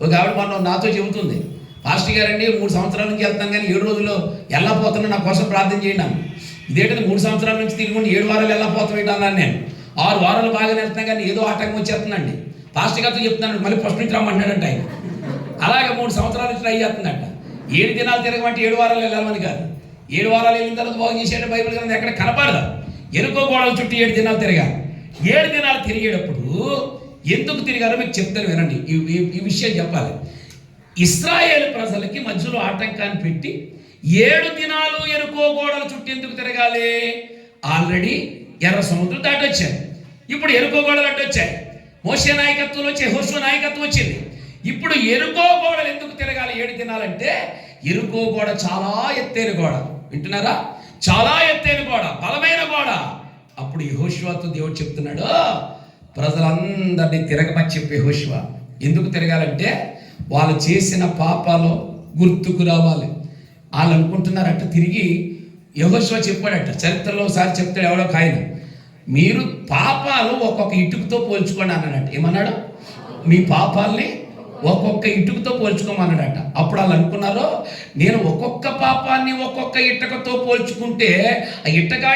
S1: ఒక ఆవిడ మొన్న నాతో చెబుతుంది, పాస్టర్ గారండి 3 సంవత్సరాల నుంచి వెళ్తాను కానీ 7 రోజుల్లో ఎలా పోతున్నా నా కోసం ప్రార్థన చేయండి. ఇదేంటది 3 సంవత్సరాల నుంచి తిరుగుండి 7 వారాలు ఎలా పోతాం అన్నాను నేను. 6 వారాలు బాగానే వెళ్తున్నా కానీ ఏదో ఆటంకం వచ్చేస్తుందండి. పాస్టర్ గారితో చెప్తున్నాను, మళ్ళీ ఫస్ట్ నుంచి రమ్మంటాడంట ఆయన. అలాగే 3 సంవత్సరాల నుంచి ట్రై చేస్తుందట. 7 దినాలు తిరగమంటే 7 వారాలు వెళ్ళాలని కాదు. 7 వారాలు వెళ్ళిన తర్వాత బాగు చేసేట బైబిల్ గ్రంథం ఎక్కడ కనపడదు. ఎనుకో గోడల చుట్టూ 7 దినాలు తిరగాలి. 7 దినాలు తిరిగేటప్పుడు ఎందుకు తిరిగారో మీకు చెప్తాను, వినండి. ఈ విషయం చెప్పాలి. ఇశ్రాయేలు ప్రజలకి మధ్యలో ఆటంకాన్ని పెట్టి 7 దినాలు ఎరుకో గోడల చుట్టూ ఎందుకు తిరగాలి? ఆల్రెడీ ఎర్ర సముద్రం దాటి వచ్చారు. ఇప్పుడు ఎరుకో గోడలు అడ్డు వచ్చాయి. మోషే నాయకత్వంలో వచ్చి యెహోషువ నాయకత్వం వచ్చింది. ఇప్పుడు ఎరుకో గోడలు ఎందుకు తిరగాలి 7 దినాలంటే, ఎరుకో గోడ చాలా ఎత్తైన గోడ. వింటున్నారా? చాలా ఎత్తైన గోడ, బలమైన గోడ. అప్పుడు యెహోషువతో దేవుడు చెప్తున్నాడు, ప్రజలందరినీ తిరగమని చెప్పి యెహోషువ. ఎందుకు తిరగాలంటే వాళ్ళు చేసిన పాపాలు గుర్తుకు రావాలి. వాళ్ళు అనుకుంటున్నారట, తిరిగి యెహోషువ చెప్పాడట, చరిత్రలో ఒకసారి చెప్తాడు ఎవడో ఆయన, మీరు పాపాలు ఒక్కొక్క ఇటుకతో పోల్చుకోండి అన్నాడట. ఏమన్నాడు? మీ పాపాలని ఒక్కొక్క ఇటుకతో పోల్చుకోమన్నాడట. అప్పుడు వాళ్ళు అనుకున్నారు, నేను ఒక్కొక్క పాపాన్ని ఒక్కొక్క ఇటుకతో పోల్చుకుంటే ఆ ఇట్టగా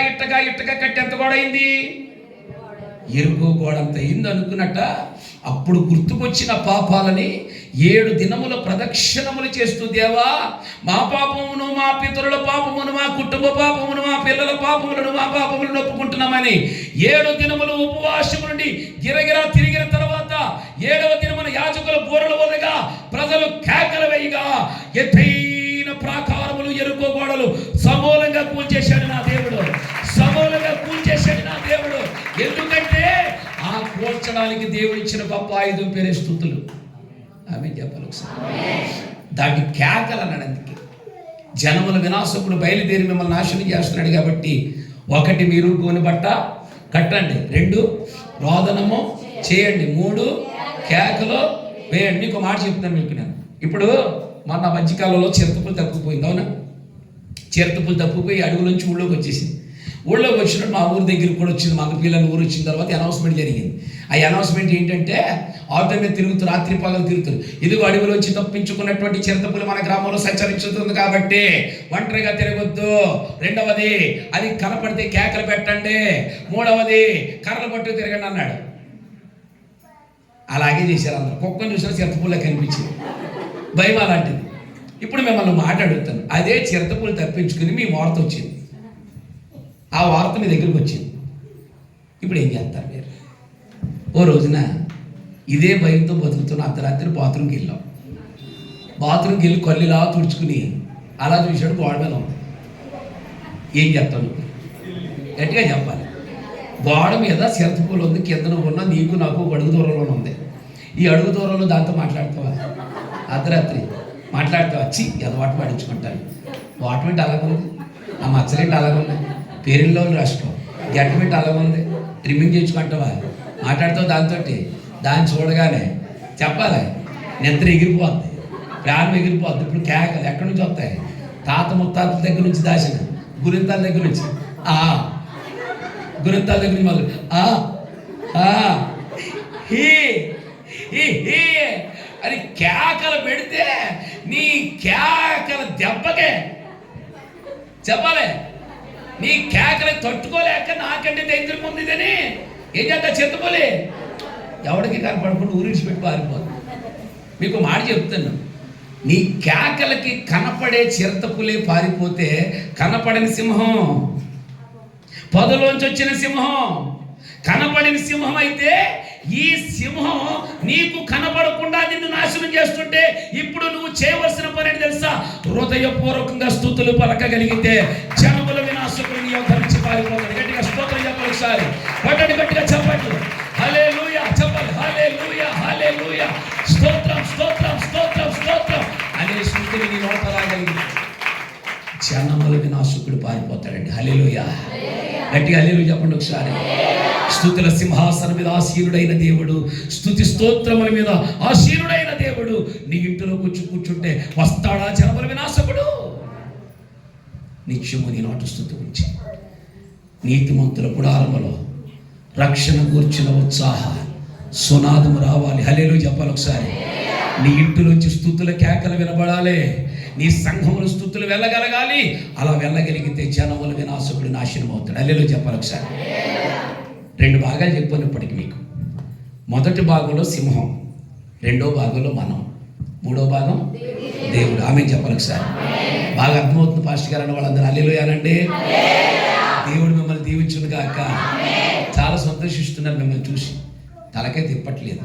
S1: కట్టి ఎంత గోడ అయింది? ఎరుకో గోడ అంత అయింది అనుకున్నట్ట. అప్పుడు గుర్తుకొచ్చిన పాపాలని 7 దినముల ప్రదక్షిణములు చేస్తూ, దేవా మా పాపమును, మా పితరుల పాపమును, మా కుటుంబ పాపమును, మా పిల్లల పాపములను, మా పాపములను ఒప్పుకుంటున్నామని 7 దినములు ఉపవాసము నుండి గిరగిరా తిరిగిన తర్వాత 7వ దినమున యాజకుల బూరల వదగా ప్రజలు కేకలు వేయగా ఎత్తైన ప్రాకారములు ఎరుకో గోడలు సమూలంగా కూల్చేశాడు నా దేవుడు. సమూలంగా కూల్చేశాడు నా దేవుడు. ఎందుకంటే ఆ కూల్చడానికి దేవుడు ఇచ్చిన గొప్ప ఆయుధం పేరే స్తుతులు. ఆమె చెప్పాలి ఒకసారి. దాన్ని కేకలు అన్నాడు. అందుకే జనముల వినాశకుడు బయలుదేరి మిమ్మల్ని నాశనం చేస్తున్నాడు కాబట్టి, 1 మీరు గోనె బట్ట కట్టండి, 2 రోదనము చేయండి, 3 కేకలు వేయండి. మీకు మాట చెప్తాను మీకు నేను. ఇప్పుడు మొన్న మధ్యకాలంలో చిరుతపులు తప్పిపోయింది. అవునా? చిరుతపులు తప్పిపోయి అడుగులోంచి ఊళ్ళోకి వచ్చేసింది. ఊళ్ళోకి వచ్చినప్పుడు మా ఊరి దగ్గరికి కూడా వచ్చింది. మా పిల్లలు ఊరు వచ్చిన తర్వాత అనౌన్స్మెంట్ జరిగింది. ఆ అనౌన్స్మెంట్ ఏంటంటే, ఆటో మీద తిరుగుతూ రాత్రి పగలు తిరుగుతారు. ఇదిగో అడవిలోంచి తప్పించుకున్నటువంటి చిరుతపులు మన గ్రామంలో సంచరించుతుంది కాబట్టి ఒంటరిగా తిరగొద్దు. 2వది, అది కనపడితే కేకలు పెట్టండి. 3వది, కర్రలు పట్టు తిరగండి అన్నాడు. అలాగే చేశారు అందరూ. కుక్కను చూసినా చిరుతపుల్లే కనిపించింది. భయం అలాంటిది. ఇప్పుడు మిమ్మల్ని మాట్లాడుతాను. అదే చిరుతపులు తప్పించుకుని మీ వార్త వచ్చింది. ఆ వార్త మీ దగ్గరికి వచ్చింది. ఇప్పుడు ఏం చేస్తారు మీరు? ఓ రోజున ఇదే భయంతో బతుకుతున్న అర్ధరాత్రి బాత్రూమ్కి వెళ్ళాం. బాత్రూమ్కి వెళ్ళి కళ్ళులా తుడుచుకుని అలా చూశాడు, గోడ మీద ఉంది. ఏం చెప్తాను? గట్టిగా చెప్పాలి. గోడ మీద చిరుతపులు ఉంది, కింద ఉన్న నీకు నాకు అడుగు దూరంలో ఉంది. ఈ అడుగు దూరంలో దాంతో మాట్లాడతావా? అర్ధరాత్రి మాట్లాడతావా? వచ్చి ఎదవాటు పాడించుకుంటాను. వాటమెంట్ అలాగుంది, ఆ మచ్చలేంటి అలాగుంది, పేరుల్లో రాసుకో, గడ్డమెంట్ అలాగుంది, ట్రిమ్మింగ్ చేయించుకుంటావా? మాట్లాడతావు దాంతో. దాన్ని చూడగానే చెప్పాలి, నిద్ర ఎగిరిపోద్ది, ప్రాణం ఎగిరిపోద్ది. ఇప్పుడు కేకలు ఎక్కడి నుంచి వస్తాయి? తాత ముత్తాతల దగ్గర నుంచి దాచిన, గురింతాల దగ్గర నుంచి, గురింతాల దగ్గర నుంచి మొదలు అని కేకలు పెడితే నీ కేకల దెబ్బకే చెప్పాలి, నీ కేకలు తట్టుకోలేక నాకంటే ధైర్యం పొందిదని ఏం చేస్తా చెత్తపోలే ఎవడికి కనపడకుండా ఊరిడిచిపెట్టి పారిపోదు. మీకు మాట చెప్తాను, నీ కేకలకి కనపడే చిరుతపులే పారిపోతే కనపడని సింహం, పొదలోంచి వచ్చిన సింహం, కనపడిన సింహం అయితే ఈ సింహం నీకు కనపడకుండా నిన్ను నాశనం చేస్తుంటే ఇప్పుడు నువ్వు చేయవలసిన పని ఏంటి తెలుసా? హృదయపూర్వకంగా స్తుతులు పలకగలిగితే జనముల వినాశకులు నీ యొక్క నుంచి పారిపోతాడు. గట్టిగా స్తోత్రం చెప్పాలి ఒకసారి, పట్టండి గట్టిగా చెప్పండి. హల్లెలూయా చెప్పాలి. హల్లెలూయా హల్లెలూయా, స్తోత్రం స్తోత్రం స్తోత్రం స్తోత్రం అనే స్తుతులు నీ నోట రాగలిగితే జనముల వినాశకుడు పారిపోతాడండి. హల్లెలూయా, గట్టిగా హల్లెలూయా చెప్పండి ఒకసారి. స్తుతుల సింహాసనం మీద ఆసీనుడైన దేవుడు, స్తుతి స్తోత్రముల మీద ఆసీనుడైన దేవుడు నీ ఇంటిలో కూర్చుంటే వస్తాడు. నిత్యము నీ నోట స్తుతి ఉంచి నీతిమంతుల గుడారములో రక్షణ కూర్చిన ఉత్సాహ సునాదము రావాలి. హల్లెలూయా చెప్పాలి ఒకసారి. నీ ఇంటిలోంచి స్తుతుల కేకలు వినబడాలి. నీ సంఘముల స్తుతులు వెళ్ళగలగాలి. అలా వెళ్ళగలిగితే జనముల వినాశకుడు నాశనం అవుతాడు. హల్లెలూయా చెప్పాలి ఒకసారి. 2 భాగాలు చెప్పినప్పటికీ మీకు మొదటి భాగంలో సింహం, రెండో భాగంలో మనం, మూడో భాగం దేవుడు. ఆమె చెప్పాలి ఒకసారి. బాగా అర్థమవుతుంది పాస్టర్ గారు అన్న వాళ్ళందరూ హల్లెలూయా అనండి. దేవుడు మిమ్మల్ని దీవించును గాక. చాలా సంతోషిస్తున్నారు మిమ్మల్ని చూసి. తలకే తిప్పట్లేదు,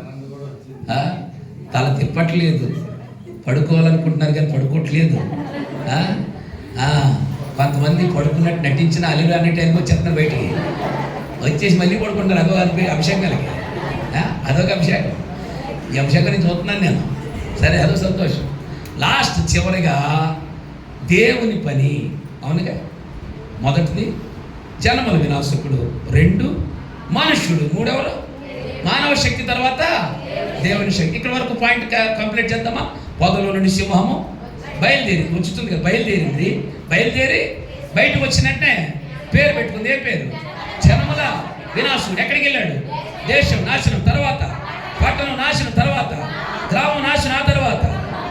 S1: తల తిప్పట్లేదు. పడుకోవాలనుకుంటున్నారు కానీ పడుకోవట్లేదు. కొంతమంది పడుకున్నట్టు నటించిన హల్లెలూయా అనే టైంకి వచ్చేస్తున్నారు బయటికి, వచ్చేసి మళ్ళీ పడుకుంటారు. అదొక అభిషేకాలకి, అదొక అభిషేకం. ఈ అభిషేకాన్ని చూస్తున్నాను నేను. సరే, అదో సంతోషం. లాస్ట్ చివరిగా దేవుని పని. అవునుగా, మొదటిది జనముల వినాశకుడు, 2 మనుష్యుడు, 3 ఎవరు? మానవ శక్తి, తర్వాత దేవుని శక్తి. ఇక్కడ వరకు పాయింట్ కంప్లీట్ చేద్దామా? పొదలో నుండి సింహము బయలుదేరి వచ్చుతుంది కదా, బయలుదేరి బయటకు వచ్చినట్టే పేరు పెట్టుకుంది. ఏ పేరు? జనముల వినాశకుడు. ఎక్కడికి వెళ్ళాడు? దేశం నాశనం తర్వాత, పట్టణం నాశనం తర్వాత, గ్రామం నాశనం ఆ తర్వాత,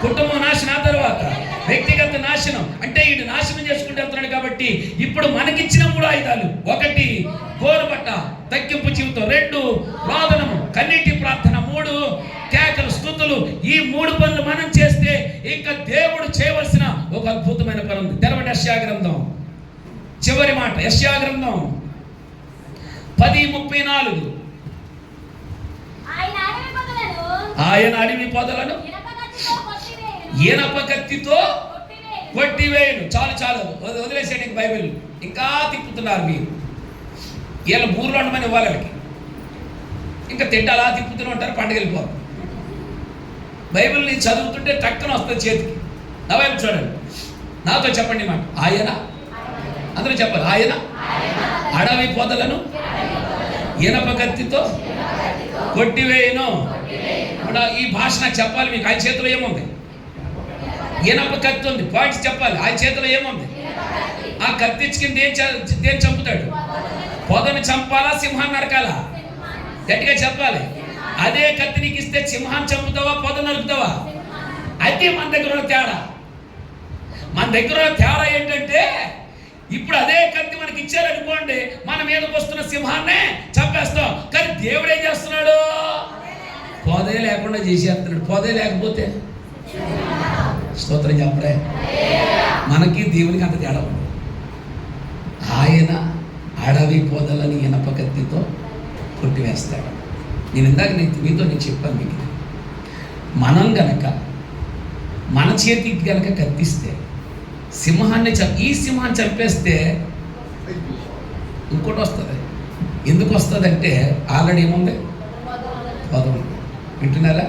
S1: కుటుంబం నాశనం ఆ తర్వాత, వ్యక్తిగత నాశనం. అంటే ఈడు నాశనం చేసుకుంటూ వెళ్తున్నాడు. కాబట్టి ఇప్పుడు మనకిచ్చిన 3 ఆయుధాలు: 1 గోరుబట్ట, తగ్గింపు జీవితం; 2 రోదనము, కన్నీటి ప్రార్థన; 3 కేకలు, స్తుతులు. ఈ 3 పనులు మనం చేస్తే ఇంకా దేవుడు చేయవలసిన ఒక అద్భుతమైన పని ఉంది. తెరవండి యెషయా గ్రంథం, చివరి మాట. యెషయా గ్రంథం 10:34. ఆయన అడవి పొదలను ఇనప కత్తితో కొట్టివేయను. చాలు వదిలేసేయండి బైబిల్. ఇంకా తిప్పుతున్నారు మీరు. వీళ్ళ బూర్లు ఉండమని ఇవ్వాలి వాళ్ళకి. ఇంకా అలా తిప్పుతూనే ఉంటారు, పండుగ వెళ్ళిపోరు. బైబిల్ని చదువుతుంటే టక్కన వస్తుంది చేతికి. నా వైపు చూడండి, నాతో చెప్పండి మాట. ఆయన, అందరూ చెప్పాలి. ఆయన అడవి పొదలను ఇనప కత్తితో కొట్టివేయను. ఈ భాష నాకు చెప్పాలి మీకు. ఆయన చేతిలో ఏముంది? ఇనప కత్తి ఉంది. పాయింట్స్ చెప్పాలి. ఆయన చేతిలో ఏముంది? ఆ కత్తి ఇచ్చుకుని దేని చంపుతాడు? పొదను చంపాలా, సింహాన్ని నరకాలా? గట్టిగా చెప్పాలి. అదే కత్తి నీకు ఇస్తే సింహాన్ని చంపుతావా, పొద నరుకుతావా? అయితే మన దగ్గర ఉన్న తేడా. మన దగ్గర ఉన్న తేడా ఏంటంటే, ఇప్పుడు అదే కత్తి మనకి ఇచ్చారనుకోండి, మన మీదకి వస్తున్న సింహాన్నే చంపేస్తాం. కానీ దేవుడు ఏం చేస్తున్నాడు? పొదే లేకుండా చేసేస్తున్నాడు. పొదే లేకపోతే స్తోత్రం చెప్పడే. మనకి దేవునికి అంత తేడా ఉంది. ఆయన అడవి పొదలని ఇనప కత్తితో కొట్టివేస్తాడు. నేను ఇందాక మీతో చెప్పాను మీకు. మనం గనక మన చేతికి గనక కత్తిస్తే సింహాన్ని ఈ సింహాన్ని చంపేస్తే ఇంకోటి వస్తుంది. ఎందుకు వస్తుంది అంటే ఆల్రెడీ ఏముంది? పొదం. వింటున్నారా?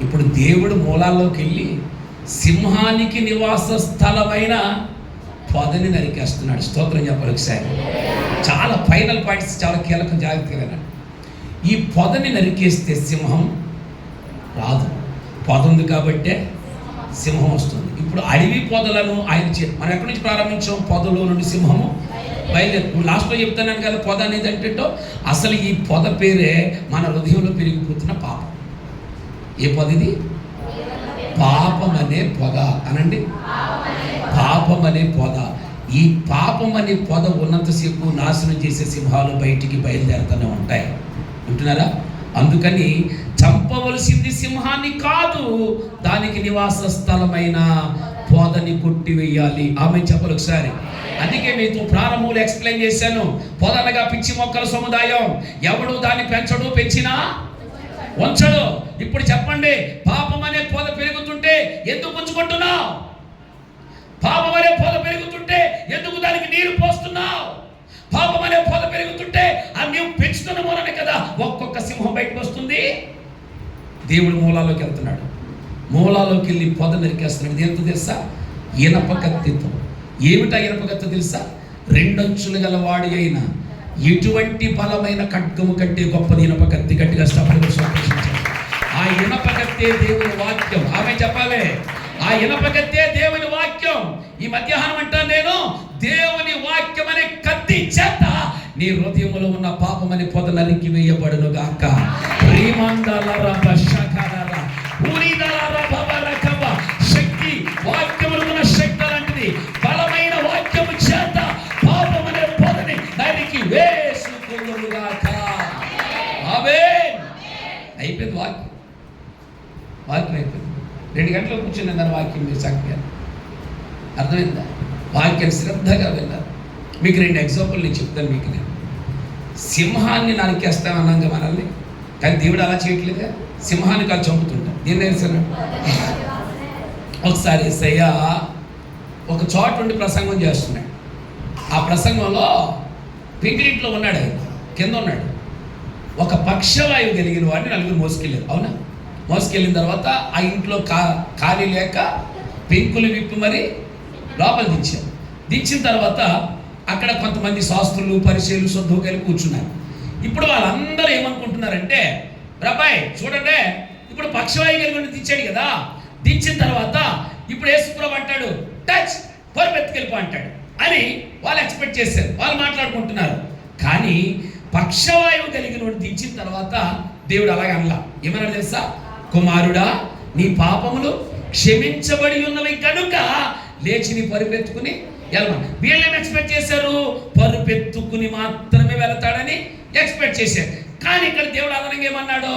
S1: ఇప్పుడు దేవుడు మూలాల్లోకి వెళ్ళి సింహానికి నివాస స్థలమైన పొదని నరికేస్తున్నాడు. స్తోత్రం చెప్పాలి ఒకసారి. చాలా ఫైనల్ పాయింట్స్, చాలా కీలకం, జాగ్రత్తగా వినండి. ఈ పొదని నరికేస్తే సింహం రాదు. పొద ఉంది కాబట్టే సింహం వస్తుంది. ఇప్పుడు అడవి పొదలను ఆయన మనం ఎక్కడి నుంచి ప్రారంభించాం? పొదలో నుండి సింహము బయలుదేరు. లాస్ట్లో చెప్తాను కదా, పొద అనేది అంటే అసలు ఈ పొద పేరే మన హృదయంలో పెరిగిపోతున్న పాపం. ఏ పొద ఇది? పాపం అనే పొద అనండి. పాపం అనే పొద. ఈ పాపం అనే పొద ఉన్నంతసేపు నాశనం చేసే సింహాలు బయటికి బయలుదేరుతూనే ఉంటాయి. వింటున్నారా? అందుకని చంపవలసింది సింహాన్ని కాదు, దానికి నివాస స్థలమైన పొదని కొట్టివేయాలి. ఆమె చెప్పాలి ఒకసారి. అందుకే మీతో ప్రారంభంలో ఎక్స్ప్లెయిన్ చేశాను. పొద అనగా పిచ్చి మొక్కల సముదాయం. ఎవడు దాన్ని పెంచడు, పెంచినా ఉంచడు. ఇప్పుడు చెప్పండి, పాపం అనే పొద పెరుగుతుంటే ఎందుకు ఉంచుకుంటున్నావు? పాపం అనే పొద పెరుగుతుంటే ఎందుకు దానికి నీరు పోస్తున్నావు? పాపం అనే పొద పెరుగుతుంటే అది నీవు పెంచుతున్న మూలనే కదా ఒక్కొక్క సింహం బయటకు వస్తుంది. దేవుడు మూలాలోకి వెళ్తున్నాడు. మూలాలోకి వెళ్ళి పొద నరికేస్తున్నాడు. దేంతో తెలుసా? ఇనప కత్తితో. ఏమిటా ఇనప కత్తి తెలుసా? 2 అంచులు గల వాడి అయిన ఎటువంటి బలమైన ఖడ్గము కంటే గొప్పది ఇనప కత్తి. గట్టిగా సంతోషించాలి. ఆ ఇనప కత్తే దేవుని వాక్యం. ఆమె చెప్పాలి. ఆ ఇనప కత్తే దేవుని వాక్యం. ఈ మధ్యాహ్నం అంటాను నేను, దేవుని వాక్యం అనే కత్తి చేత నీ హృదయంలో ఉన్న పాపమని పొద నరికి వేయబడును గాక. శక్తి వాక్యములున్న శక్తి లాంటిది. బలమైన వాక్యము చేత పాపమనే పొదని నరికి వేసుకుందును గాక. ఆమేన్. అయిపోయింది వాక్యం అయిపోయింది. 2 గంటలకు కూర్చుని దాని వాక్యం మీరు చక్కగా అర్థమైందా? వాక్యం శ్రద్ధగా విన్నారు. మీకు 2 ఎగ్జాంపుల్ నేను చెప్తాను. మీకు నేను సింహాన్ని నరికేస్తామన్నాగా మనల్ని, కానీ దేవుడు అలా చేయట్లేదా? సింహాన్ని కాదు చంపుతుంటా. దీన్ని తెలుసు. ఒకసారి యేసయ్య ఒక చోట ఉండి ప్రసంగం చేస్తున్నాడు. ఆ ప్రసంగంలో పింకిలింట్లో ఉన్నాడు, ఆయన కింద ఉన్నాడు. ఒక పక్షవాయువు కలిగిన వాడిని 4 మోసుకెళ్ళారు. అవునా? మోసుకెళ్ళిన తర్వాత ఆ ఇంట్లో ఖాళీ లేక పెంకులు విప్పి మరి లోపల దించారు. దించిన తర్వాత అక్కడ కొంతమంది శాస్త్రులు పరిచయులు సొద్దుకెళ్ళి కూర్చున్నారు. ఇప్పుడు వాళ్ళందరూ ఏమనుకుంటున్నారంటే, రాబాయ్ చూడండి, ఇప్పుడు పక్షవాయు కలిగి దించాడు కదా, దించిన తర్వాత ఇప్పుడు యేసుప్రభు అంటాడు టచ్ పరిపెత్తుకెళ్ళిపో అంటాడు అని వాళ్ళు ఎక్స్పెక్ట్ చేశారు. వాళ్ళు మాట్లాడుకుంటున్నారు. కానీ పక్షవాయువు కలిగిన వాడు దించిన తర్వాత దేవుడు అలాగే అనలా. ఏమన్నాడు తెలుసా? కుమారుడా, నీ పాపములు క్షమించబడి ఉన్నవి కనుక లేచి నీ పరిపెత్తుకుని వెళ్ళమని. వీళ్ళేం ఎక్స్పెక్ట్ చేశారు? పరుపెత్తుకుని మాత్రమే వెళతాడని ఎక్స్పెక్ట్ చేశారు. కానీ ఇక్కడ దేవుడు అదనంగా ఏమన్నాడు?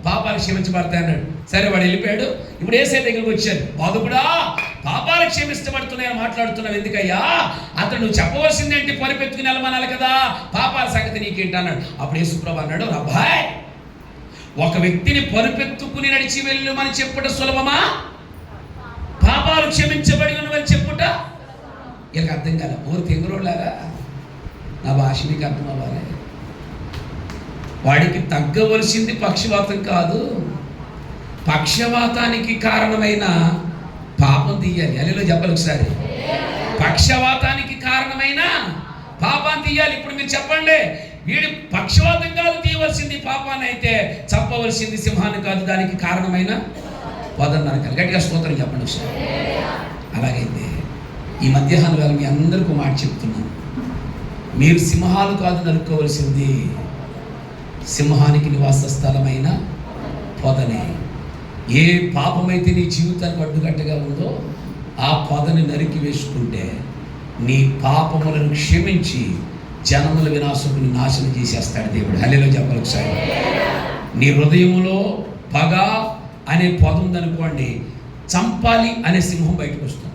S1: పాపాలు క్షమించబడతాయి అన్నాడు. సరే, వాడు వెళ్ళిపోయాడు. ఇప్పుడు యేసయ్య దగ్గరికి వచ్చారు. బాధకుడా, పాపాలు క్షమించబడుతున్నాయని మాట్లాడుతున్నావు ఎందుకయ్యా? అతను నువ్వు చెప్పవలసిందేంటి? పరిపెత్తుకుని వెళ్ళమనాలి కదా, పాపాల సంగతి నీకేంటి అన్నాడు. అప్పుడు యేసుప్రభు అన్నాడు, అబ్బాయ్, ఒక వ్యక్తిని పరిపెత్తుకుని నడిచి వెళ్ళమని చెప్పుట సులభమా, పాపాలు క్షమించబడి ఉన్నవని చెప్పుట? వీళ్ళకి అర్థం కాదు. ఊరు తెంగురోళ్ళారా? నా భాష మీకు అర్థం అవ్వాలి. వాడికి తగ్గవలసింది పక్షవాతం కాదు, పక్షవాతానికి కారణమైన పాపం తీయాలి. అల్లేలో చెప్పాలి ఒకసారి. పక్షవాతానికి కారణమైన పాపం తీయాలి. ఇప్పుడు మీరు చెప్పండి, వీడి పక్షవాతం కాదు తీయవలసింది పాపాన్ని, అయితే చంపవలసింది సింహాన్ని కాదు, దానికి కారణమైన వదన్నారు. గట్టిగా స్తోత్రం చెప్పండి ఒకసారి. అలాగైతే ఈ మధ్యాహ్నం వేళ మీ అందరికీ మాట చెప్తున్నాను, మీరు సింహాలు కాదు నరుక్కోవలసింది, సింహానికి నివాస స్థలమైన పొదనే. ఏ పాపమైతే నీ జీవితానికి అడ్డుకట్టగా ఉందో ఆ పొదని నరికి వేసుకుంటే నీ పాపములను క్షమించి జనముల వినాశకుని నాశనం చేసేస్తాడు దేవుడు. హల్లెలూయా చెప్పాలి ఒకసారి. నీ హృదయంలో పగ అనే పొద ఉందనుకోండి, చంపాలి అనే సింహం బయటకు వస్తుంది.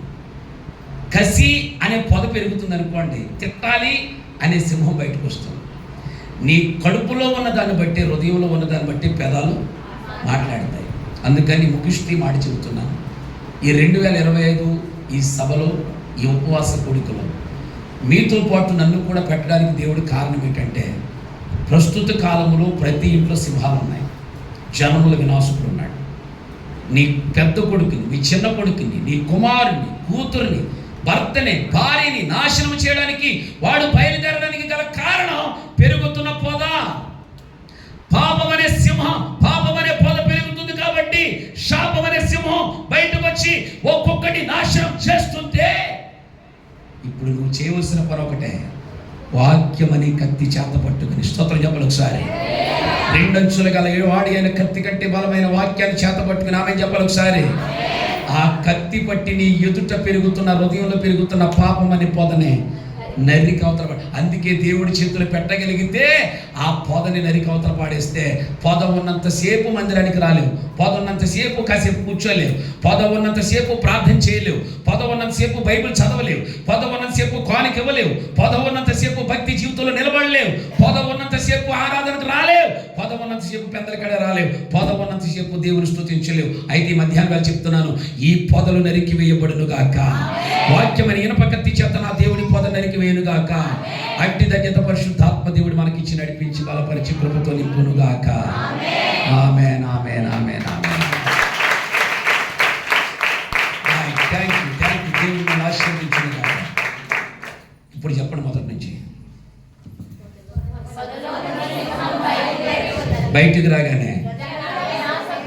S1: కసి అనే పొద పెరుగుతుంది అనుకోండి, తిట్టాలి అనే సింహం బయటకు వస్తుంది. నీ కడుపులో ఉన్న దాన్ని బట్టి, హృదయంలో ఉన్న దాన్ని బట్టి పెదాలు మాట్లాడతాయి. అందుకని ముఖ్యశ్రీ మాట చెబుతున్నాను, ఈ 2025 ఈ సభలో, ఈ ఉపవాస కూడికలో మీతో పాటు నన్ను కూడా పెట్టడానికి దేవుడు కారణం ఏంటంటే, ప్రస్తుత కాలంలో ప్రతి ఇంట్లో సింహాలు ఉన్నాయి, జనముల వినాశకుడు ఉన్నాడు. నీ పెద్ద కొడుకుని, నీ చిన్న కొడుకుని, నీ కుమారుని, కూతుర్ని, భర్తని, భార్యని నాశనం చేయడానికి వాడు బయలుదేరడానికి గల కారణం పెరుగుతున్న పొద. పాపం అనే సింహం, పాపం అనే పొద పెరుగుతుంది కాబట్టి శాపం అనే సింహం బయటకు వచ్చి ఒక్కొక్కటి నాశనం చేస్తుంటే, ఇప్పుడు నువ్వు చేయవలసిన పని ఒకటే, వాక్యం అనే కత్తి చేత పట్టుకుని స్తోత్రం చెప్పాలి ఒకసారి. 2 అంచులు గల వాడి అయిన కత్తి కంటే బలమైన వాక్యాన్ని చేత పట్టుకుని ఆమె చెప్పాలి ఒకసారి. ఆ కత్తి పట్టి నీ ఎదుట పెరుగుతున్న, హృదయంలో పెరుగుతున్న పాపం అనే పొదనే నరికి అవతల. అందుకే దేవుడి చేతులు పెట్టగలిగితే ఆ పొదని నరికి అవతల పాడేస్తే, పొద ఉన్నంతసేపు మందిరానికి రాలేవు, పొద ఉన్నంతసేపు కాసేపు కూర్చోలేవు, పొద ఉన్నంతసేపు ప్రార్థన చేయలేవు, పొద ఉన్నంతసేపు బైబిల్ చదవలేవు, పొద ఉన్నంతసేపు కానుక ఇవ్వలేవు, పొద ఉన్నంతసేపు భక్తి జీవితంలో నిలబడలేవు, పొద ఉన్నంతసేపు ఆరాధనకు రాలేవు, పొద ఉన్నంతసేపు పెద్దల కడ రాలేవు, పొద ఉన్నంతసేపు దేవుని స్తుతించలేవు. అయితే మధ్యాహ్నం వేళ చెప్తున్నాను, ఈ పొదలు నరికి వేయబడును గాక. వాక్యమని ఇనప కత్తి చేత నా దేవుని పొద నరికి వేయును గాక. అట్టి ధన్యత పరిశుద్ధాత్మ దేవుడు మనకిచ్చి నడిపించి బలపరిచి కృపతో నింపును గాక. ఆమేన్, ఆమేన్, ఆమేన్, ఆమేన్. థాంక్యూ దేవుని ఆశీర్వదించును గాక. ఇప్పుడు చెప్పండి మొదటి నుంచి. బయటికి రాగానే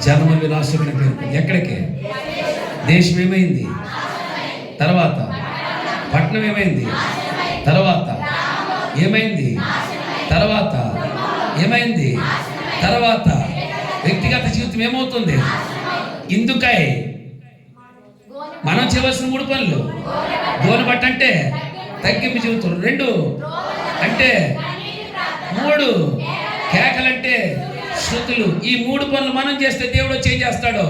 S1: జనముల వినాశకుని పేరు. ఎక్కడికి? దేశం ఏమైంది? తర్వాత పట్టణం ఏమైంది? తర్వాత ఏమైంది? తర్వాత ఏమైంది? తర్వాత వ్యక్తిగత జీవితం ఏమవుతుంది? ఇందుకై మనం చేయవలసిన 3 పనులు. గోను బట్ట అంటే తగ్గింపు జీవితం, 2 అంటే 3 కేకలంటే శృతులు. ఈ 3 పనులు మనం చేస్తే దేవుడు వచ్చి ఏం చేస్తాడు?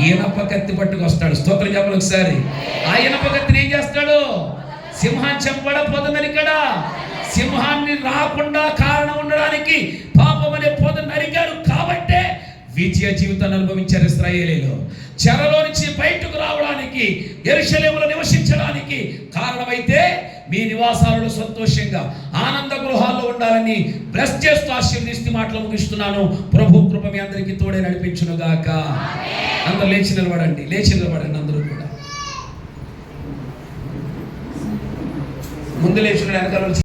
S1: ఈనప కత్తి పట్టుకొస్తాడు. స్తోత్రం చెప్పాలి ఒకసారి. ఆ ఈనప కత్తిని ఏం చేస్తాడు? సింహాన్ని చంపడపోతుందని ఇక్కడ సింహాన్ని రాకుండా కారణం ఉండడానికి పాపం అనే పొద నరిగారు కాబట్టే విజయ జీవితాన్ని అనుభవించారు ఇశ్రాయేలీలు. చెరలో నుంచి బయటకు రావడానికి, యెరూషలేములో నివసించడానికి కారణమైతే మీ నివాసాలలో సంతోషంగా ఆనంద గృహాల్లో ఉండాలని బ్లెస్ చేస్తూ ఆశీర్వదిస్తూ మాటలు ముగిస్తున్నాను. ప్రభు కృప మీ అందరికీ తోడే నడిపించును గాక. అందరూ లేచి నిలబడండి అందరూ కూడా. ముందు లేచిన వెనకాల